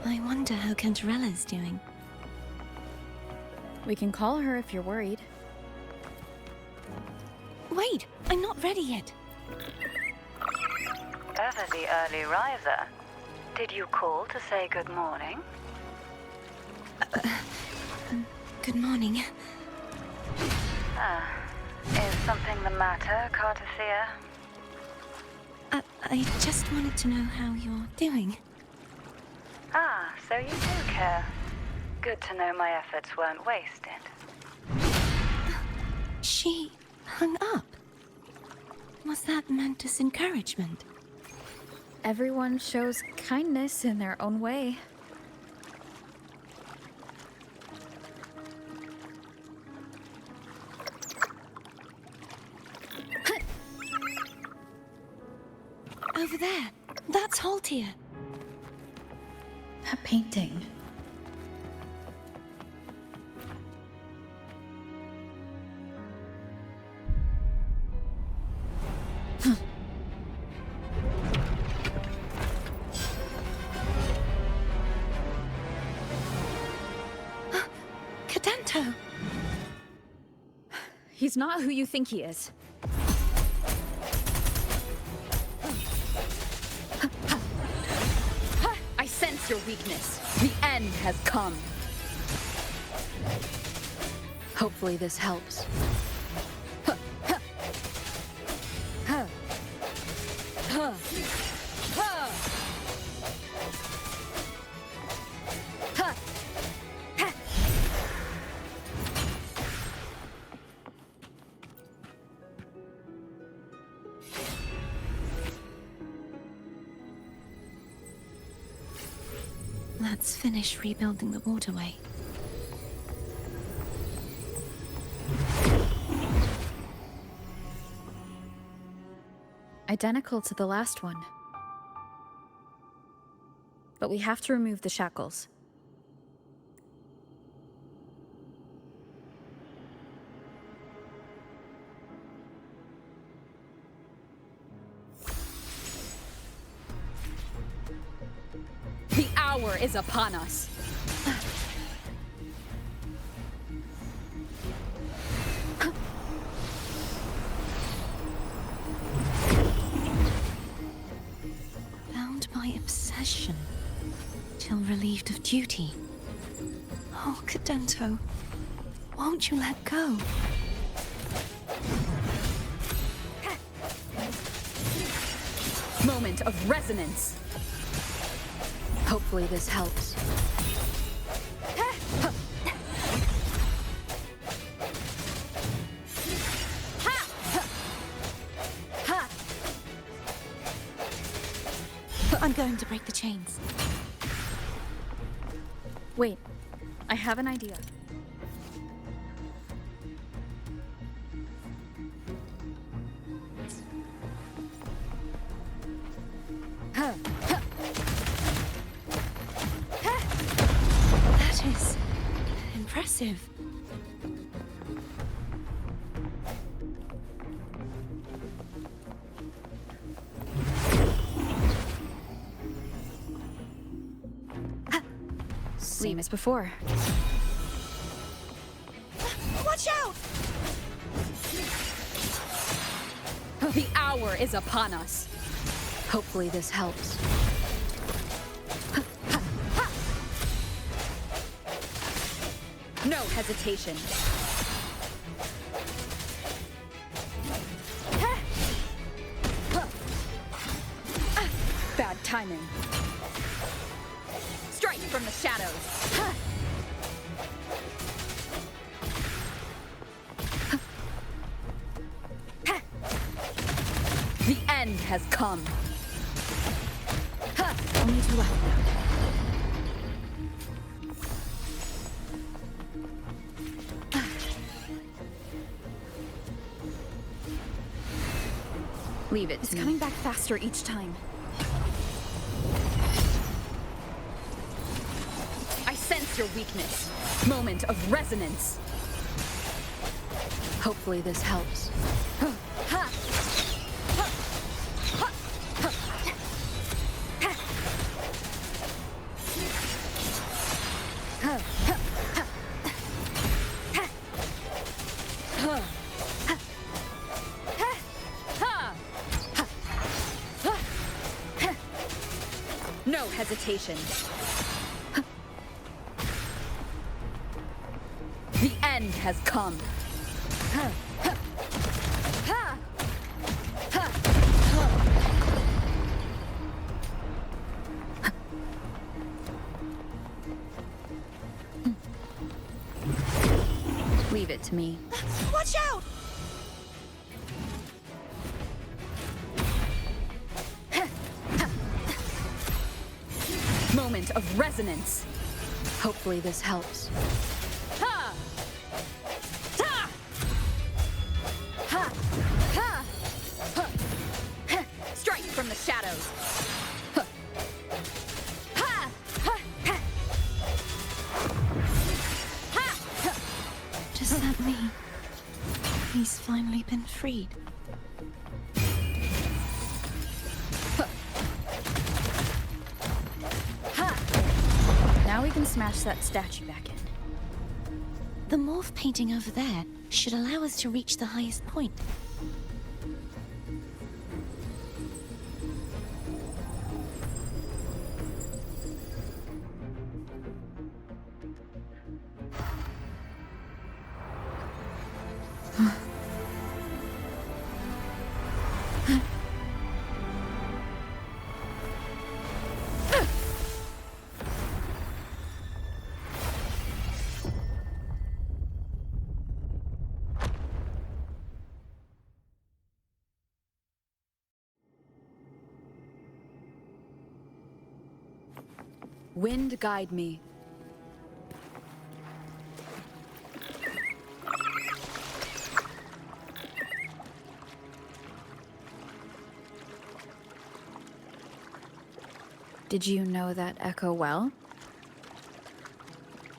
I wonder how Cantarella's doing. We can call her if you're worried. Wait, I'm not ready yet. Ever the early riser. Did you call to say good morning? Good morning. Is something the matter, Cartethyia? I just wanted to know how you're doing. So you do care. Good to know my efforts weren't wasted. She hung up. Was that meant as encouragement? Everyone shows kindness in their own way. Over there. That's Haltia. That painting. Cadento! He's not who you think he is. I sense your weakness. The end has come. Hopefully this helps. Let's finish rebuilding the waterway. Identical to the last one. But we have to remove the shackles. The hour is upon us. Bound by obsession, till relieved of duty. Oh, Cadento, won't you let go? Moment of resonance. Hopefully this helps. I'm going to break the chains. Wait, I have an idea. That is impressive. Same as before. Watch out! The hour is upon us. Hopefully this helps. No hesitation. Bad timing. Strike from the shadows. The end has come. Only two left now. Leave it. It's coming back faster each time. I sense your weakness. Moment of resonance. Hopefully this helps. No hesitation. end has come. Leave it to me. Watch out! Moment of resonance. Hopefully this helps. Ha! Ha! Ha! Ha! Ha! Strike from the shadows. Ha! Ha! Ha! Ha! Ha! Does that mean he's finally been freed? Now we can smash that statue back in. The morph painting over there should allow us to reach the highest point. Wind guide me. Did you know that echo well?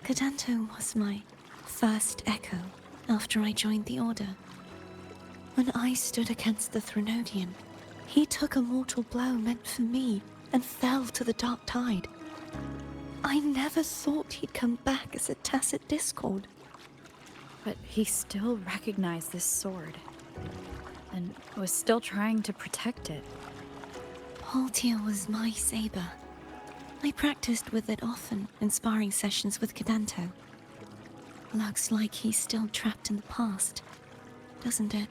Cadanto was my first echo after I joined the Order. When I stood against the Threnodian, he took a mortal blow meant for me and fell to the dark tide. I never thought he'd come back as a tacit discord. But he still recognized this sword, and was still trying to protect it. Haltia was my saber. I practiced with it often in sparring sessions with Cadanto. Looks like he's still trapped in the past, doesn't it?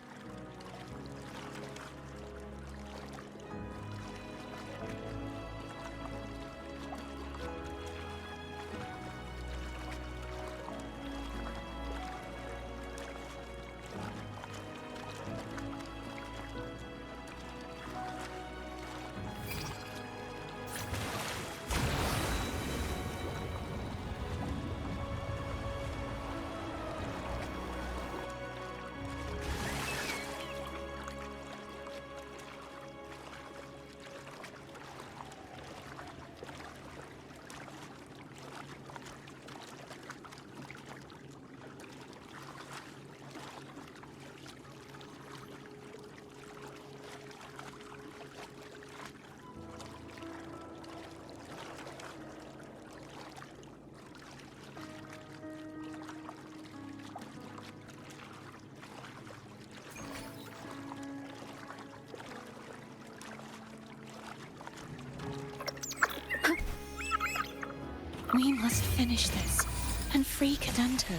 We must finish this and free Cadanto.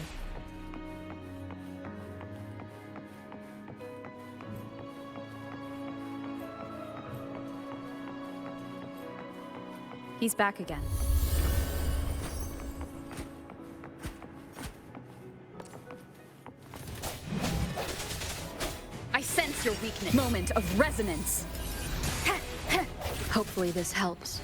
He's back again. I sense your weakness. Moment of resonance. Hopefully this helps.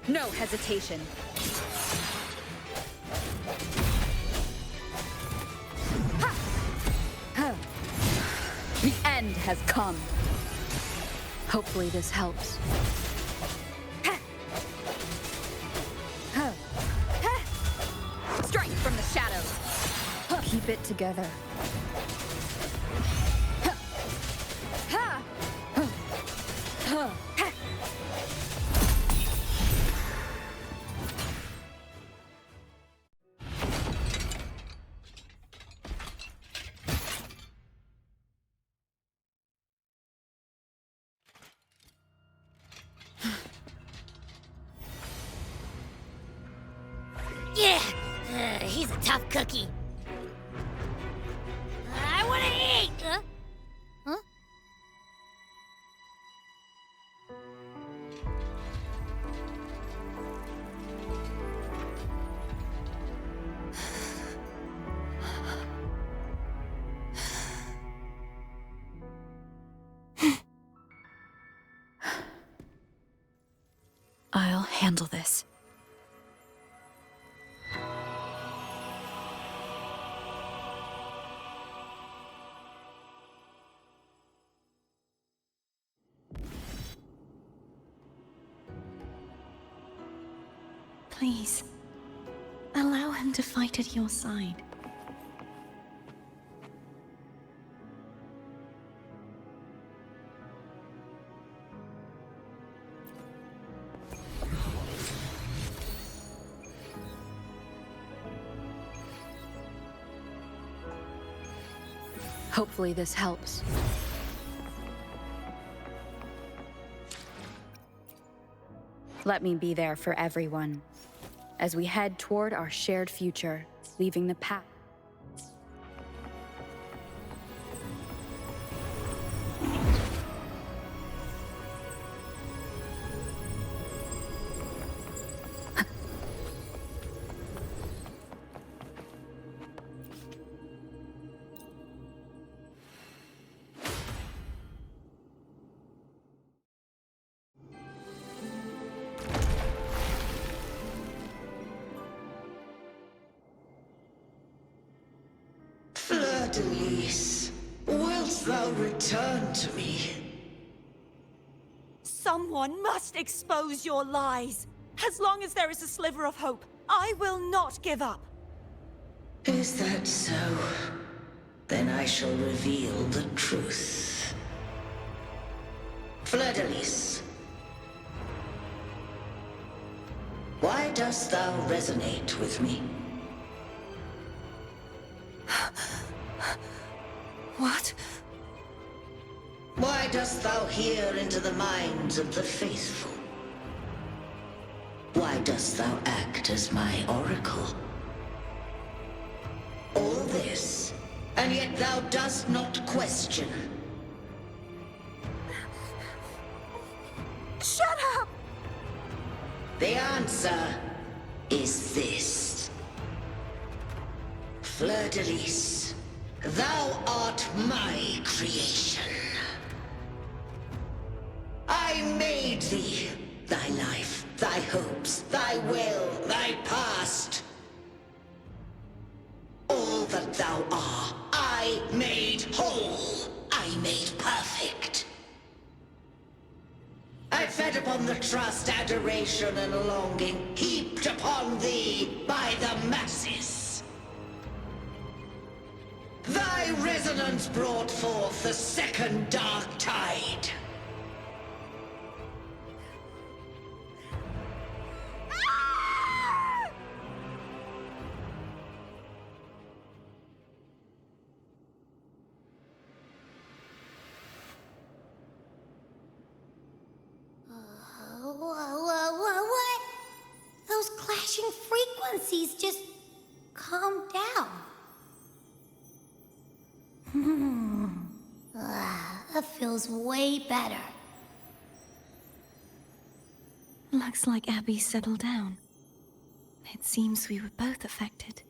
No hesitation. The end has come. Hopefully this helps. Strike from the shadows. Keep it together. Yeah, he's a tough cookie. I want to eat! Huh? I'll handle this. Please, allow him to fight at your side. Hopefully this helps. Let me be there for everyone as we head toward our shared future, leaving the past. Fleur-de-Lis, wilt thou return to me? Someone must expose your lies. As long as there is a sliver of hope, I will not give up. Is that so? Then I shall reveal the truth. Fleur-de-Lis, why dost thou resonate with me? What? Why dost thou hear into the minds of the faithful? Why dost thou act as my oracle? All this, and yet thou dost not question. Shut up! The answer is this. Fleur-de-Lis, thou art my creation. I made thee, thy life, thy hopes, thy will, thy past. All that thou art, I made whole, I made perfect. I fed upon the trust, adoration, and longing heaped upon thee by the masses. Thy resonance brought forth the second dark tide. What? Those clashing frequencies just calm down. That feels way better. Looks like Abby settled down. It seems we were both affected.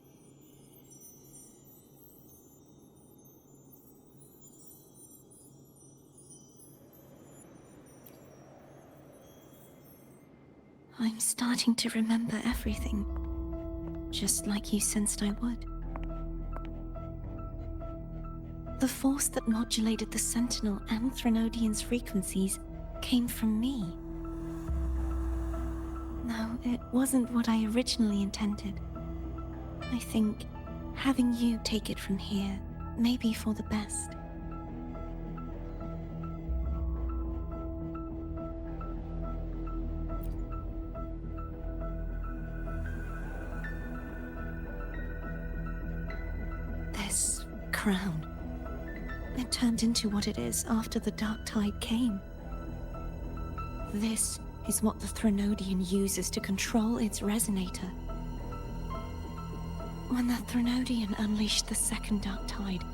I'm starting to remember everything, just like you sensed I would. The force that modulated the Sentinel and Threnodian's frequencies came from me. No, it wasn't what I originally intended. I think having you take it from here may be for the best. This crown, it turned into what it is after the Dark Tide came. This is what the Threnodian uses to control its resonator. When the Threnodian unleashed the second dark tide,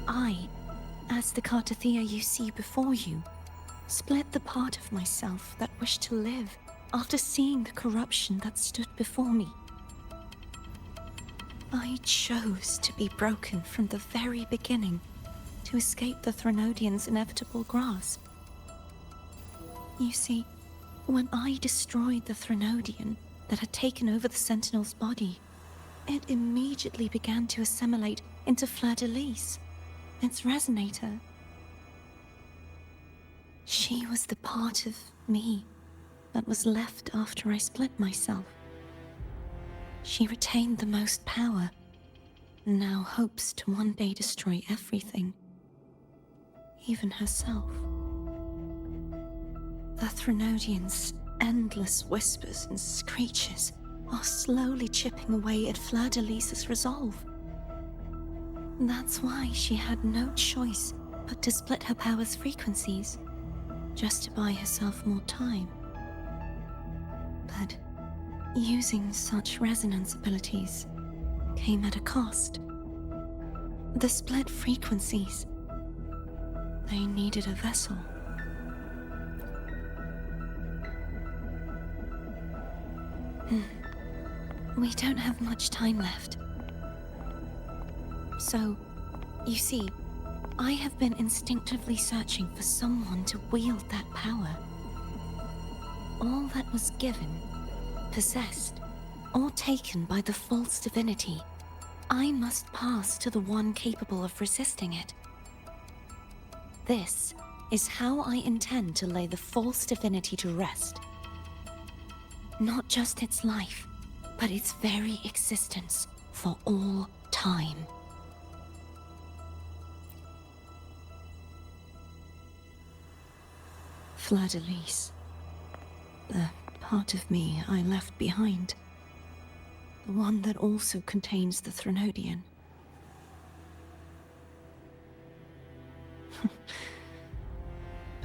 I, as the Cartethyia you see before you, split the part of myself that wished to live after seeing the corruption that stood before me. I chose to be broken from the very beginning to escape the Threnodian's inevitable grasp. You see, when I destroyed the Threnodian that had taken over the Sentinel's body, it immediately began to assimilate into Fleur-de-Lis, its resonator. She was the part of me that was left after I split myself. She retained the most power, and now hopes to one day destroy everything, even herself. The Threnodian's endless whispers and screeches are slowly chipping away at Fleur-de-Lis's resolve. That's why she had no choice but to split her power's frequencies, just to buy herself more time. But using such resonance abilities came at a cost. The split frequencies. They needed a vessel. We don't have much time left. So, you see, I have been instinctively searching for someone to wield that power. All that was given, possessed, or taken by the false divinity, I must pass to the one capable of resisting it. This is how I intend to lay the false divinity to rest. Not just its life, but its very existence for all time. Fleur-de-Lis. The part of me I left behind. The one that also contains the Threnodian.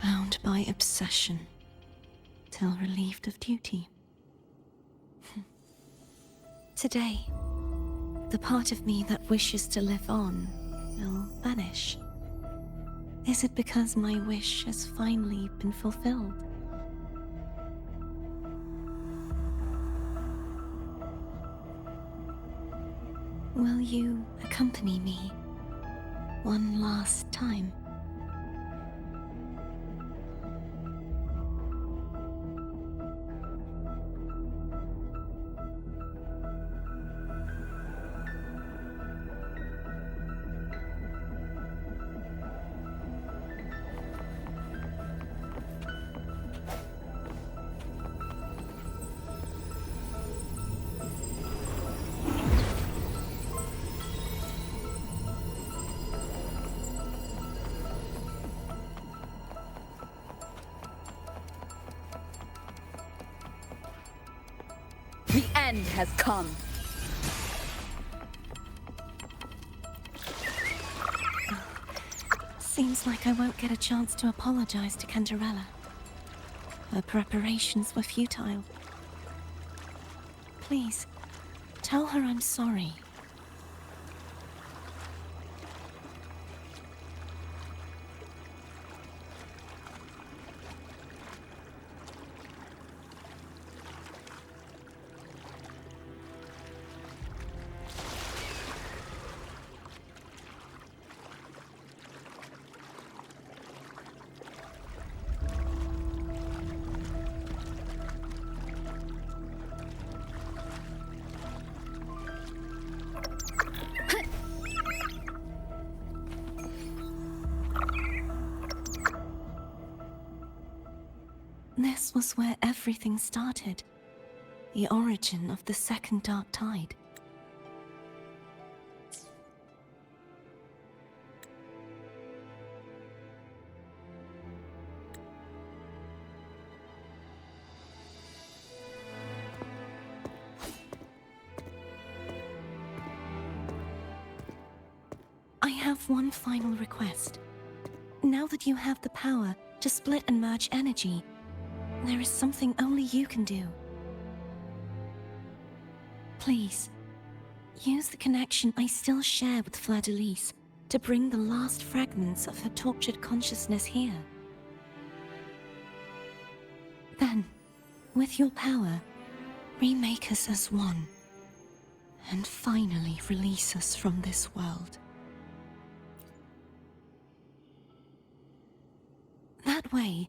Bound by obsession, till relieved of duty. Today, the part of me that wishes to live on will vanish. Is it because my wish has finally been fulfilled? Will you accompany me one last time? The end has come. Seems like I won't get a chance to apologize to Catarella. Her preparations were futile. Please, tell her I'm sorry. This was where everything started. The origin of the second dark tide. I have one final request. Now that you have the power to split and merge energy, there is something only you can do. Please, use the connection I still share with Fleur-de-Lis to bring the last fragments of her tortured consciousness here. Then, with your power, remake us as one, and finally release us from this world. That way,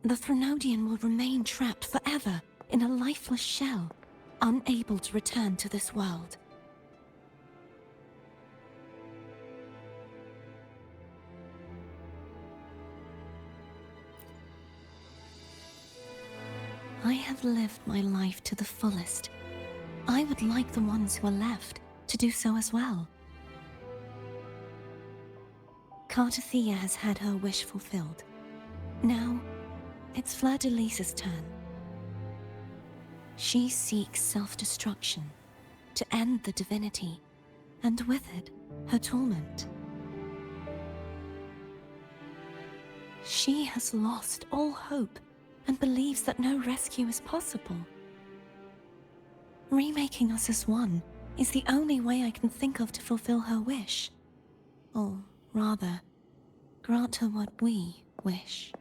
the Threnodian will remain trapped forever in a lifeless shell, unable to return to this world. I have lived my life to the fullest. I would like the ones who are left to do so as well. Cartethyia has had her wish fulfilled. Now, it's Fleur-de-Lis's turn. She seeks self-destruction to end the divinity, and with it, her torment. She has lost all hope and believes that no rescue is possible. Remaking us as one is the only way I can think of to fulfill her wish. Or rather, grant her what we wish.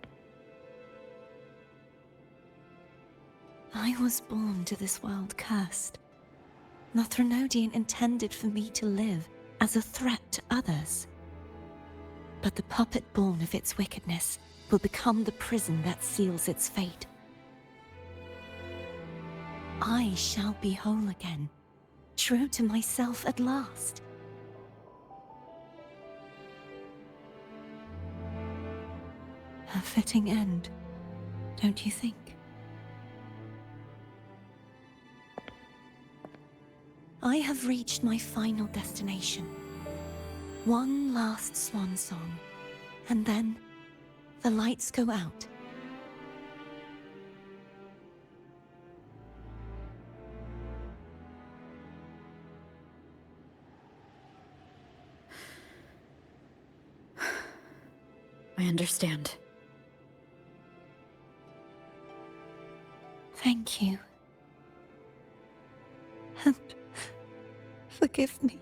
I was born to this world cursed. The Threnodian intended for me to live as a threat to others. But the puppet born of its wickedness will become the prison that seals its fate. I shall be whole again, true to myself at last. A fitting end, don't you think? I have reached my final destination. One last swan song, and then the lights go out. I understand. Thank you. And forgive me.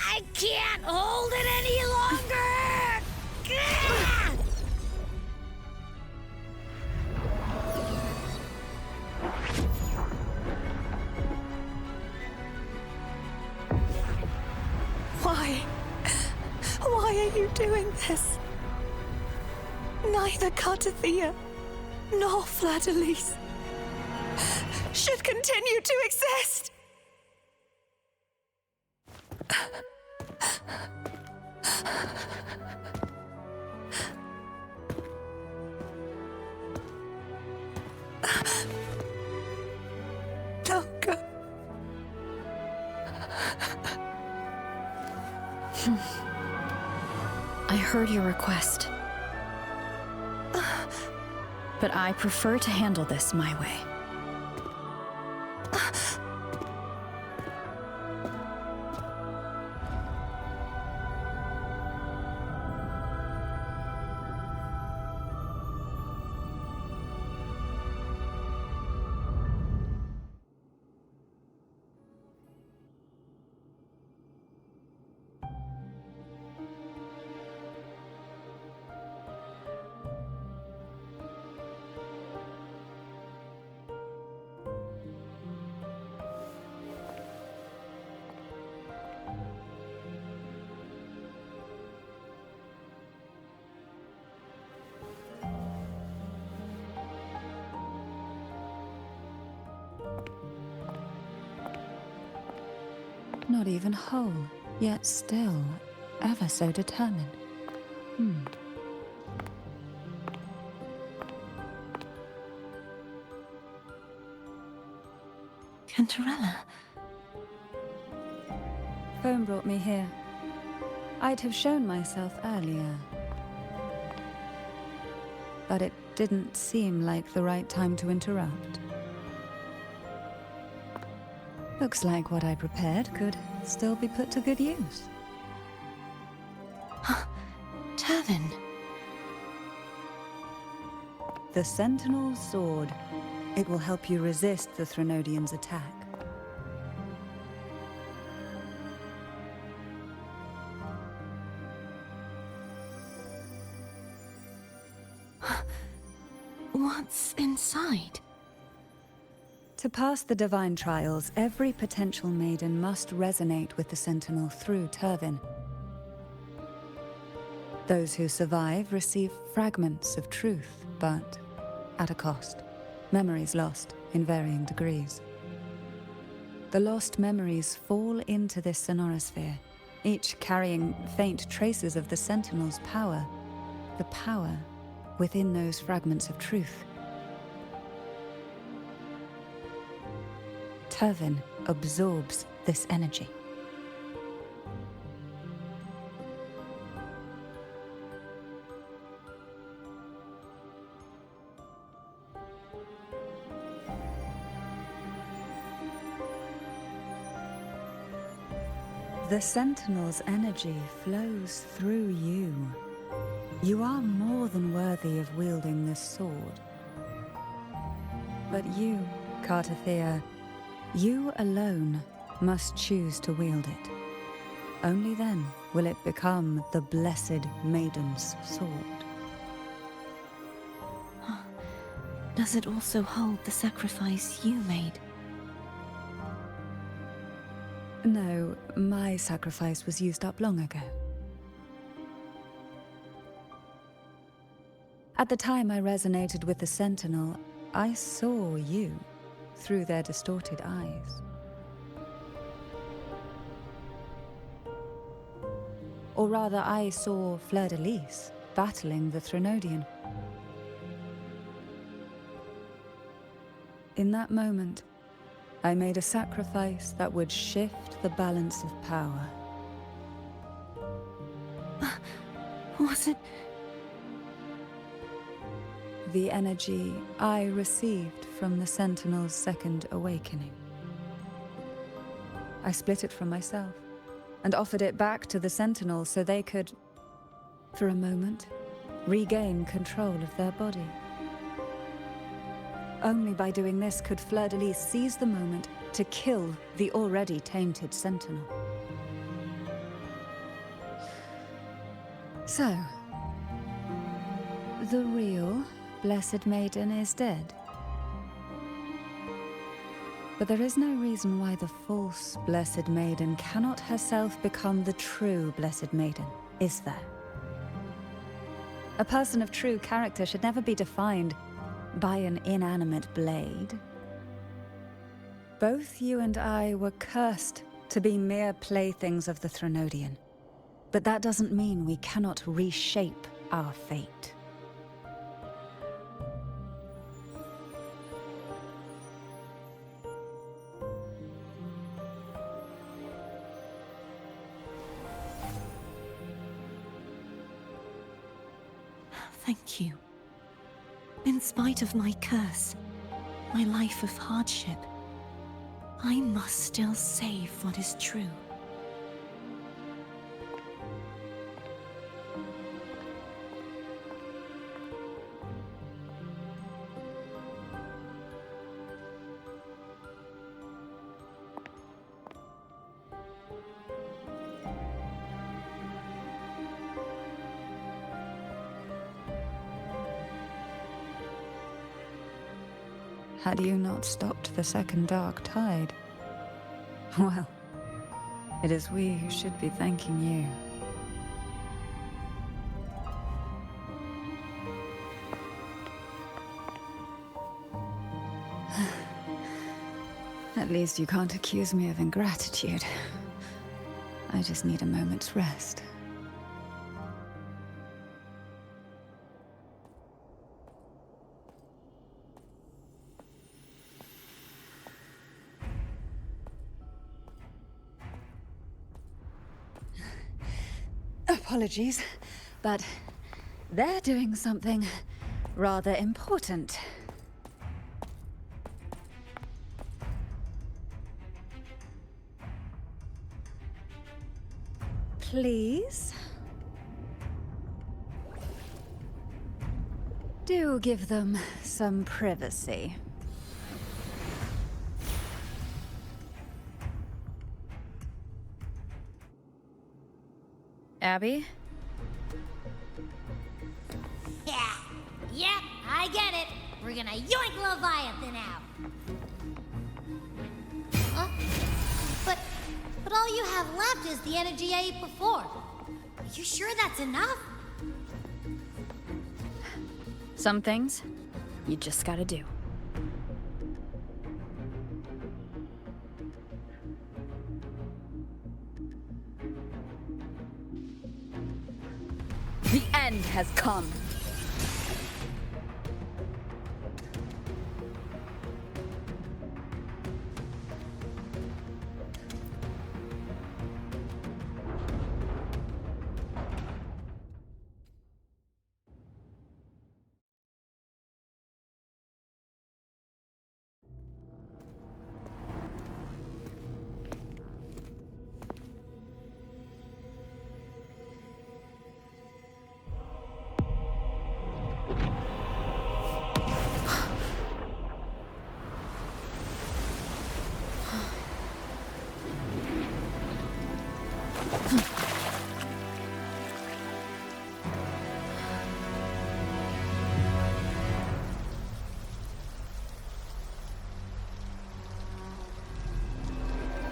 I can't hold it any longer! Gah! Why are you doing this? Neither Cartethyia nor Fleur-de-Lis should continue to exist! Don't go. I heard your request. But I prefer to handle this my way. Not even whole, yet still ever so determined. Cantarella. Phone brought me here. I'd have shown myself earlier. But it didn't seem like the right time to interrupt. Looks like what I prepared could still be put to good use. Turvin. The Sentinel's sword. It will help you resist the Threnodian's attack. What's inside? To pass the divine trials, every potential maiden must resonate with the Sentinel through Turvin. Those who survive receive fragments of truth, but at a cost. Memories lost in varying degrees. The lost memories fall into this sonorosphere, each carrying faint traces of the Sentinel's power, the power within those fragments of truth. Turvin absorbs this energy. The Sentinel's energy flows through you. You are more than worthy of wielding this sword. But you, Cartethyia, you alone must choose to wield it. Only then will it become the Blessed Maiden's sword. Does it also hold the sacrifice you made? No, my sacrifice was used up long ago. At the time I resonated with the Sentinel, I saw you through their distorted eyes. Or rather, I saw Fleur-de-Lis battling the Threnodian. In that moment, I made a sacrifice that would shift the balance of power. Was it? The energy I received from the Sentinel's second awakening. I split it from myself and offered it back to the Sentinel so they could, for a moment, regain control of their body. Only by doing this could Fleur-de-Lis seize the moment to kill the already tainted Sentinel. So, the real Blessed Maiden is dead. But there is no reason why the false Blessed Maiden cannot herself become the true Blessed Maiden, is there? A person of true character should never be defined by an inanimate blade. Both you and I were cursed to be mere playthings of the Threnodian. But that doesn't mean we cannot reshape our fate. Thank you. In spite of my curse, my life of hardship, I must still save what is true. Had you not stopped the second dark tide? Well, it is we who should be thanking you. At least you can't accuse me of ingratitude. I just need a moment's rest. apologies, but they're doing something rather important. Please? Do give them some privacy. Abby? Yeah, I get it. We're gonna yoink Leviathan out. Huh? But all you have left is the energy I ate before. Are you sure that's enough? Some things, you just gotta do. The end has come.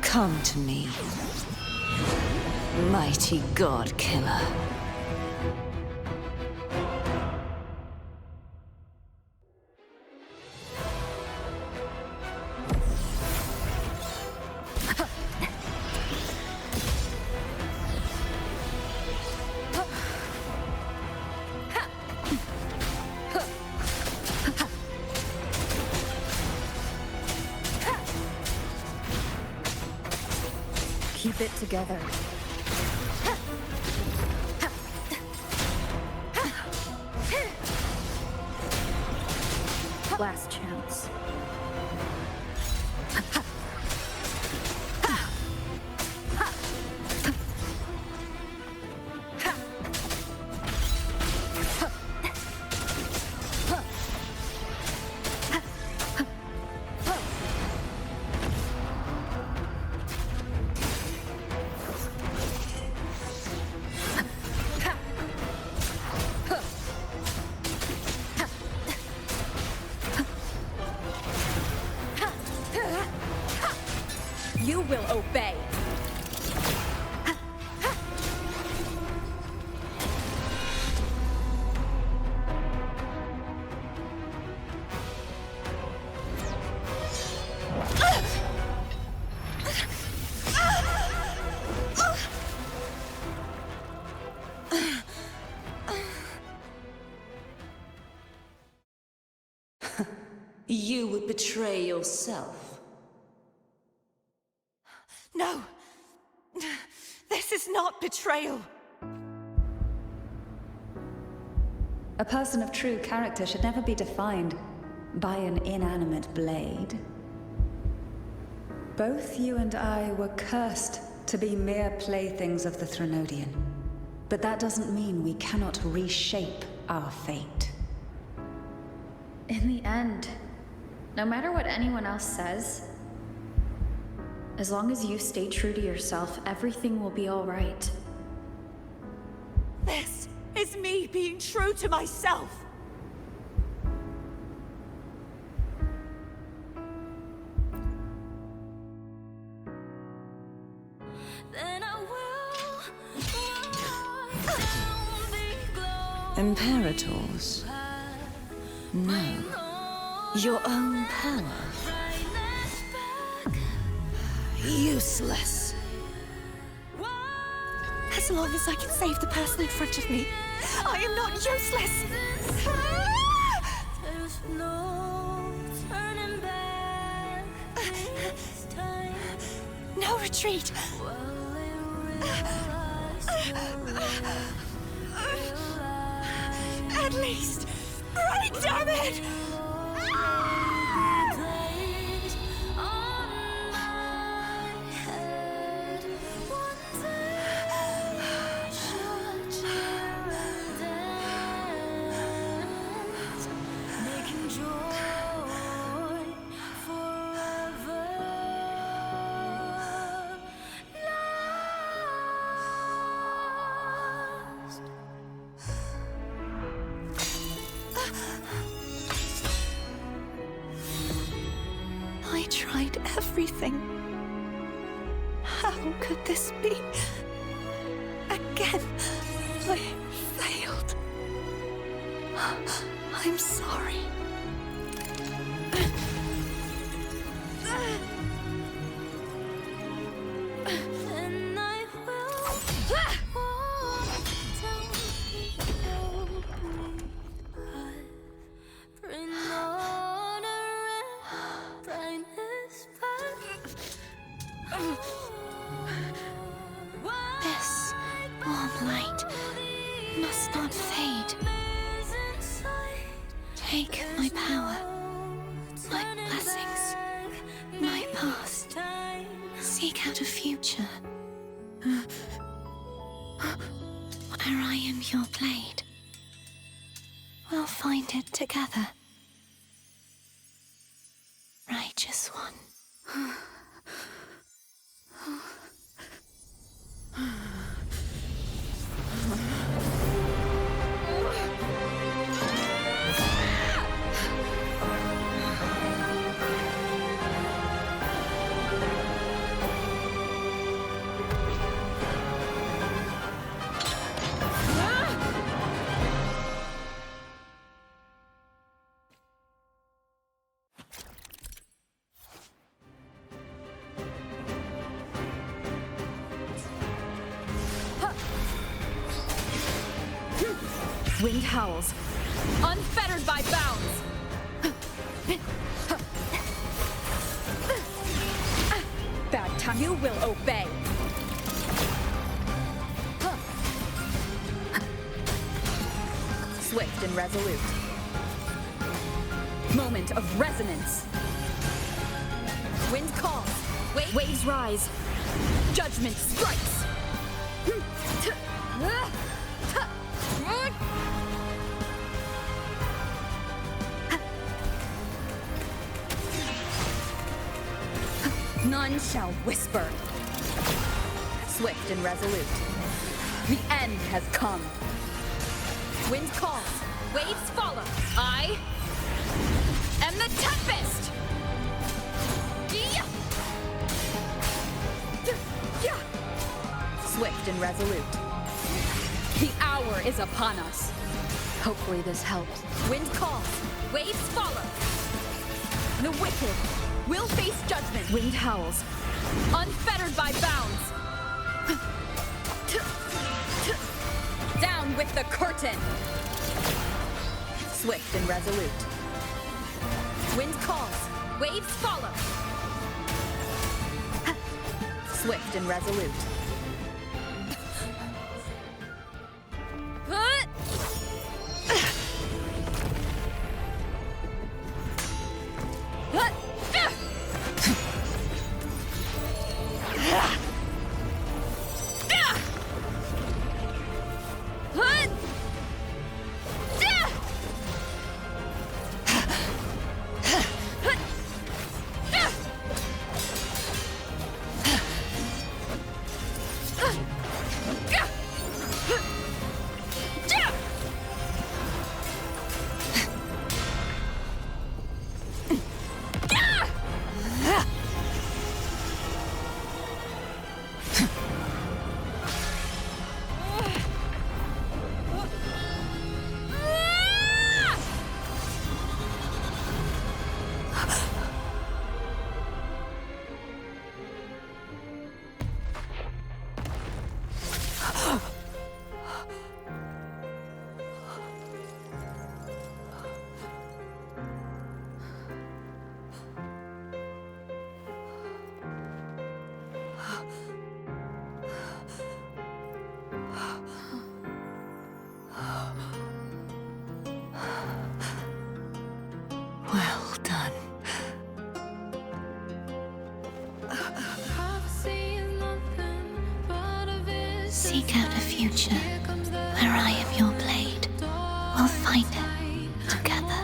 Come to me, mighty god killer. Keep it together. Last chance. You will obey. You would betray yourself. No! This is not betrayal! A person of true character should never be defined by an inanimate blade. Both you and I were cursed to be mere playthings of the Threnodian. But that doesn't mean we cannot reshape our fate. In the end, no matter what anyone else says, as long as you stay true to yourself, everything will be all right. This is me being true to myself! Imperators? No. Your own power? Useless. As long as I can save the person in front of me, I am not useless! There's no turning back this time. No retreat! At least, right, damn it! I tried everything. How could this be? Again, I failed. I'm sorry. Then I will walk down the opening path. Bring order and brightness back. This warm light must not fade. Take my power, my blessings, my past. Seek out a future where I am your blade. We'll find it together. Righteous one. Wind howls, unfettered by bounds. Bad time. You will obey. Swift and resolute. Moment of resonance. Wind calls. Waves rise. Judgment strikes. None shall whisper. Swift and resolute. The end has come. Wind calls. Waves follow. I am the Tempest! Swift and resolute. The hour is upon us. Hopefully this helps. Wind calls. Waves follow. The wicked will face judgment. Wind howls, unfettered by bounds. Down with the curtain. Swift and resolute. Wind calls, waves follow. Swift and resolute. Seek out a future where I am your blade. We'll find it together.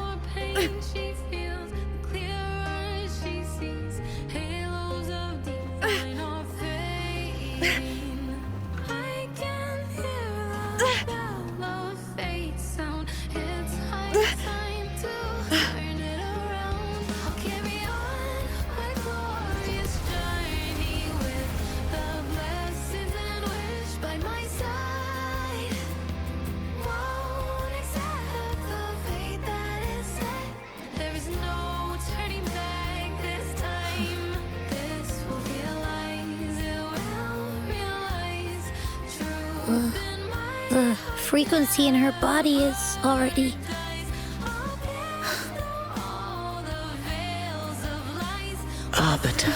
The frequency in her body is already... Arbiter,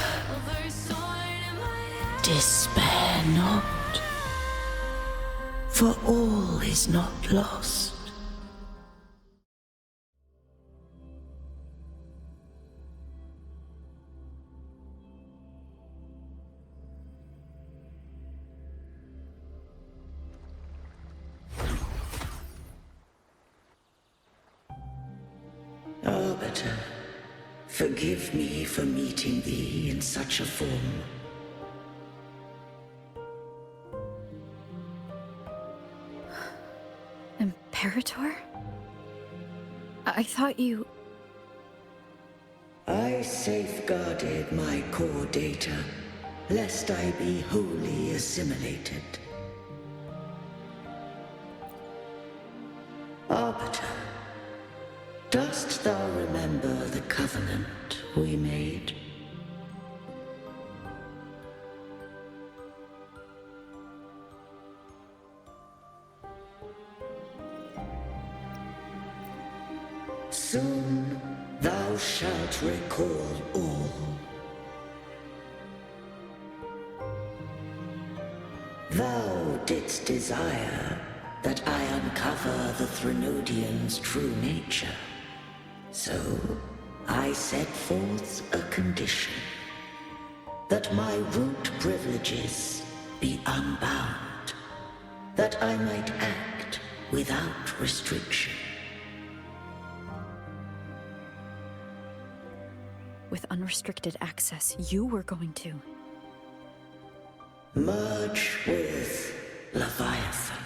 despair not, for all is not lost. Arbiter, forgive me for meeting thee in such a form. Imperator? I thought you... I safeguarded my core data, lest I be wholly assimilated. Arbiter, dost thou remember the covenant we made? Soon thou shalt recall all. Thou didst desire that I uncover the Threnodian's true nature. So, I set forth a condition. That my root privileges be unbound. That I might act without restriction. With unrestricted access, you were going to... Merge with Leviathan.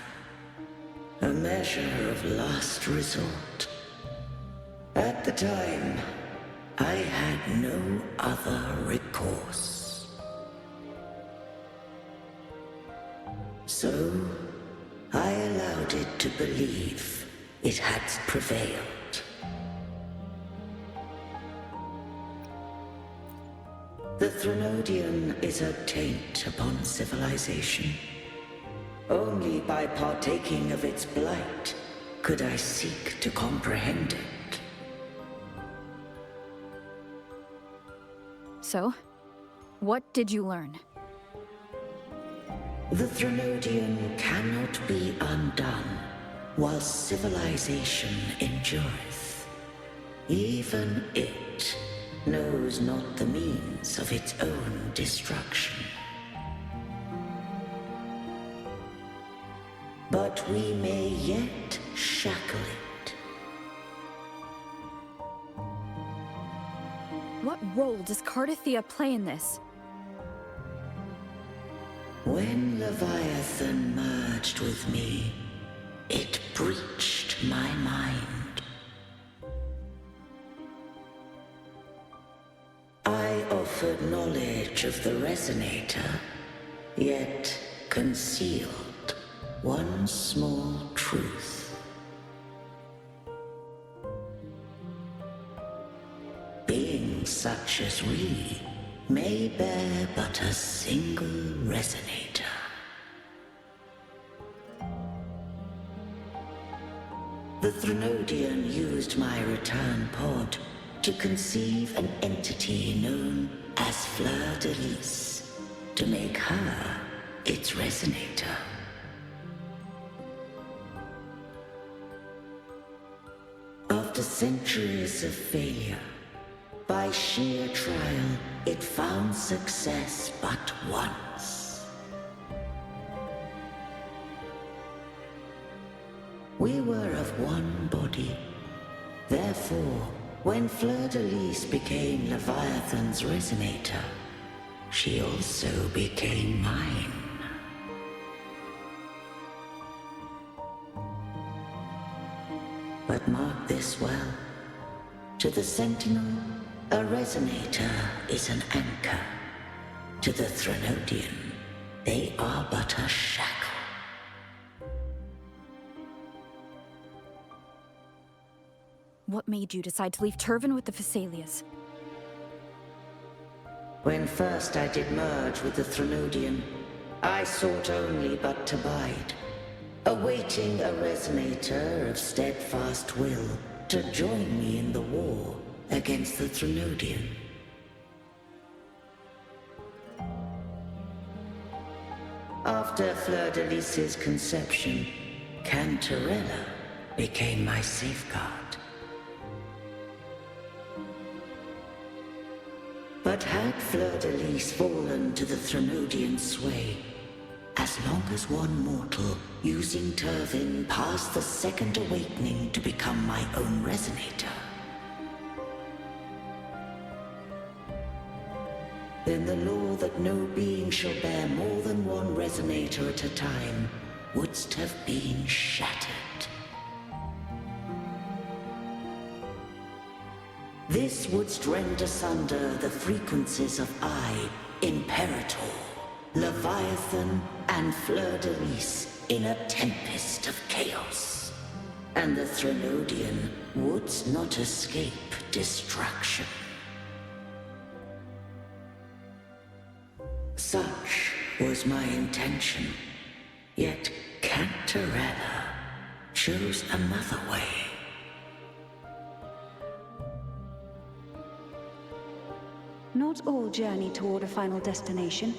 A measure of last resort. At the time, I had no other recourse. So, I allowed it to believe it had prevailed. The Threnodian is a taint upon civilization. Only by partaking of its blight could I seek to comprehend it. So, what did you learn? The Threnodian cannot be undone while civilization endureth. Even it knows not the means of its own destruction. But we may yet shackle it. What role does Cartethyia play in this? When Leviathan merged with me, it breached my mind. I offered knowledge of the Resonator, yet concealed one small truth. Beings such as we may bear but a single Resonator. The Threnodian used my return pod to conceive an entity known as Fleur-de-Lis, to make her its Resonator. After centuries of failure, by sheer trial, it found success but once. body. Therefore, when Fleur-de-Lis became Leviathan's resonator, she also became mine. But mark this well. To the Sentinel, a resonator is an anchor. To the Threnodian, they are but a shackle. What made you decide to leave Turvin with the Phassalias? When first I did merge with the Threnodian, I sought only but to bide, awaiting a resonator of steadfast will to join me in the war against the Threnodian. After Fleur-de-Lis's conception, Catarella became my safeguard. But had Fleur-de-Lis fallen to the Threnodian sway, as long as one mortal using Turvin passed the second awakening to become my own resonator, then the law that no being shall bear more than one resonator at a time wouldst have been shattered. This wouldst rend asunder the frequencies of I, Imperator, Leviathan, and Fleur-de-Lis in a tempest of chaos. And the Threnodian wouldst not escape destruction. Such was my intention, yet Catarella chose another way. Not all journey toward a final destination.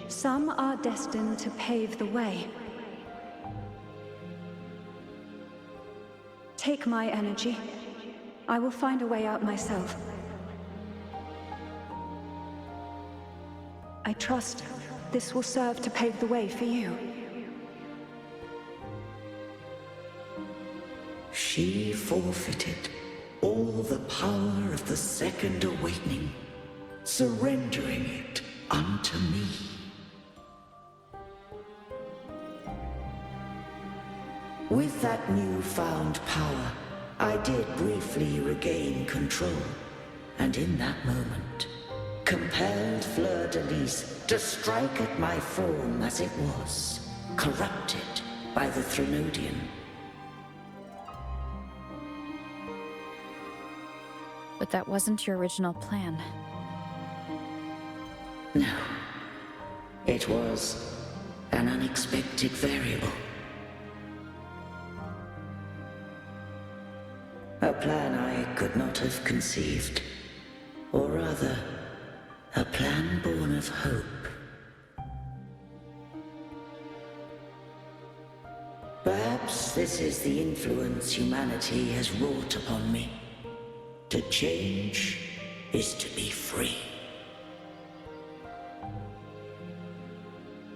Some are destined to pave the way. Take my energy. I will find a way out myself. I trust this will serve to pave the way for you. She forfeited all the power of the second awakening, surrendering it unto me. With that newfound power, I did briefly regain control, and in that moment, compelled Fleur-de-Lis to strike at my form as it was, corrupted by the Threnodian. But that wasn't your original plan. No. It was an unexpected variable. A plan I could not have conceived. Or rather, a plan born of hope. Perhaps this is the influence humanity has wrought upon me. To change is to be free.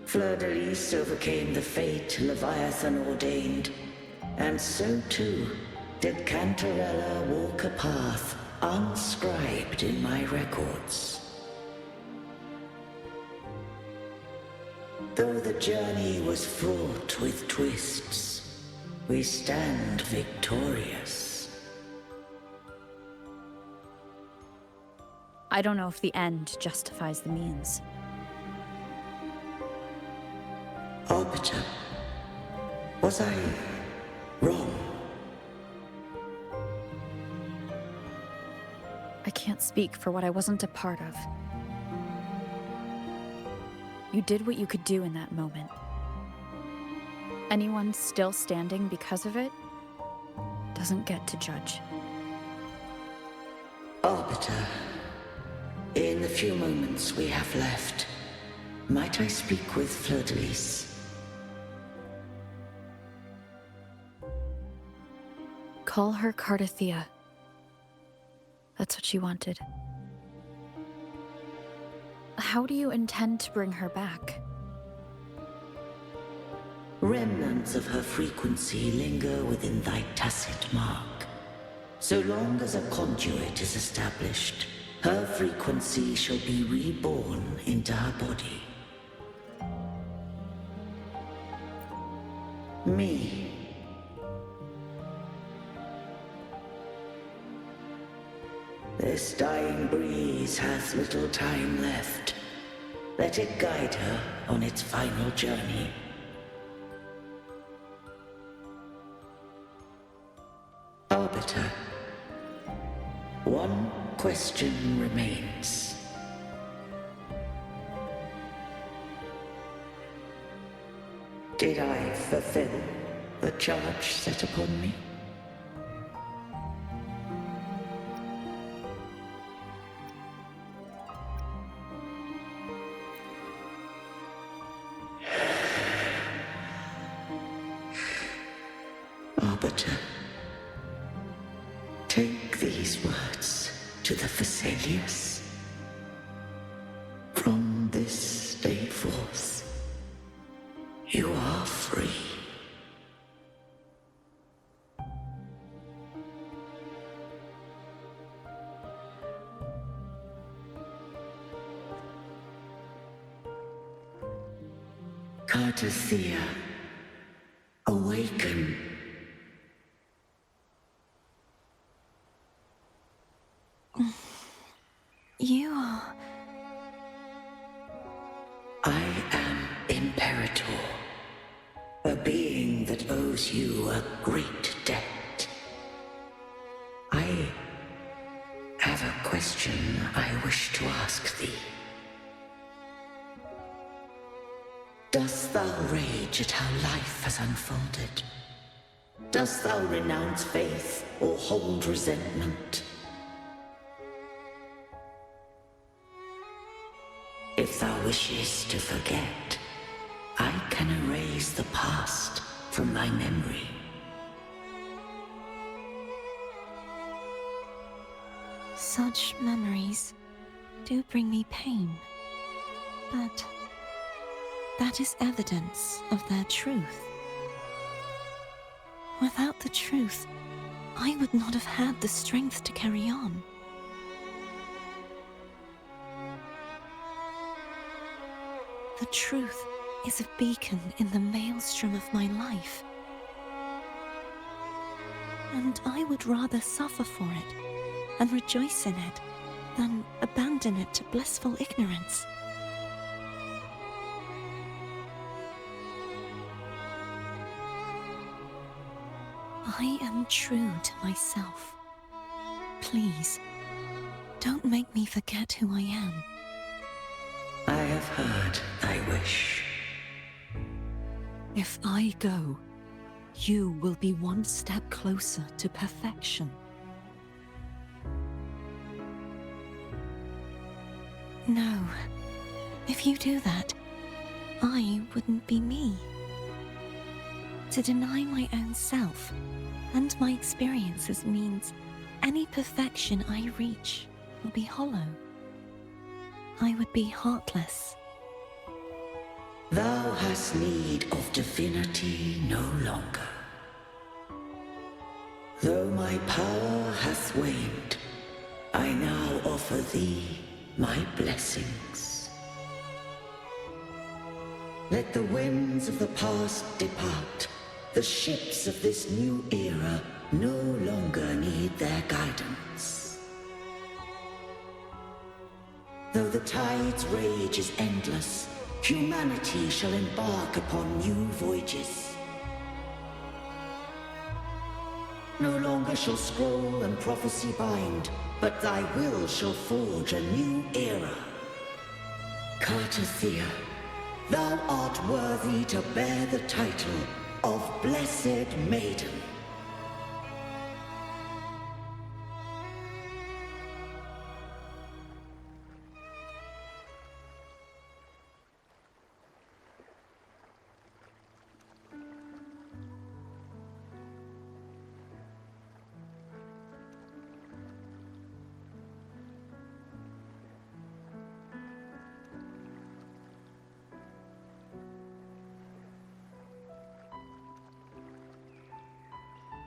Fleur-de-Lis overcame the fate Leviathan ordained, and so too did Catarella walk a path unscribed in my records. Though the journey was fraught with twists, we stand victorious. I don't know if the end justifies the means. Arbiter, was I wrong? I can't speak for what I wasn't a part of. You did what you could do in that moment. Anyone still standing because of it doesn't get to judge. Arbiter, in the few moments we have left, might I speak with Fleur-de-Lis? Call her Cartethyia. That's what she wanted. How do you intend to bring her back? Remnants of her frequency linger within thy tacit mark. So long as a conduit is established, her frequency shall be reborn into her body. Me. This dying breeze has little time left. Let it guide her on its final journey. Arbiter, one question remains. Did I fulfill the charge set upon me? Arbiter, take these words to the Phasaelius. From this day forth, you are free. Cartethyia, awaken. You are... I am Imperator, a being that owes you a great debt. I have a question I wish to ask thee. Dost thou rage at how life has unfolded? Dost thou renounce faith or hold resentment? If thou wishes to forget, I can erase the past from thy memory. Such memories do bring me pain, but that is evidence of their truth. Without the truth, I would not have had the strength to carry on. The truth is a beacon in the maelstrom of my life. And I would rather suffer for it and rejoice in it than abandon it to blissful ignorance. I am true to myself. Please, don't make me forget who I am. I have heard thy wish. If I go, you will be one step closer to perfection. No, if you do that, I wouldn't be me. To deny my own self and my experiences means any perfection I reach will be hollow. I would be heartless. Thou hast need of divinity no longer. Though my power hath waned, I now offer thee my blessings. Let the winds of the past depart. The ships of this new era no longer need their guidance. Though the tide's rage is endless, humanity shall embark upon new voyages. No longer shall scroll and prophecy bind, but thy will shall forge a new era. Cartethyia, thou art worthy to bear the title of Blessed Maiden.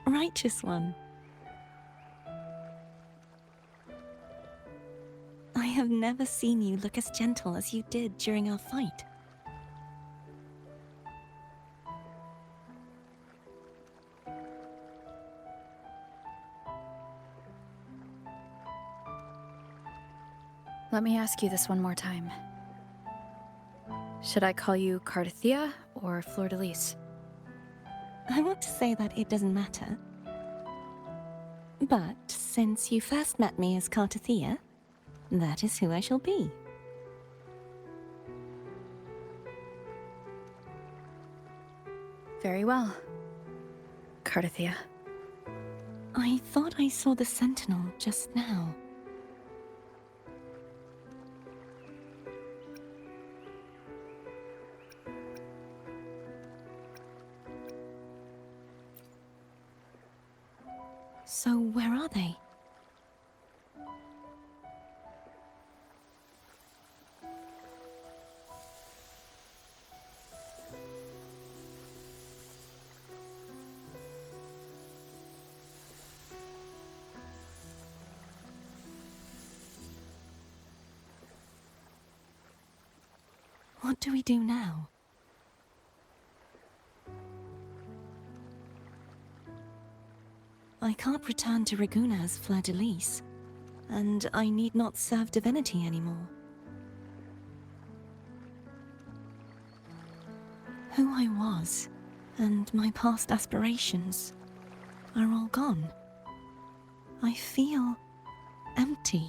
Righteous one. never seen you look as gentle as you did during our fight. Let me ask you this one more time. Should I call you Cartethyia or Fleur-de-Lis? I want to say that it doesn't matter. But since you first met me as Cartethyia, that is who I shall be. Very well, Cartethyia. I thought I saw the Sentinel just now. So where are they? What do we do now? I can't return to Ragunna as Fleur-de-Lis, and I need not serve divinity anymore. Who I was, and my past aspirations, are all gone. I feel empty.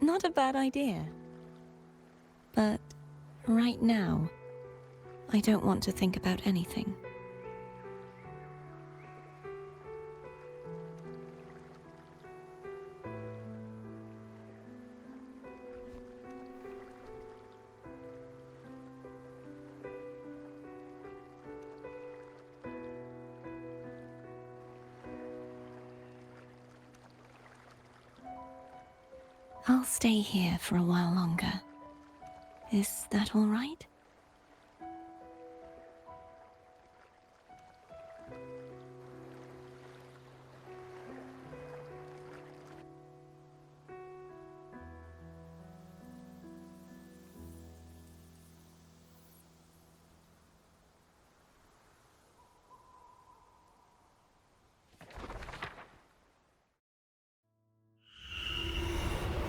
Not a bad idea. But right now, I don't want to think about anything. I'll stay here for a while longer. Is that all right?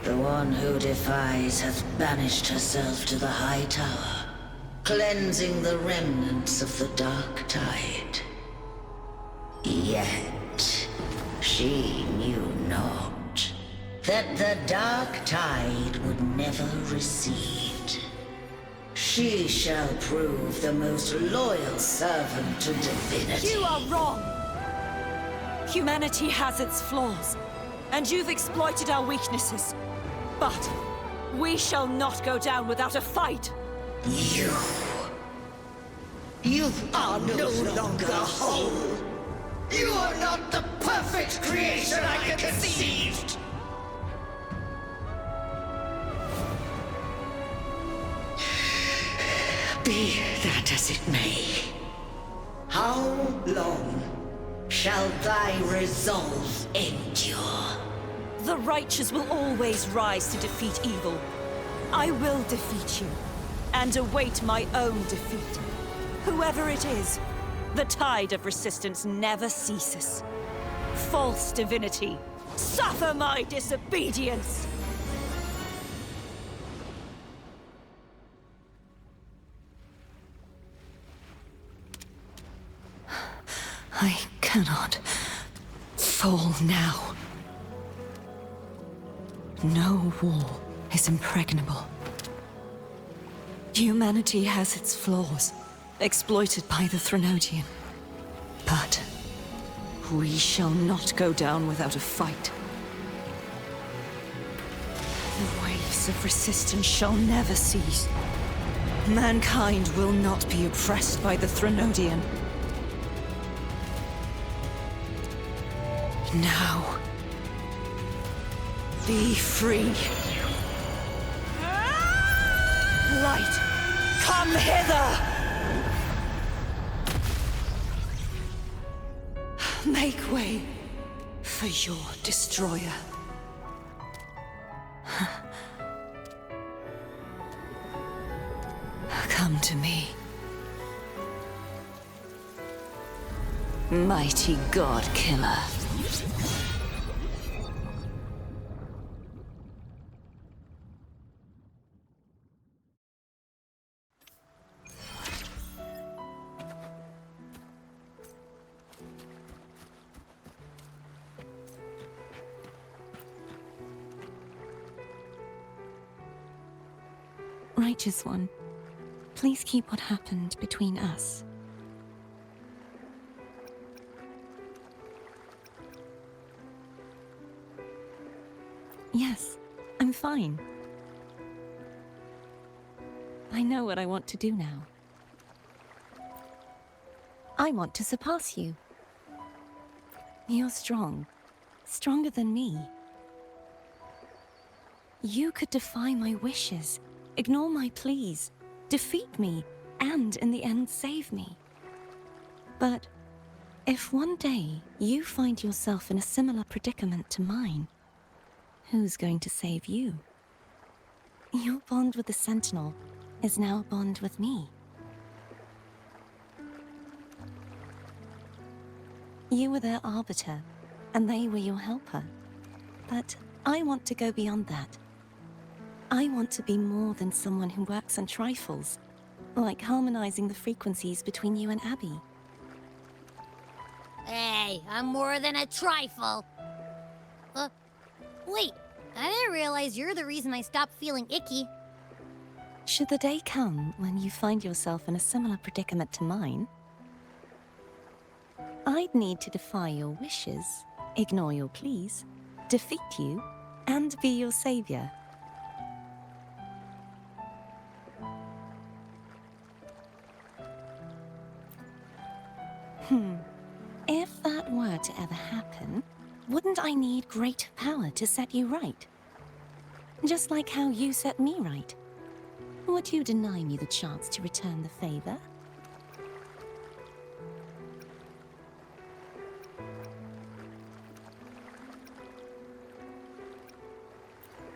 The one who defies hath banished herself to the high tower, cleansing the remnants of the dark tide. Yet, she knew not that the dark tide would never recede. She shall prove the most loyal servant to divinity. You are wrong! Humanity has its flaws, and you've exploited our weaknesses. But we shall not go down without a fight! You are no longer whole! You are not the perfect creation I conceived! Be that as it may, how long shall thy resolve endure? The righteous will always rise to defeat evil. I will defeat you, and await my own defeat. Whoever it is, the tide of resistance never ceases. False divinity, suffer my disobedience! I cannot fall now. No wall is impregnable. Humanity has its flaws, exploited by the Threnodian. But we shall not go down without a fight. waves of resistance shall never cease. Mankind will not be oppressed by the Threnodian. Now, be free. Light, come hither! Make way for your destroyer. Come to me. Mighty God Killer. Righteous One, please keep what happened between us. Yes, I'm fine. I know what I want to do now. I want to surpass you. You're strong. Stronger than me. You could defy my wishes, ignore my pleas, defeat me, and in the end save me. But if one day you find yourself in a similar predicament to mine, who's going to save you? Your bond with the Sentinel is now a bond with me. You were their arbiter, and they were your helper. But I want to go beyond that. I want to be more than someone who works on trifles, like harmonizing the frequencies between you and Abby. Hey, I'm more than a trifle. Wait, I didn't realize you're the reason I stopped feeling icky. Should the day come when you find yourself in a similar predicament to mine, I'd need to defy your wishes, ignore your pleas, defeat you, and be your savior. If that were to ever happen, wouldn't I need great power to set you right? Just like how you set me right. Would you deny me the chance to return the favor?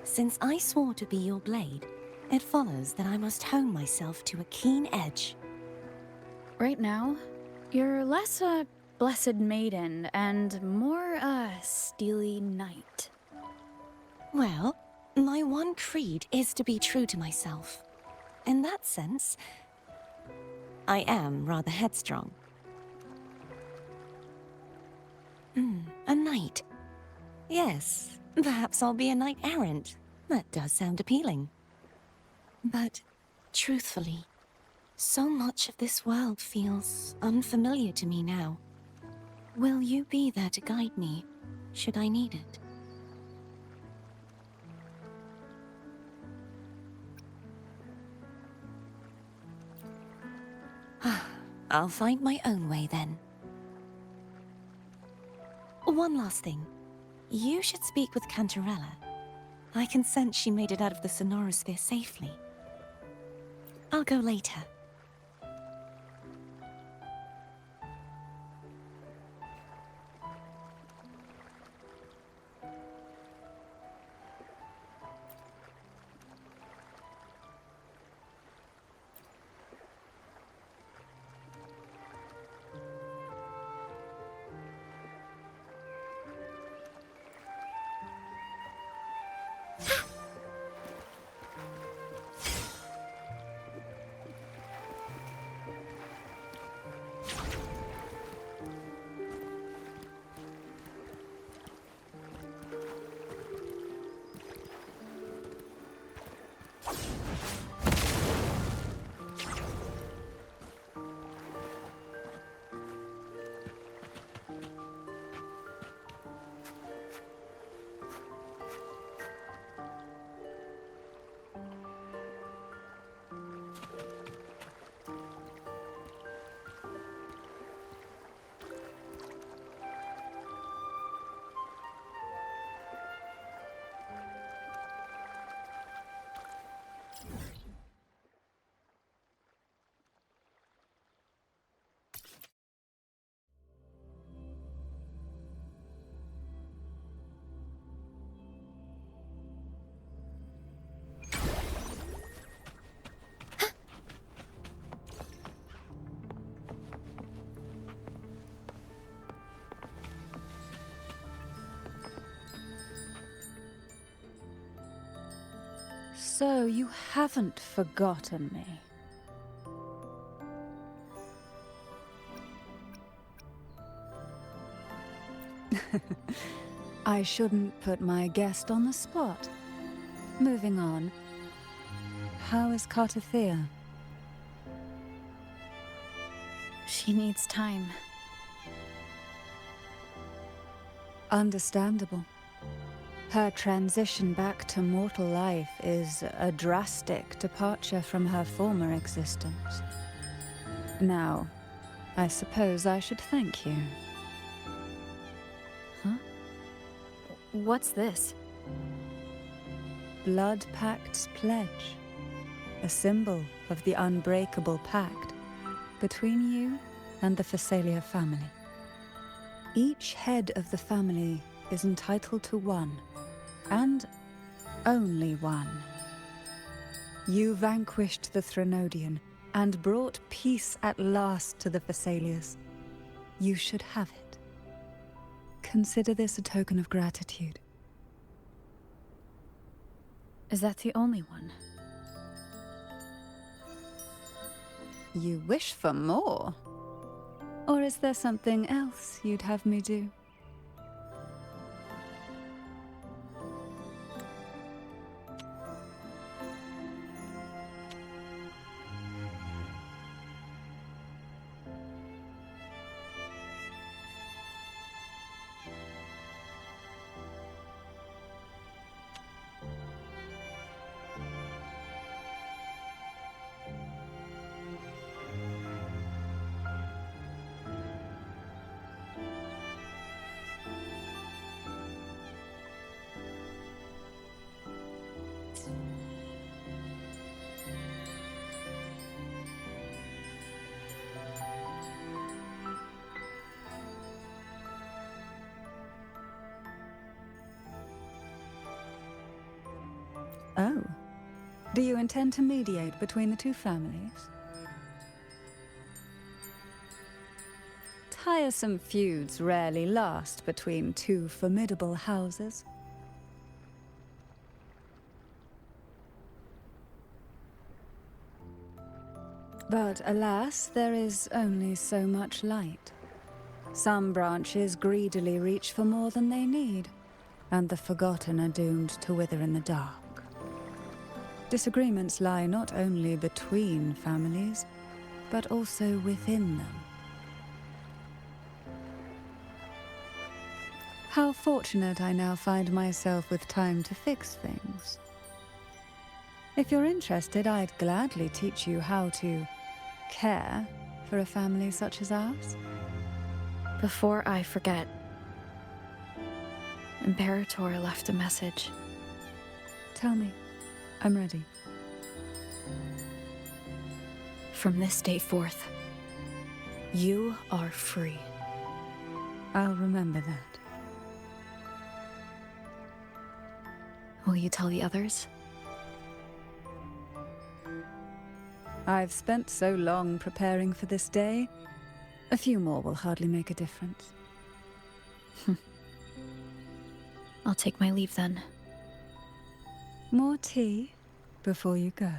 Since I swore to be your blade, it follows that I must hone myself to a keen edge. Right now, you're less a blessed maiden and more a steely knight. Well, my one creed is to be true to myself. In that sense, I am rather headstrong. A knight. Yes, perhaps I'll be a knight errant. That does sound appealing. But, truthfully, so much of this world feels unfamiliar to me now. Will you be there to guide me, should I need it? I'll find my own way then. One last thing. You should speak with Catarella. I can sense she made it out of the sonorosphere safely. I'll go later. So you haven't forgotten me. I shouldn't put my guest on the spot. Moving on. How is Cartethyia? She needs time. Understandable. Her transition back to mortal life is a drastic departure from her former existence. Now, I suppose I should thank you. Huh? What's this? Blood Pact's pledge. A symbol of the unbreakable pact between you and the Phasalia family. Each head of the family is entitled to one, and only one. You vanquished the Threnodian and brought peace at last to the Phasalias. You should have it. Consider this a token of gratitude. Is that the only one? You wish for more? Or is there something else you'd have me do? Oh. Do you intend to mediate between the two families? Tiresome feuds rarely last between two formidable houses. But alas, there is only so much light. Some branches greedily reach for more than they need, and the forgotten are doomed to wither in the dark. Disagreements lie not only between families, but also within them. How fortunate I now find myself with time to fix things. If you're interested, I'd gladly teach you how to care for a family such as ours. Before I forget, Imperator left a message. Tell me. I'm ready. From this day forth, you are free. I'll remember that. Will you tell the others? I've spent so long preparing for this day. A few more will hardly make a difference. I'll take my leave then. More tea before you go.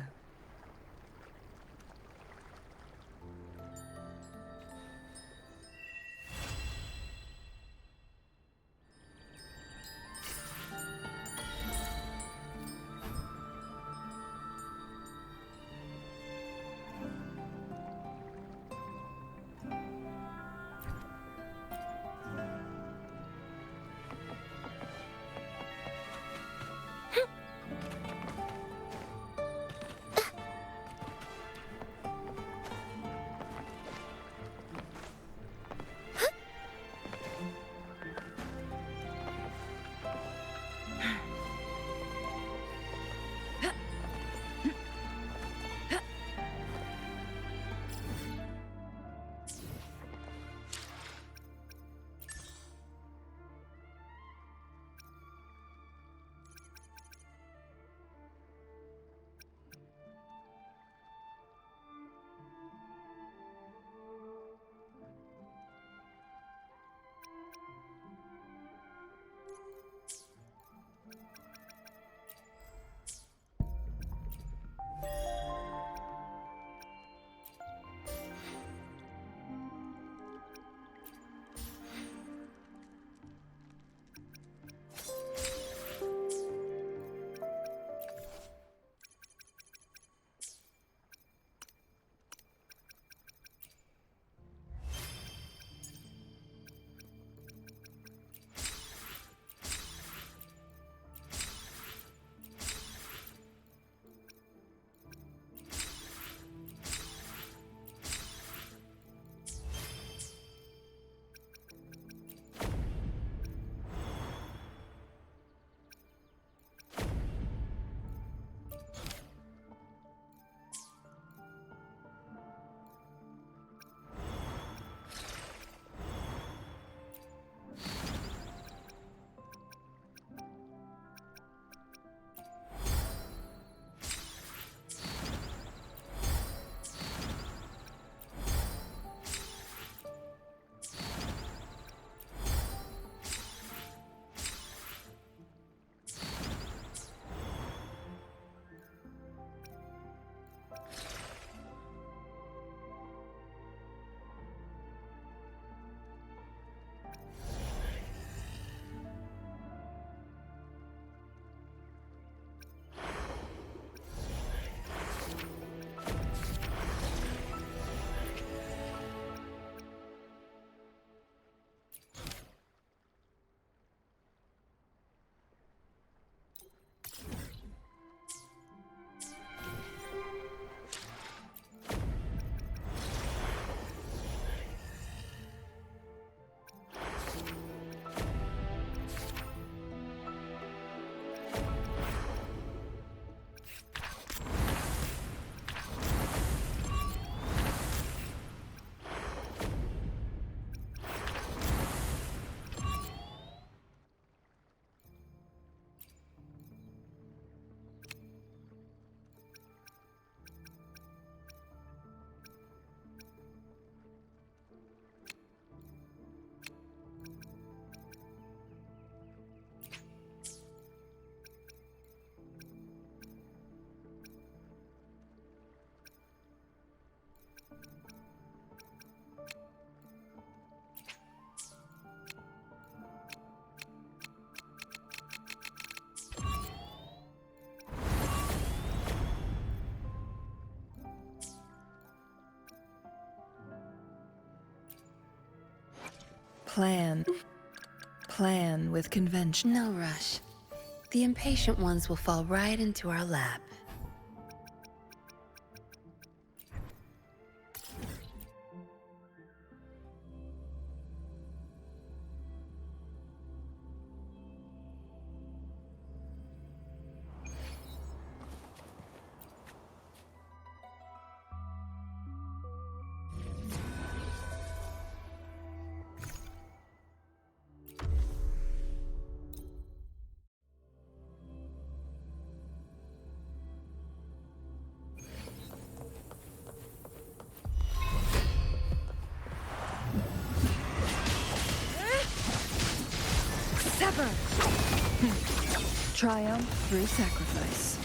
Plan with convention. No rush. The impatient ones will fall right into our lap. Sever! Triumph through sacrifice.